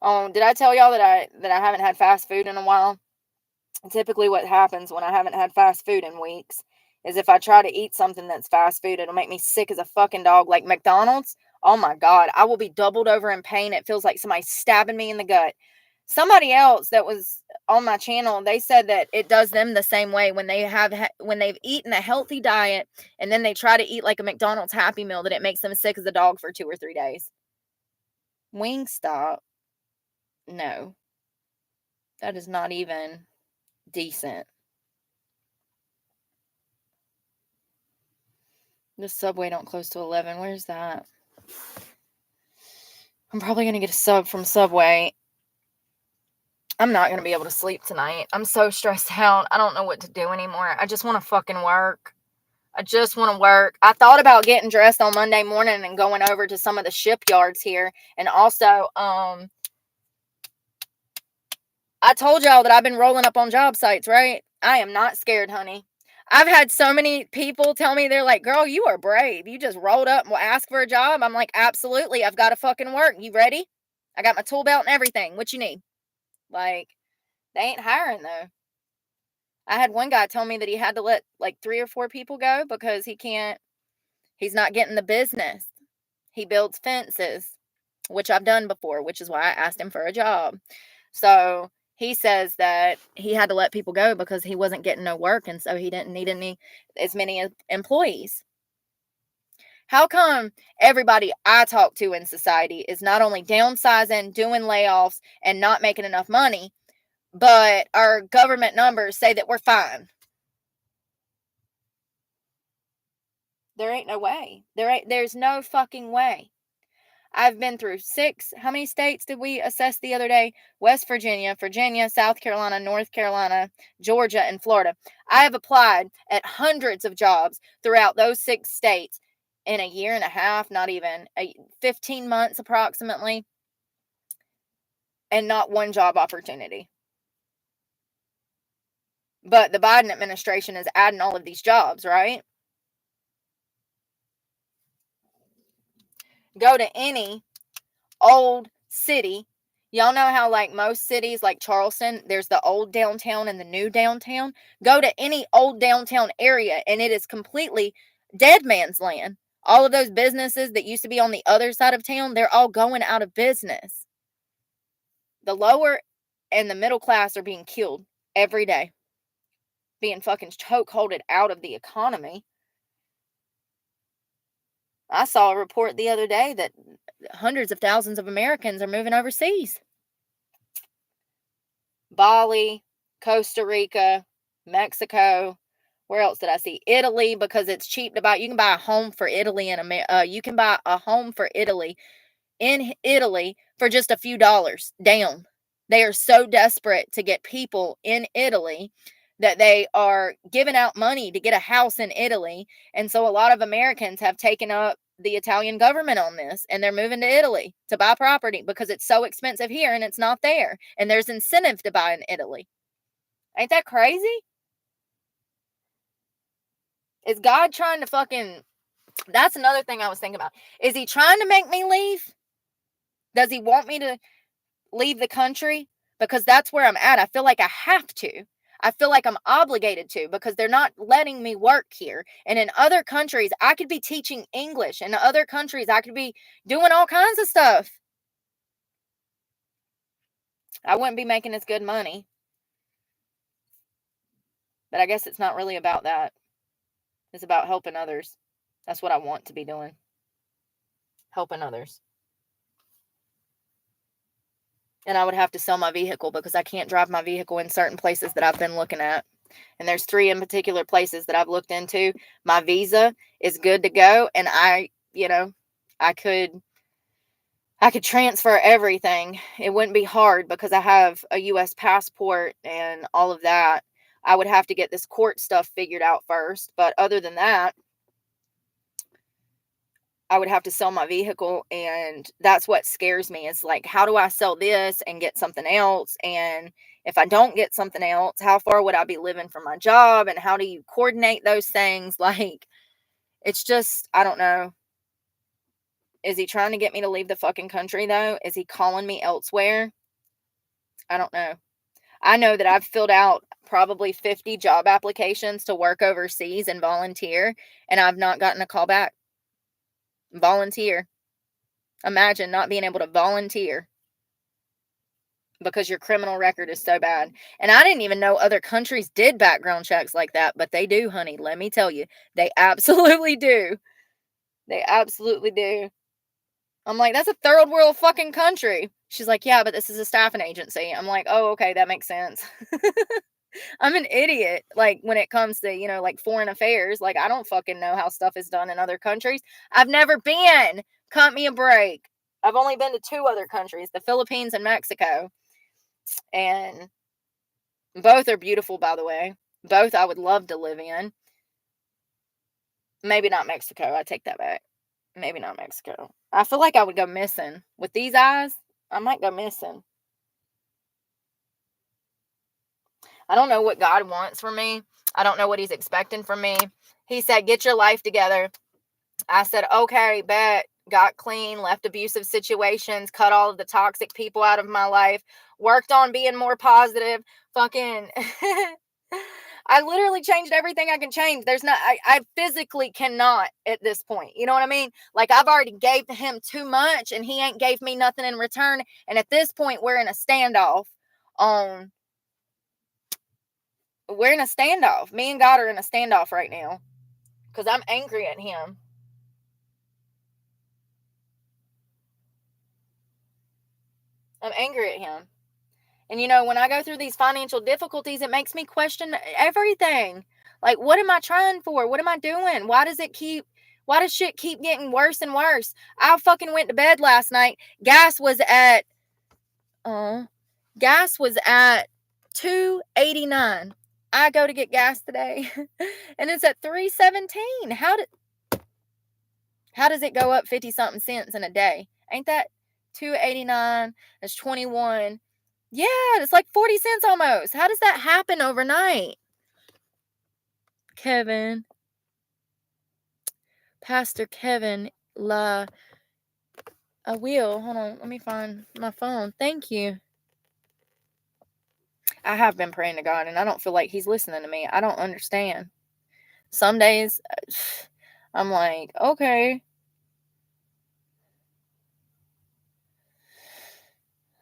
Oh, did I tell y'all that I haven't had fast food in a while? Typically what happens when I haven't had fast food in weeks is if I try to eat something that's fast food, it'll make me sick as a fucking dog. Like McDonald's, oh my God, I will be doubled over in pain. It feels like somebody's stabbing me in the gut. Somebody else that was on my channel, they said that it does them the same way when when they've eaten a healthy diet and then they try to eat like a McDonald's Happy Meal, that it makes them sick as a dog for 2 or 3 days. Wingstop, no, that is not even decent. The Subway don't close till 11. Where's that? I'm probably going to get a sub from Subway. I'm not going to be able to sleep tonight. I'm so stressed out. I don't know what to do anymore. I just want to fucking work. I just want to work. I thought about getting dressed on Monday morning and going over to some of the shipyards here. And also, I told y'all that I've been rolling up on job sites, right? I am not scared, honey. I've had so many people tell me, they're like, girl, you are brave. You just rolled up and will ask for a job. I'm like, absolutely. I've got to fucking work. You ready? I got my tool belt and everything. What you need? Like, they ain't hiring though. I had one guy tell me that he had to let like 3 or 4 people go because he's not getting the business. He builds fences, which I've done before, which is why I asked him for a job. So he says that he had to let people go because he wasn't getting no work, and so he didn't need as many employees. How come everybody I talk to in society is not only downsizing, doing layoffs, and not making enough money, but our government numbers say that we're fine? There ain't no way. There's no fucking way. I've been through 6. How many states did we assess the other day? West Virginia, South Carolina, North Carolina, Georgia, and Florida. I have applied at hundreds of jobs throughout those 6 states in a year and a half, not even 15 months approximately, and not one job opportunity. But the Biden administration is adding all of these jobs, right? Go to any old city. Y'all know how like most cities like Charleston, there's the old downtown and the new downtown. Go to any old downtown area and it is completely dead man's land. All of those businesses that used to be on the other side of town, they're all going out of business. The lower and the middle class are being killed every day, being fucking chokeholded out of the economy. I saw a report the other day that hundreds of thousands of Americans are moving overseas. Bali, Costa Rica, Mexico. Where else did I see? Italy, because it's cheap to buy. You can buy a home for Italy you can buy a home for Italy in Italy for just a few dollars down. They are so desperate to get people in Italy that they are giving out money to get a house in Italy. And so a lot of Americans have taken up the Italian government on this, and they're moving to Italy to buy property because it's so expensive here and it's not there. And there's incentive to buy in Italy. Ain't that crazy? Is God trying to fucking... That's another thing I was thinking about. Is he trying to make me leave? Does he want me to leave the country? Because that's where I'm at. I feel like I have to. I feel like I'm obligated to, because they're not letting me work here. And in other countries, I could be teaching English. In other countries, I could be doing all kinds of stuff. I wouldn't be making as good money. But I guess it's not really about that. It's about helping others. That's what I want to be doing. Helping others. And I would have to sell my vehicle because I can't drive my vehicle in certain places that I've been looking at. And there's 3 in particular places that I've looked into. My visa is good to go. And I could transfer everything. It wouldn't be hard because I have a U.S. passport and all of that. I would have to get this court stuff figured out first. But other than that, I would have to sell my vehicle, and that's what scares me. It's like, how do I sell this and get something else? And if I don't get something else, how far would I be living from my job? And how do you coordinate those things? Like, it's just, I don't know. Is he trying to get me to leave the fucking country, though? Is he calling me elsewhere? I don't know. I know that I've filled out probably 50 job applications to work overseas and volunteer, and I've not gotten a call back. Volunteer. Imagine not being able to volunteer because your criminal record is so bad. And I didn't even know other countries did background checks like that, but they do, honey. Let me tell you, they absolutely do. They absolutely do. I'm like, that's a third world fucking country. She's like, yeah, but this is a staffing agency. I'm like, oh, okay, that makes sense. I'm an idiot. Like, when it comes to, like foreign affairs, like, I don't fucking know how stuff is done in other countries. I've never been. Cut me a break. I've only been to 2 other countries, the Philippines and Mexico. And both are beautiful, by the way. Both I would love to live in. Maybe not Mexico. I take that back. Maybe not Mexico. I feel like I would go missing. With these eyes, I might go missing. I don't know what God wants from me. I don't know what he's expecting from me. He said, get your life together. I said, okay, bet. Got clean, left abusive situations, cut all of the toxic people out of my life, worked on being more positive. Fucking, I literally changed everything I can change. There's not, I physically cannot at this point. You know what I mean? Like, I've already gave him too much and he ain't gave me nothing in return. And at this point, we're in a standoff We're in a standoff. Me and God are in a standoff right now because I'm angry at him. I'm angry at him. And when I go through these financial difficulties, it makes me question everything. Like, what am I trying for? What am I doing? Why does shit keep getting worse and worse? I fucking went to bed last night. Gas was at $2.89. I go to get gas today and it's at $3.17. How does it go up 50 something cents in a day? Ain't that $2.89? That's 21. Yeah, it's like 40 cents almost. How does that happen overnight? Kevin. Pastor Kevin La. I will. Hold on. Let me find my phone. Thank you. I have been praying to God and I don't feel like he's listening to me. I don't understand. Some days I'm like, okay.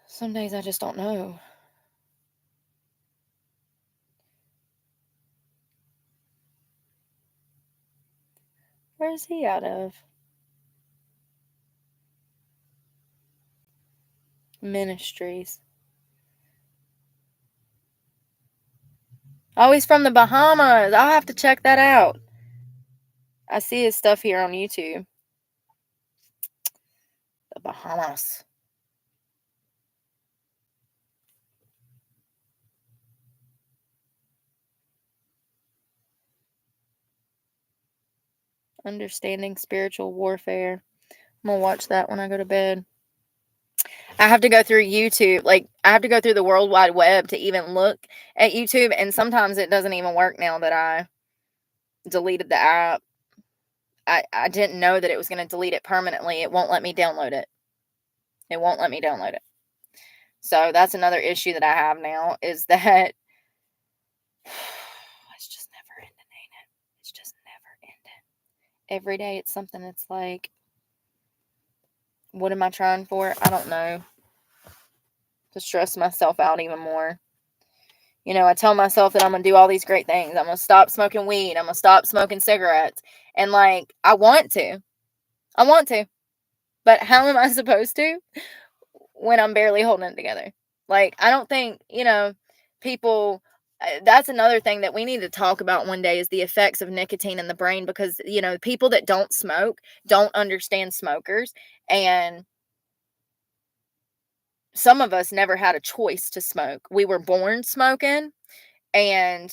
Some days I just don't know. Where is he out of? Ministries. Oh, he's from the Bahamas. I'll have to check that out. I see his stuff here on YouTube. The Bahamas. Understanding spiritual warfare. I'm going to watch that when I go to bed. I have to go through YouTube. Like, I have to go through the World Wide Web to even look at YouTube. And sometimes it doesn't even work now that I deleted the app. I didn't know that it was going to delete it permanently. It won't let me download it. It won't let me download it. So that's another issue that I have now is that it's just never ending, ain't it? It's just never ending. Every day it's something that's like, what am I trying for? I don't know. To stress myself out even more. I tell myself that I'm going to do all these great things. I'm going to stop smoking weed. I'm going to stop smoking cigarettes. And like, I want to. But how am I supposed to when I'm barely holding it together? Like, I don't think, people, that's another thing that we need to talk about one day is the effects of nicotine in the brain because, people that don't smoke don't understand smokers. And some of us never had a choice to smoke. We were born smoking. And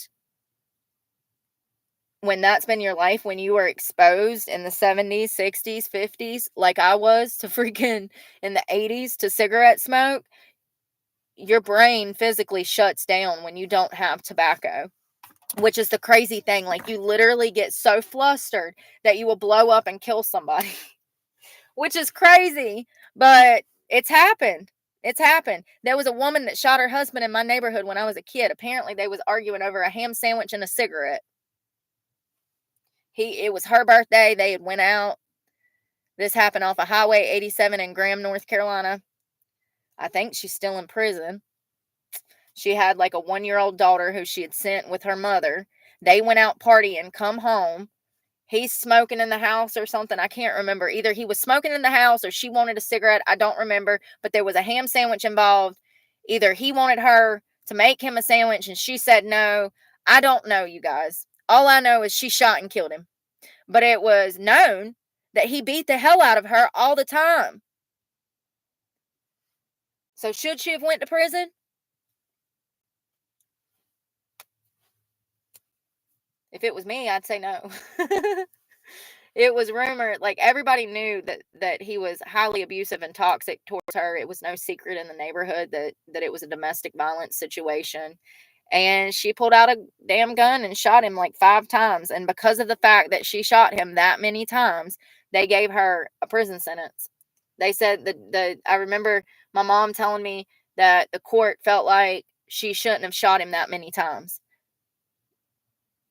when that's been your life, when you were exposed in the 70s, 60s, 50s, like I was to freaking in the 80s to cigarette smoke, your brain physically shuts down when you don't have tobacco, which is the crazy thing. Like, you literally get so flustered that you will blow up and kill somebody which is crazy, but it's happened. It's happened. There was a woman that shot her husband in my neighborhood when I was a kid. Apparently, they was arguing over a ham sandwich and a cigarette. It was her birthday. They had went out. This happened off of Highway 87 in Graham, North Carolina. I think she's still in prison. She had like a 1-year-old daughter who she had sent with her mother. They went out partying, come home. He's smoking in the house or something. I can't remember. Either he was smoking in the house or she wanted a cigarette. I don't remember. But there was a ham sandwich involved. Either he wanted her to make him a sandwich and she said no. I don't know, you guys. All I know is she shot and killed him. But it was known that he beat the hell out of her all the time. So should she have went to prison? If it was me, I'd say no. It was rumored, like everybody knew that he was highly abusive and toxic towards her. It was no secret in the neighborhood that it was a domestic violence situation. And she pulled out a damn gun and shot him like 5 times. And because of the fact that she shot him that many times, they gave her a prison sentence. They said that I remember my mom telling me that the court felt like she shouldn't have shot him that many times.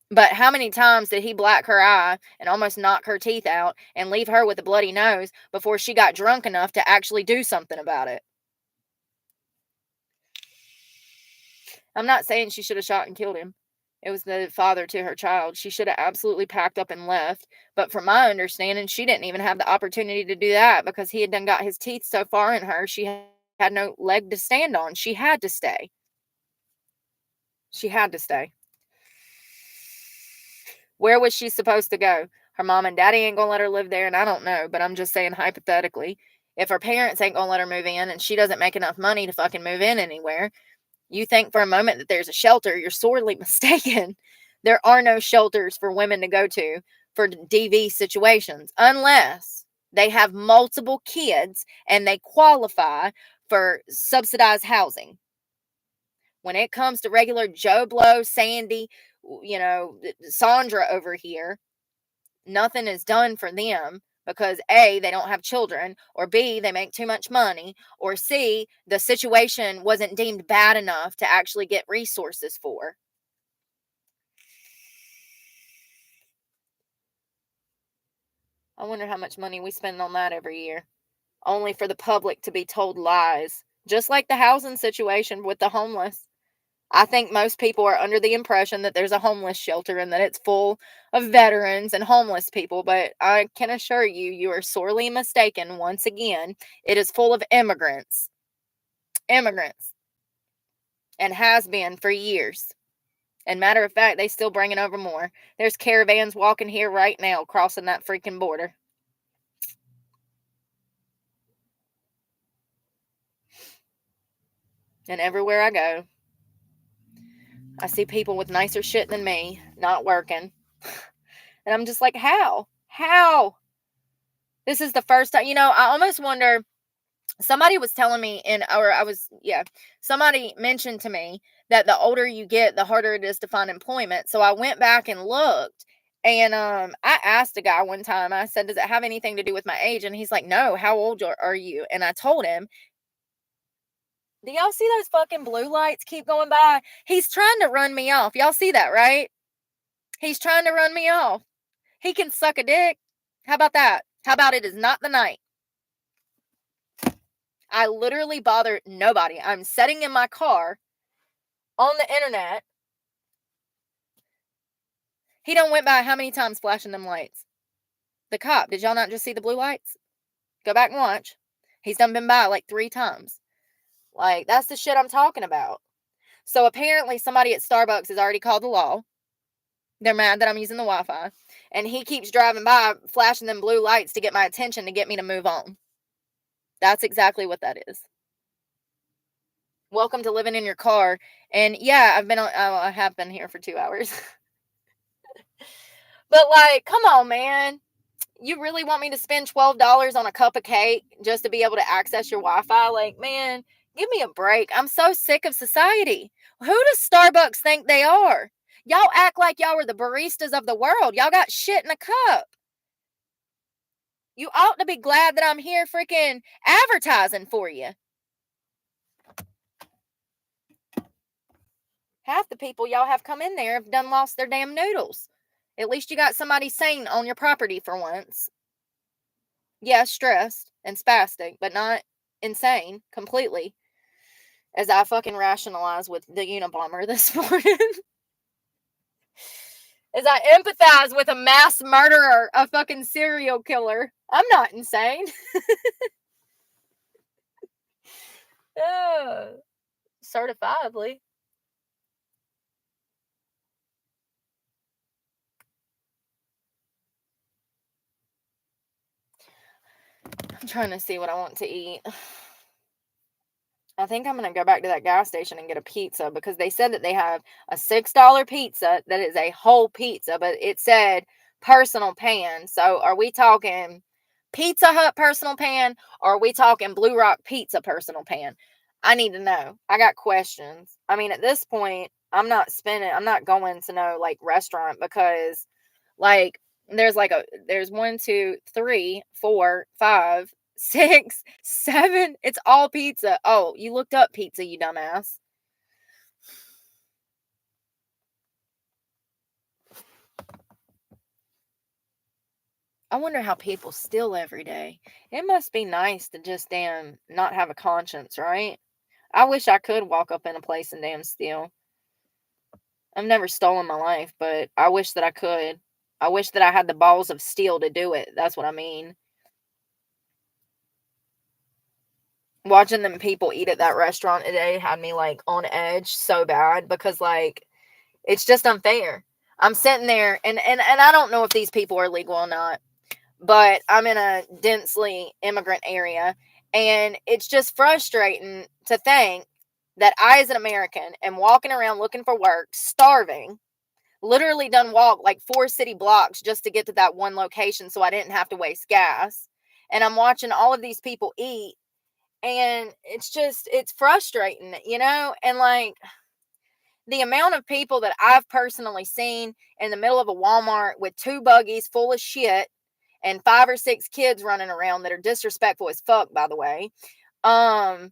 But how many times did he black her eye and almost knock her teeth out and leave her with a bloody nose before she got drunk enough to actually do something about it? I'm not saying she should have shot and killed him. It was the father to her child. She should have absolutely packed up and left. But from my understanding, she didn't even have the opportunity to do that because he had done got his teeth so far in her, she had no leg to stand on. She had to stay. She had to stay. Where was she supposed to go? Her mom and daddy ain't gonna let her live there, and I don't know, but I'm just saying hypothetically, if her parents ain't gonna let her move in and she doesn't make enough money to fucking move in anywhere, you think for a moment that there's a shelter, you're sorely mistaken. There are no shelters for women to go to for DV situations unless they have multiple kids and they qualify for subsidized housing. When it comes to regular Joe Blow, Sandy, Sandra over here, nothing is done for them because A, they don't have children, or B, they make too much money, or C, the situation wasn't deemed bad enough to actually get resources for. I wonder how much money we spend on that every year, only for the public to be told lies, just like the housing situation with the homeless. I think most people are under the impression that there's a homeless shelter and that it's full of veterans and homeless people, but I can assure you, you are sorely mistaken once again. It is full of immigrants. Immigrants. And has been for years. And matter of fact, they still bringing over more. There's caravans walking here right now crossing that freaking border. And everywhere I go, I see people with nicer shit than me not working. And I'm just like, how? How? This is the first time, I almost wonder, somebody was telling me somebody mentioned to me that the older you get, the harder it is to find employment. So I went back and looked and I asked a guy one time, I said, does it have anything to do with my age? And he's like, no, how old are you? And I told him, do y'all see those fucking blue lights keep going by? He's trying to run me off. Y'all see that, right? He's trying to run me off. He can suck a dick. How about that? How about it is not the night? I literally bother nobody. I'm sitting in my car on the internet. He done went by how many times flashing them lights? The cop. Did y'all not just see the blue lights? Go back and watch. He's done been by like 3 times. Like, that's the shit I'm talking about. So apparently somebody at Starbucks has already called the law. They're mad that I'm using the Wi-Fi. And he keeps driving by, flashing them blue lights to get my attention, to get me to move on. That's exactly what that is. Welcome to living in your car. And yeah, I have been here for 2 hours. But like, come on, man. You really want me to spend $12 on a cup of cake just to be able to access your Wi-Fi? Like, man, give me a break. I'm so sick of society. Who does Starbucks think they are? Y'all act like y'all were the baristas of the world. Y'all got shit in a cup. You ought to be glad that I'm here freaking advertising for you. Half the people y'all have come in there have done lost their damn noodles. At least you got somebody sane on your property for once. Yeah, stressed and spastic, but not insane completely. As I fucking rationalize with the Unabomber this morning. As I empathize with a mass murderer, a fucking serial killer. I'm not insane. Certifiably. I'm trying to see what I want to eat. I think I'm going to go back to that gas station and get a pizza because they said that they have a $6 pizza that is a whole pizza, but it said personal pan. So are we talking Pizza Hut personal pan or are we talking Blue Rock Pizza personal pan? I need to know. I got questions. I mean, at this point, I'm not going to no like restaurant because like there's 1, 2, 3, 4, 5, 6, 7. It's all pizza. Oh, you looked up pizza, you dumbass. I wonder how people steal every day. It must be nice to just damn not have a conscience, right? I wish I could walk up in a place and damn steal. I've never stolen in my life, but I wish that I could. I wish that I had the balls of steel to do it. That's what I mean. Watching them people eat at that restaurant today had me like on edge so bad because like it's just unfair. I'm sitting there and I don't know if these people are legal or not, but I'm in a densely immigrant area and it's just frustrating to think that I as an American am walking around looking for work, starving, literally done walk like 4 city blocks just to get to that one location so I didn't have to waste gas. And I'm watching all of these people eat and it's frustrating, and like the amount of people that I've personally seen in the middle of a Walmart with 2 buggies full of shit and 5 or 6 kids running around that are disrespectful as fuck, by the way, that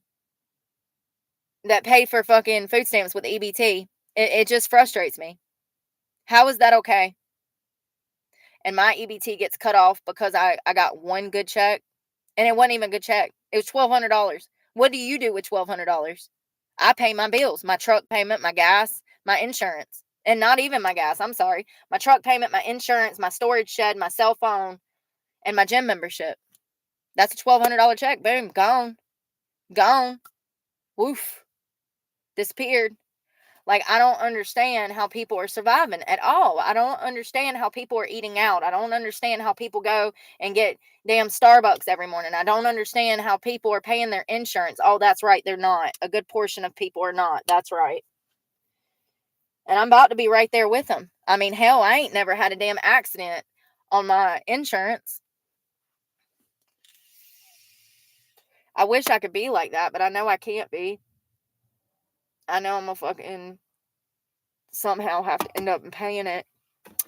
pay for fucking food stamps with EBT. It just frustrates me. How is that okay? And my EBT gets cut off because I got one good check, and it wasn't even a good check. It was $1,200. What do you do with $1,200? I pay my bills, my truck payment, my gas, my insurance, and not even my gas. I'm sorry. My truck payment, my insurance, my storage shed, my cell phone, and my gym membership. That's a $1,200 check. Boom, gone. Gone. Woof. Disappeared. Like, I don't understand how people are surviving at all. I don't understand how people are eating out. I don't understand how people go and get damn Starbucks every morning. I don't understand how people are paying their insurance. Oh, that's right. They're not. A good portion of people are not. That's right. And I'm about to be right there with them. I mean, hell, I ain't never had a damn accident on my insurance. I wish I could be like that, but I know I can't be. I know I'm a fucking somehow have to end up paying it,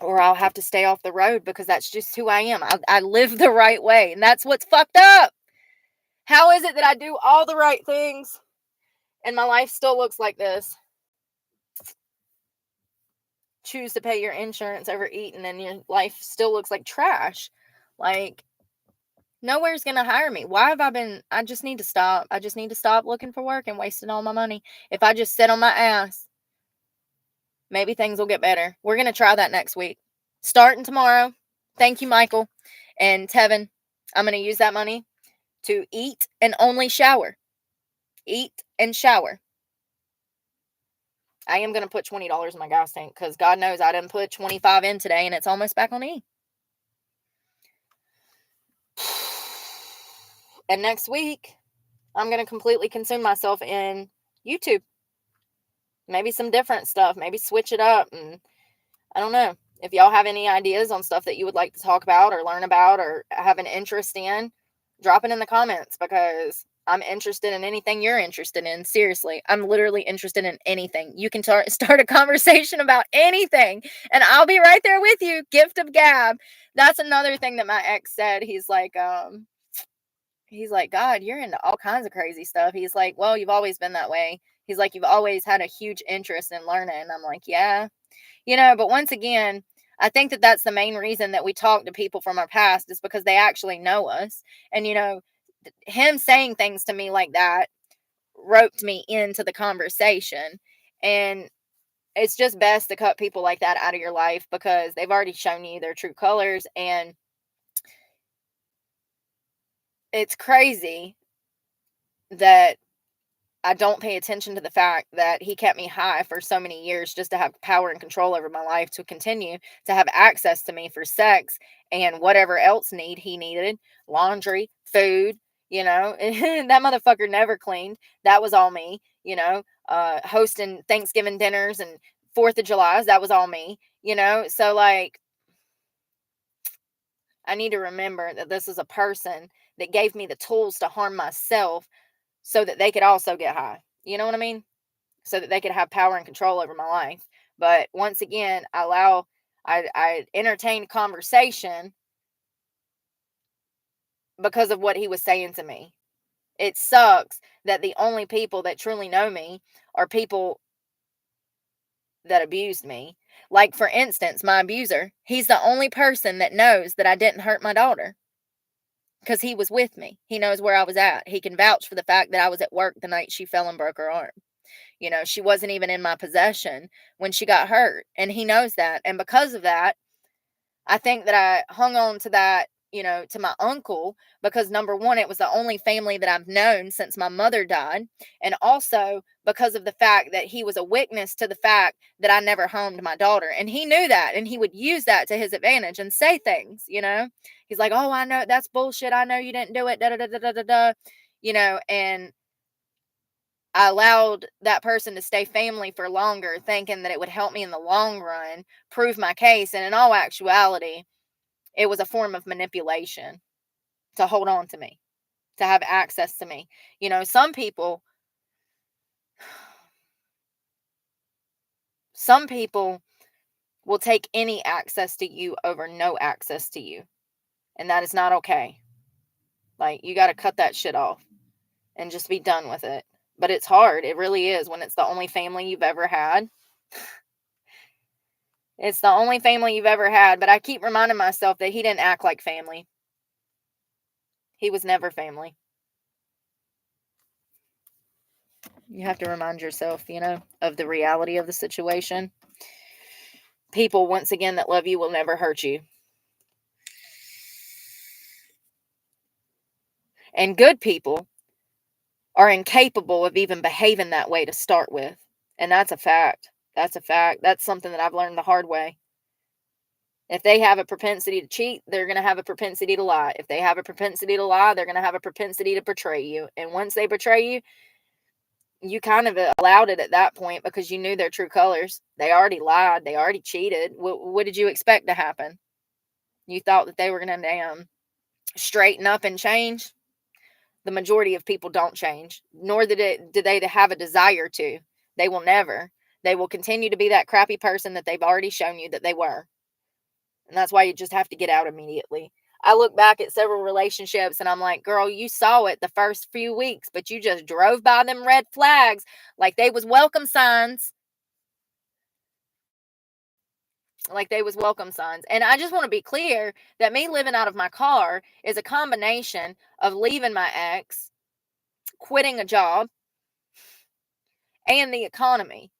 or I'll have to stay off the road because that's just who I am. I live the right way, and that's what's fucked up. How is it that I do all the right things and my life still looks like this? Choose to pay your insurance over eating and your life still looks like trash. Like, nowhere's gonna hire me. Why have I just need to stop. I just need to stop looking for work and wasting all my money. If I just sit on my ass, maybe things will get better. We're gonna try that next week. Starting tomorrow. Thank you, Michael and Tevin. I'm gonna use that money to eat and only shower. Eat and shower. I am gonna put $20 in my gas tank because God knows I didn't put 25 in today and it's almost back on E. And next week, I'm going to completely consume myself in YouTube. Maybe some different stuff. Maybe switch it up. And I don't know. If y'all have any ideas on stuff that you would like to talk about or learn about or have an interest in, drop it in the comments because I'm interested in anything you're interested in. Seriously, I'm literally interested in anything. You can start a conversation about anything, and I'll be right there with you. Gift of gab. That's another thing that my ex said. He's like, God, you're into all kinds of crazy stuff. He's like, well, you've always been that way. He's like, you've always had a huge interest in learning. I'm like, yeah, but once again, I think that that's the main reason that we talk to people from our past is because they actually know us. And, him saying things to me like that roped me into the conversation. And it's just best to cut people like that out of your life because they've already shown you their true colors. And it's crazy that I don't pay attention to the fact that he kept me high for so many years just to have power and control over my life, to continue to have access to me for sex and whatever else need he needed, laundry, food, that motherfucker never cleaned. That was all me, hosting Thanksgiving dinners and 4th of July's, that was all me, so like, I need to remember that this is a person that gave me the tools to harm myself so that they could also get high. You know what I mean? So that they could have power and control over my life. But once again, I entertained conversation because of what he was saying to me. It sucks that the only people that truly know me are people that abused me. Like, for instance, my abuser, he's the only person that knows that I didn't hurt my daughter because he was with me. He knows where I was at. He can vouch for the fact that I was at work the night she fell and broke her arm. She wasn't even in my possession when she got hurt. And he knows that. And because of that, I think that I hung on to that, to my uncle, because number one, it was the only family that I've known since my mother died. And also because of the fact that he was a witness to the fact that I never harmed my daughter. And he knew that. And he would use that to his advantage and say things. He's like, oh, I know that's bullshit. I know you didn't do it. Da da da da da da da. And I allowed that person to stay family for longer, thinking that it would help me in the long run, prove my case. And in all actuality, it was a form of manipulation to hold on to me, to have access to me. Some people will take any access to you over no access to you. And that is not okay. Like, you got to cut that shit off and just be done with it. But it's hard. It really is when it's the only family you've ever had. It's the only family you've ever had. But I keep reminding myself that he didn't act like family. He was never family. You have to remind yourself, of the reality of the situation. People, once again, that love you will never hurt you. And good people are incapable of even behaving that way to start with. And that's a fact. That's a fact. That's something that I've learned the hard way. If they have a propensity to cheat, they're going to have a propensity to lie. If they have a propensity to lie, they're going to have a propensity to betray you. And once they betray you, you kind of allowed it at that point because you knew their true colors. They already lied. They already cheated. What did you expect to happen? You thought that they were going to straighten up and change? The majority of people don't change, nor do they have a desire to. They will never. They will continue to be that crappy person that they've already shown you that they were. And that's why you just have to get out immediately. I look back at several relationships and I'm like, girl, you saw it the first few weeks, but you just drove by them red flags like they was welcome signs. Like they was welcome signs. And I just want to be clear that me living out of my car is a combination of leaving my ex, quitting a job, and the economy.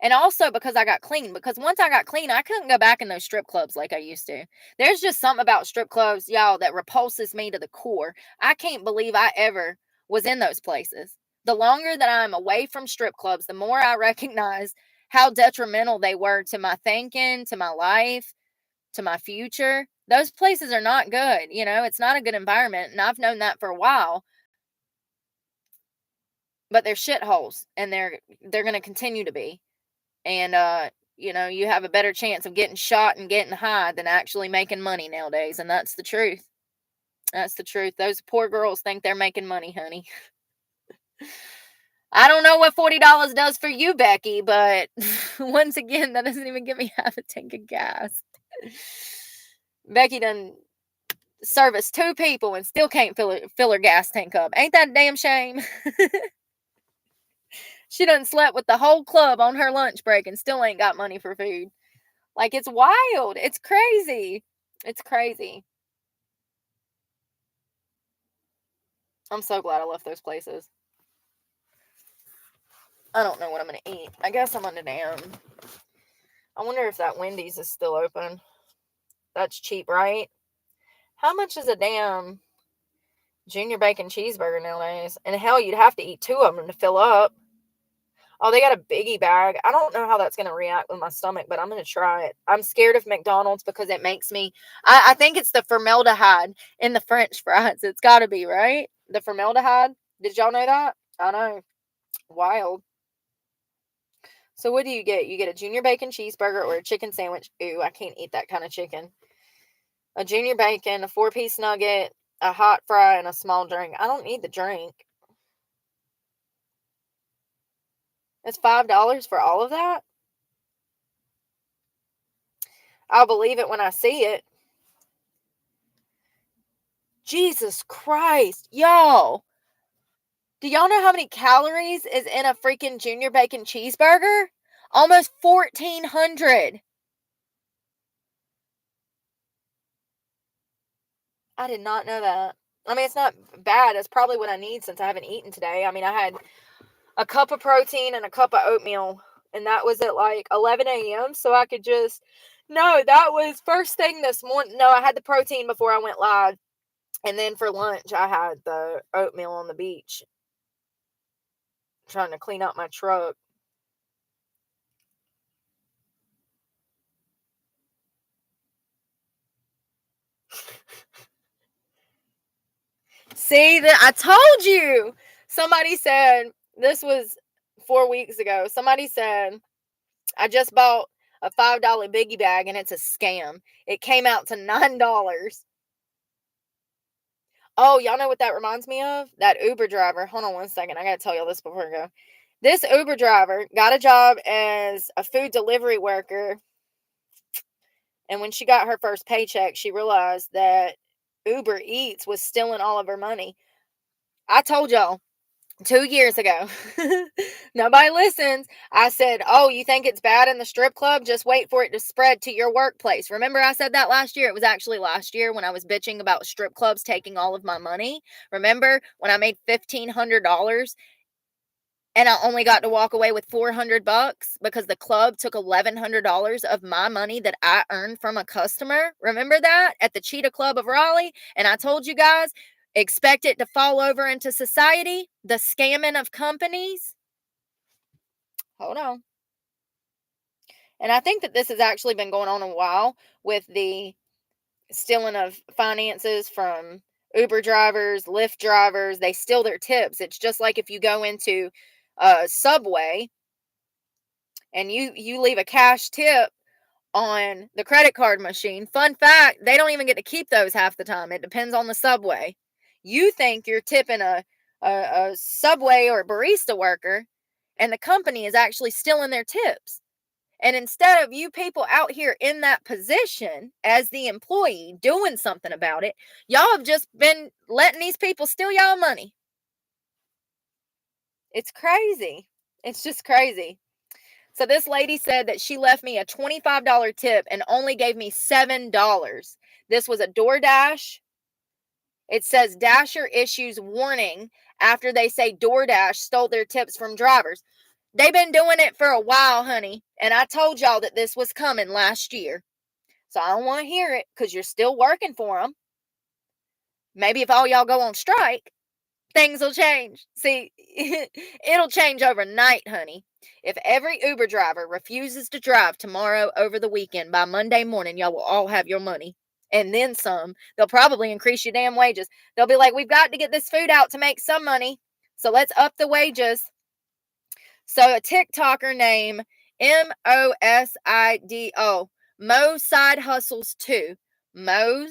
And also because I got clean. Because once I got clean, I couldn't go back in those strip clubs like I used to. There's just something about strip clubs, y'all, that repulses me to the core. I can't believe I ever was in those places. The longer that I'm away from strip clubs, the more I recognize how detrimental they were to my thinking, to my life, to my future. Those places are not good. It's not a good environment. And I've known that for a while. But they're shitholes. And they're going to continue to be. And, you have a better chance of getting shot and getting high than actually making money nowadays. And that's the truth. That's the truth. Those poor girls think they're making money, honey. I don't know what $40 does for you, Becky, but once again, that doesn't even give me half a tank of gas. Becky done serviced 2 people and still can't fill her gas tank up. Ain't that a damn shame? She done slept with the whole club on her lunch break and still ain't got money for food. Like, it's wild. It's crazy. It's crazy. I'm so glad I left those places. I don't know what I'm going to eat. I guess I'm on the damn. I wonder if that Wendy's is still open. That's cheap, right? How much is a damn junior bacon cheeseburger nowadays? And hell, you'd have to eat 2 of them to fill up. Oh, they got a biggie bag. I don't know how that's going to react with my stomach, but I'm going to try it. I'm scared of McDonald's because it makes me... I think it's the formaldehyde in the French fries. It's got to be, right? The formaldehyde. Did y'all know that? I know. Wild. So what do you get? You get a junior bacon cheeseburger or a chicken sandwich. Ooh, I can't eat that kind of chicken. A junior bacon, a 4-piece nugget, a hot fry, and a small drink. I don't need the drink. It's $5 for all of that? I'll believe it when I see it. Jesus Christ. Y'all. Do y'all know how many calories is in a freaking junior bacon cheeseburger? Almost 1,400. I did not know that. I mean, it's not bad. It's probably what I need since I haven't eaten today. I mean, I had a cup of protein and a cup of oatmeal, and that was at like 11 a.m. So I could just... No, that was first thing this morning. No, I had the protein before I went live. And then for lunch, I had the oatmeal on the beach. Trying to clean out my truck. See, that I told you. Somebody said, this was 4 weeks ago. Somebody said, I just bought a $5 biggie bag and it's a scam. It came out to $9. Oh, y'all know what that reminds me of? That Uber driver. Hold on one second. I got to tell y'all this before I go. This Uber driver got a job as a food delivery worker. And when she got her first paycheck, she realized that Uber Eats was stealing all of her money. I told y'all 2 years ago. Nobody listens. I said, oh, you think it's bad in the strip club? Just wait for it to spread to your workplace. Remember I said that last year? It was actually last year when I was bitching about strip clubs taking all of my money. Remember when I made $1,500 and I only got to walk away with $400 because the club took $1,100 of my money that I earned from a customer? Remember that at the Cheetah Club of Raleigh? And I told you guys, expect it to fall over into society, the scamming of companies. Hold on. And I think that this has actually been going on a while with the stealing of finances from Uber drivers, Lyft drivers. They steal their tips. It's just like if you go into a Subway and you leave a cash tip on the credit card machine. Fun fact, they don't even get to keep those half the time. It depends on the Subway. You think you're tipping a Subway or barista worker, and the company is actually stealing their tips. And instead of you people out here in that position as the employee doing something about it, y'all have just been letting these people steal y'all money. It's crazy. It's just crazy. So this lady said that she left me a $25 tip and only gave me $7. This was a DoorDash. It says Dasher issues warning after they say DoorDash stole their tips from drivers. They've been doing it for a while, honey. And I told y'all that this was coming last year. So I don't want to hear it because you're still working for them. Maybe if all y'all go on strike, things will change. See, it'll change overnight, honey. If every Uber driver refuses to drive tomorrow over the weekend, by Monday morning, y'all will all have your money. And then some. They'll probably increase your damn wages. They'll be like, we've got to get this food out to make some money. So let's up the wages. So a TikToker named Mosido, Mo Side Hustles 2. Mo,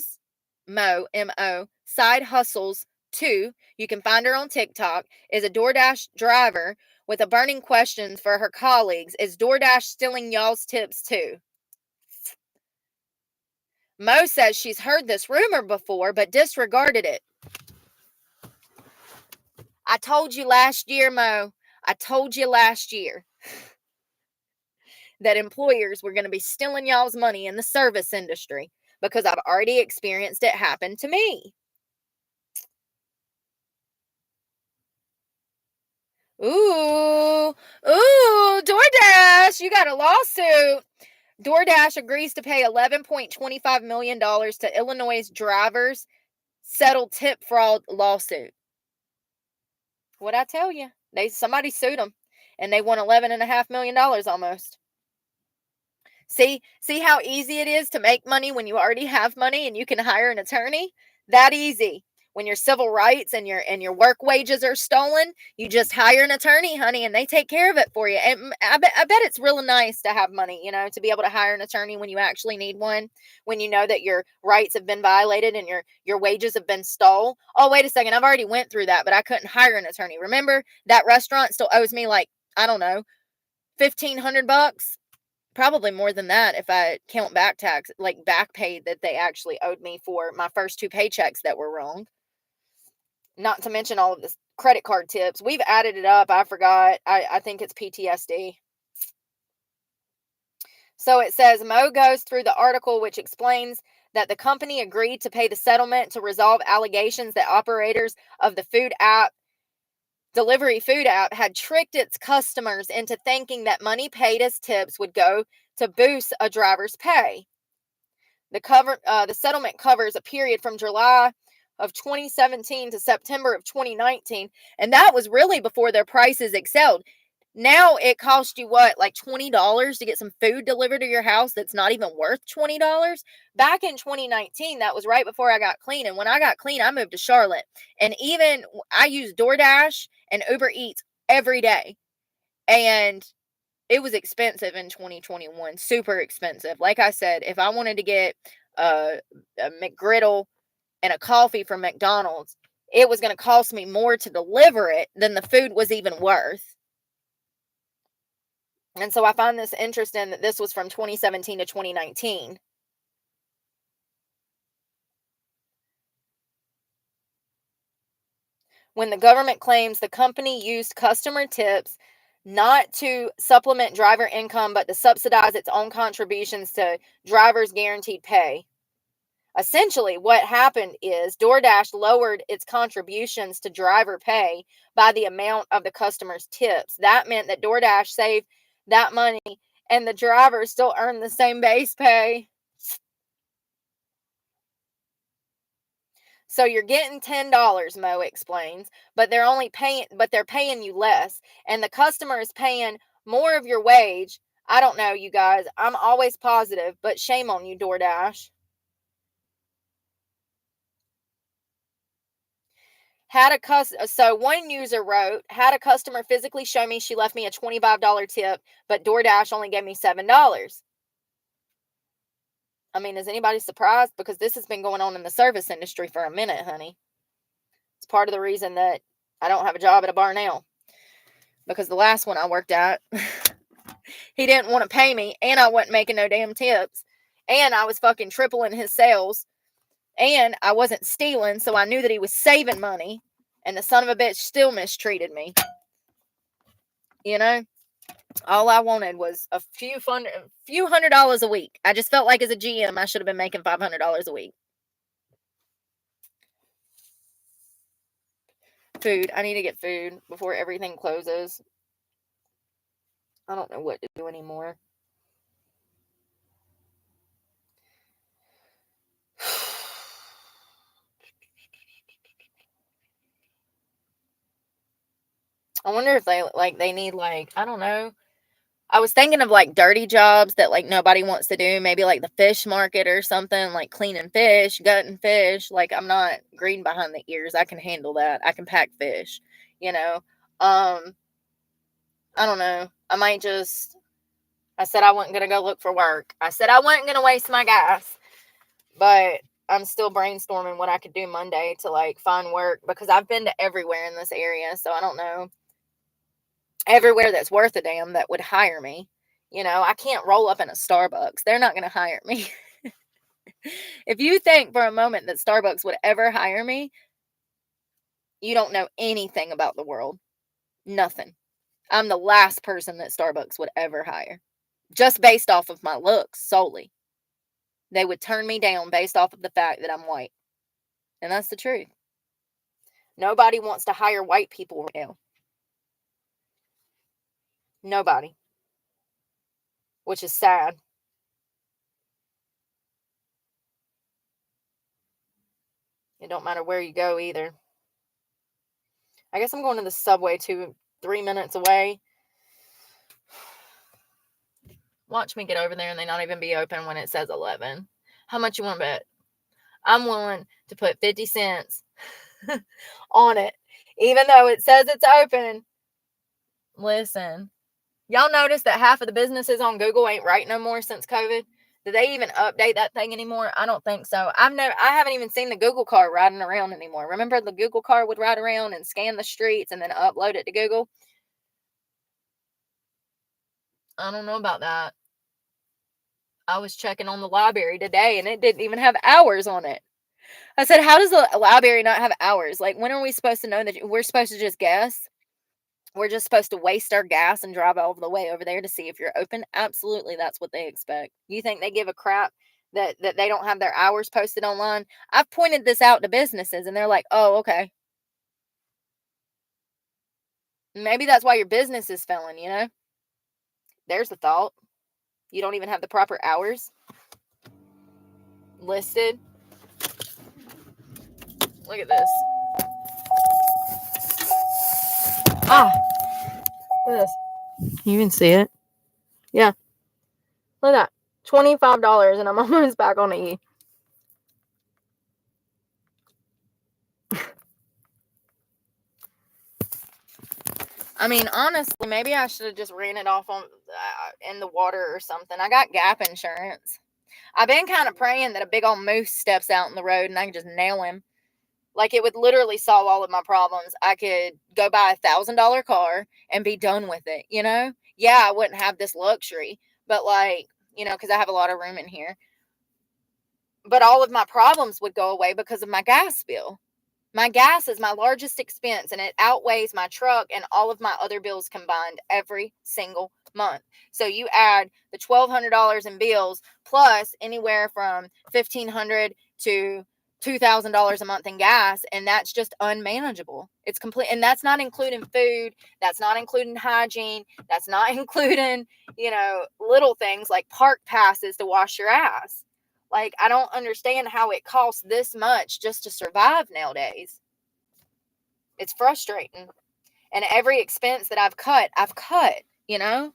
M-O, Side Hustles 2, you can find her on TikTok, is a DoorDash driver with a burning question for her colleagues. Is DoorDash stealing y'all's tips too? Mo says she's heard this rumor before, but disregarded it. I told you last year, Mo. I told you last year that employers were going to be stealing y'all's money in the service industry because I've already experienced it happen to me. Ooh, DoorDash, you got a lawsuit. DoorDash agrees to pay $11.25 million to Illinois drivers settle tip fraud lawsuit. What'd I tell you? Somebody sued them, and they won $11.5 million almost. See how easy it is to make money when you already have money and you can hire an attorney? That easy. When your civil rights and your work wages are stolen, you just hire an attorney, honey, and they take care of it for you. And I bet it's really nice to have money, to be able to hire an attorney when you actually need one, when you know that your rights have been violated and your wages have been stole. Oh, wait a second, I've already went through that, but I couldn't hire an attorney. Remember, that restaurant still owes me like, I don't know, $1,500. Probably more than that if I count back tax, like back pay that they actually owed me for my first 2 paychecks that were wrong. Not to mention all of the credit card tips. We've added it up. I forgot. I think it's PTSD. So it says Mo goes through the article, which explains that the company agreed to pay the settlement to resolve allegations that operators of the delivery food app had tricked its customers into thinking that money paid as tips would go to boost a driver's pay. The settlement covers a period from July of 2017 to September of 2019, and that was really before their prices excelled. Now it costs you what, like $20 to get some food delivered to your house that's not even worth $20? Back in 2019, that was right before I got clean, and when I got clean, I moved to Charlotte, and even I use DoorDash and Uber Eats every day, and it was expensive in 2021, super expensive. Like I said, if I wanted to get a McGriddle and a coffee from McDonald's, it was going to cost me more to deliver it than the food was even worth. And so I find this interesting that this was from 2017 to 2019. When the government claims the company used customer tips not to supplement driver income, but to subsidize its own contributions to drivers' guaranteed pay. Essentially, what happened is DoorDash lowered its contributions to driver pay by the amount of the customer's tips. That meant that DoorDash saved that money and the drivers still earned the same base pay. So you're getting $10, Mo explains, but they're paying you less, and the customer is paying more of your wage. I don't know, you guys. I'm always positive, but shame on you, DoorDash. So one user wrote, had a customer physically show me she left me a $25 tip, but DoorDash only gave me $7. I mean, is anybody surprised? Because this has been going on in the service industry for a minute, honey. It's part of the reason that I don't have a job at a bar now. Because the last one I worked at, he didn't want to pay me, and I wasn't making no damn tips. And I was fucking tripling his sales. And I wasn't stealing, so I knew that he was saving money. And the son of a bitch still mistreated me. All I wanted was a few $100 a week. I just felt like as a GM, I should have been making $500 a week. Food. I need to get food before everything closes. I don't know what to do anymore. I wonder if they need I don't know. I was thinking of dirty jobs that nobody wants to do, maybe like the fish market or something, like cleaning fish, gutting fish. I'm not green behind the ears. I can handle that. I can pack fish, I don't know. I said I wasn't going to go look for work. I said I wasn't going to waste my gas. But I'm still brainstorming what I could do Monday to like find work, because I've been to everywhere in this area, so I don't know everywhere that's worth a damn that would hire me. You know, I can't roll up in a Starbucks. They're not going to hire me. If you think for a moment that Starbucks would ever hire me, you don't know anything about the world. Nothing. I'm the last person that Starbucks would ever hire. Just based off of my looks solely. They would turn me down based off of the fact that I'm white. And that's the truth. Nobody wants to hire white people right now. Nobody. Which is sad. It don't matter where you go either. I guess I'm going to the Subway 3 minutes away. Watch me get over there and they not even be open when it says 11. How much you want to bet? I'm willing to put 50 cents on it, even though it says it's open. Listen, y'all notice that half of the businesses on Google ain't right no more since COVID? Do they even update that thing anymore? I don't think so. I haven't even seen the Google car riding around anymore. Remember the Google car would ride around and scan the streets and then upload it to Google? I don't know about that. I was checking on the library today and it didn't even have hours on it. I said, how does the library not have hours? Like, when are we supposed to know that we're supposed to just guess? We're just supposed to waste our gas and drive all the way over there to see if you're open? Absolutely, that's what they expect. You think they give a crap that they don't have their hours posted online? I've pointed this out to businesses and they're like, oh, okay. Maybe that's why your business is failing, you know? There's the thought. You don't even have the proper hours listed. Look at this. Ah, look at this. You can see it. Yeah. Look at that. $25 and I'm almost back on the E. I mean, honestly, maybe I should have just ran it off on in the water or something. I got gap insurance. I've been kind of praying that a big old moose steps out in the road and I can just nail him. Like, it would literally solve all of my problems. I could go buy $1,000 car and be done with it, you know? Yeah, I wouldn't have this luxury, but like, you know, because I have a lot of room in here. But all of my problems would go away because of my gas bill. My gas is my largest expense and it outweighs my truck and all of my other bills combined every single month. So you add the $1,200 in bills plus anywhere from $1,500 to $2,000 a month in gas, and that's just unmanageable. It's complete, and that's not including food, that's not including hygiene, that's not including, you know, little things like park passes to wash your ass. Like, I don't understand how it costs this much just to survive nowadays. It's frustrating. And every expense that I've cut, you know?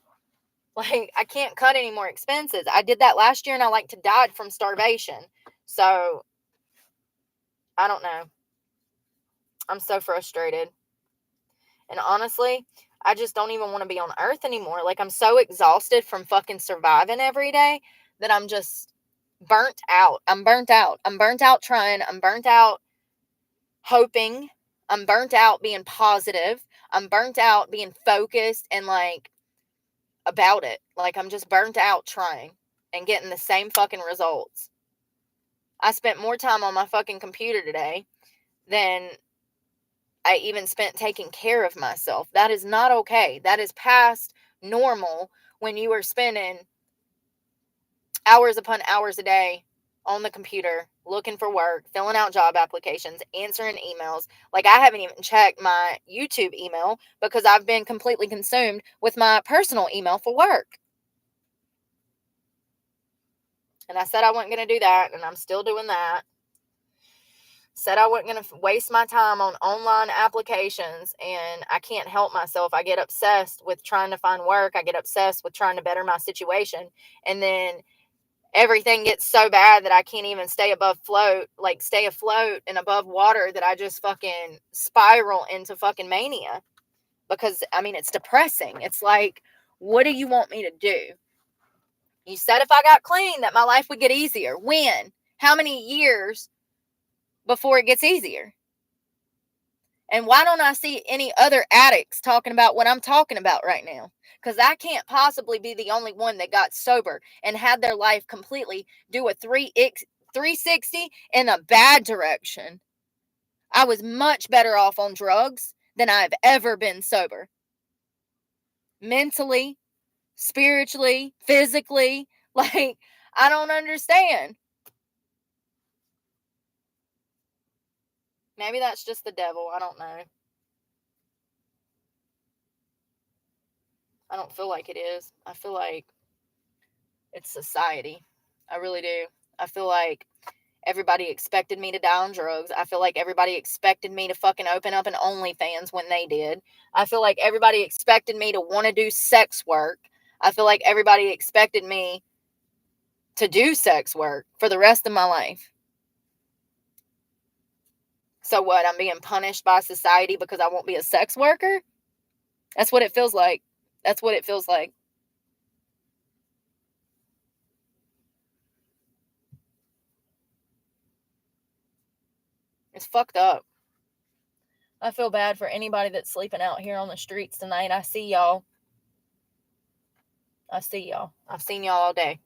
Like, I can't cut any more expenses. I did that last year and I like to died from starvation. So, I don't know. I'm so frustrated. And honestly, I just don't even want to be on earth anymore. Like, I'm so exhausted from fucking surviving every day that I'm just burnt out. I'm burnt out. I'm burnt out trying. I'm burnt out hoping. I'm burnt out being positive. I'm burnt out being focused and like about it. Like, I'm just burnt out trying and getting the same fucking results. I spent more time on my fucking computer today than I even spent taking care of myself. That is not okay. That is past normal when you are spending hours upon hours a day on the computer, looking for work, filling out job applications, answering emails. Like, I haven't even checked my YouTube email because I've been completely consumed with my personal email for work. And I said I wasn't going to do that, and I'm still doing that. Said I wasn't going to waste my time on online applications, and I can't help myself. I get obsessed with trying to find work. I get obsessed with trying to better my situation. And then everything gets so bad that I can't even stay afloat and above water, that I just fucking spiral into fucking mania. Because, I mean, it's depressing. It's like, what do you want me to do? You said if I got clean that my life would get easier. When? How many years before it gets easier? And why don't I see any other addicts talking about what I'm talking about right now? Because I can't possibly be the only one that got sober and had their life completely do a 360 in a bad direction. I was much better off on drugs than I've ever been sober. Mentally, spiritually, physically. Like, I don't understand. Maybe that's just the devil. I don't know. I don't feel like it is. I feel like it's society. I really do. I feel like everybody expected me to die on drugs. I feel like everybody expected me to fucking open up an OnlyFans when they did. I feel like everybody expected me to want to do sex work. I feel like everybody expected me to do sex work for the rest of my life. So what? I'm being punished by society because I won't be a sex worker? That's what it feels like. That's what it feels like. It's fucked up. I feel bad for anybody that's sleeping out here on the streets tonight. I see y'all. I see y'all. I've seen y'all all day.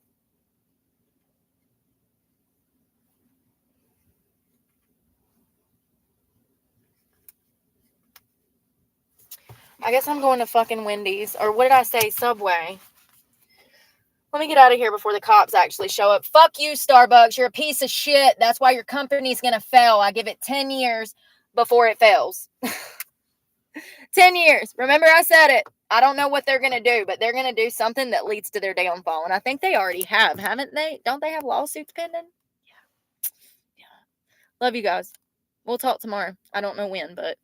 I guess I'm going to fucking Wendy's. Or what did I say? Subway. Let me get out of here before the cops actually show up. Fuck you, Starbucks. You're a piece of shit. That's why your company's going to fail. I give it 10 years before it fails. 10 years. Remember I said it. I don't know what they're going to do, but they're going to do something that leads to their downfall. And I think they already have, haven't they? Don't they have lawsuits pending? Yeah. Love you guys. We'll talk tomorrow. I don't know when, but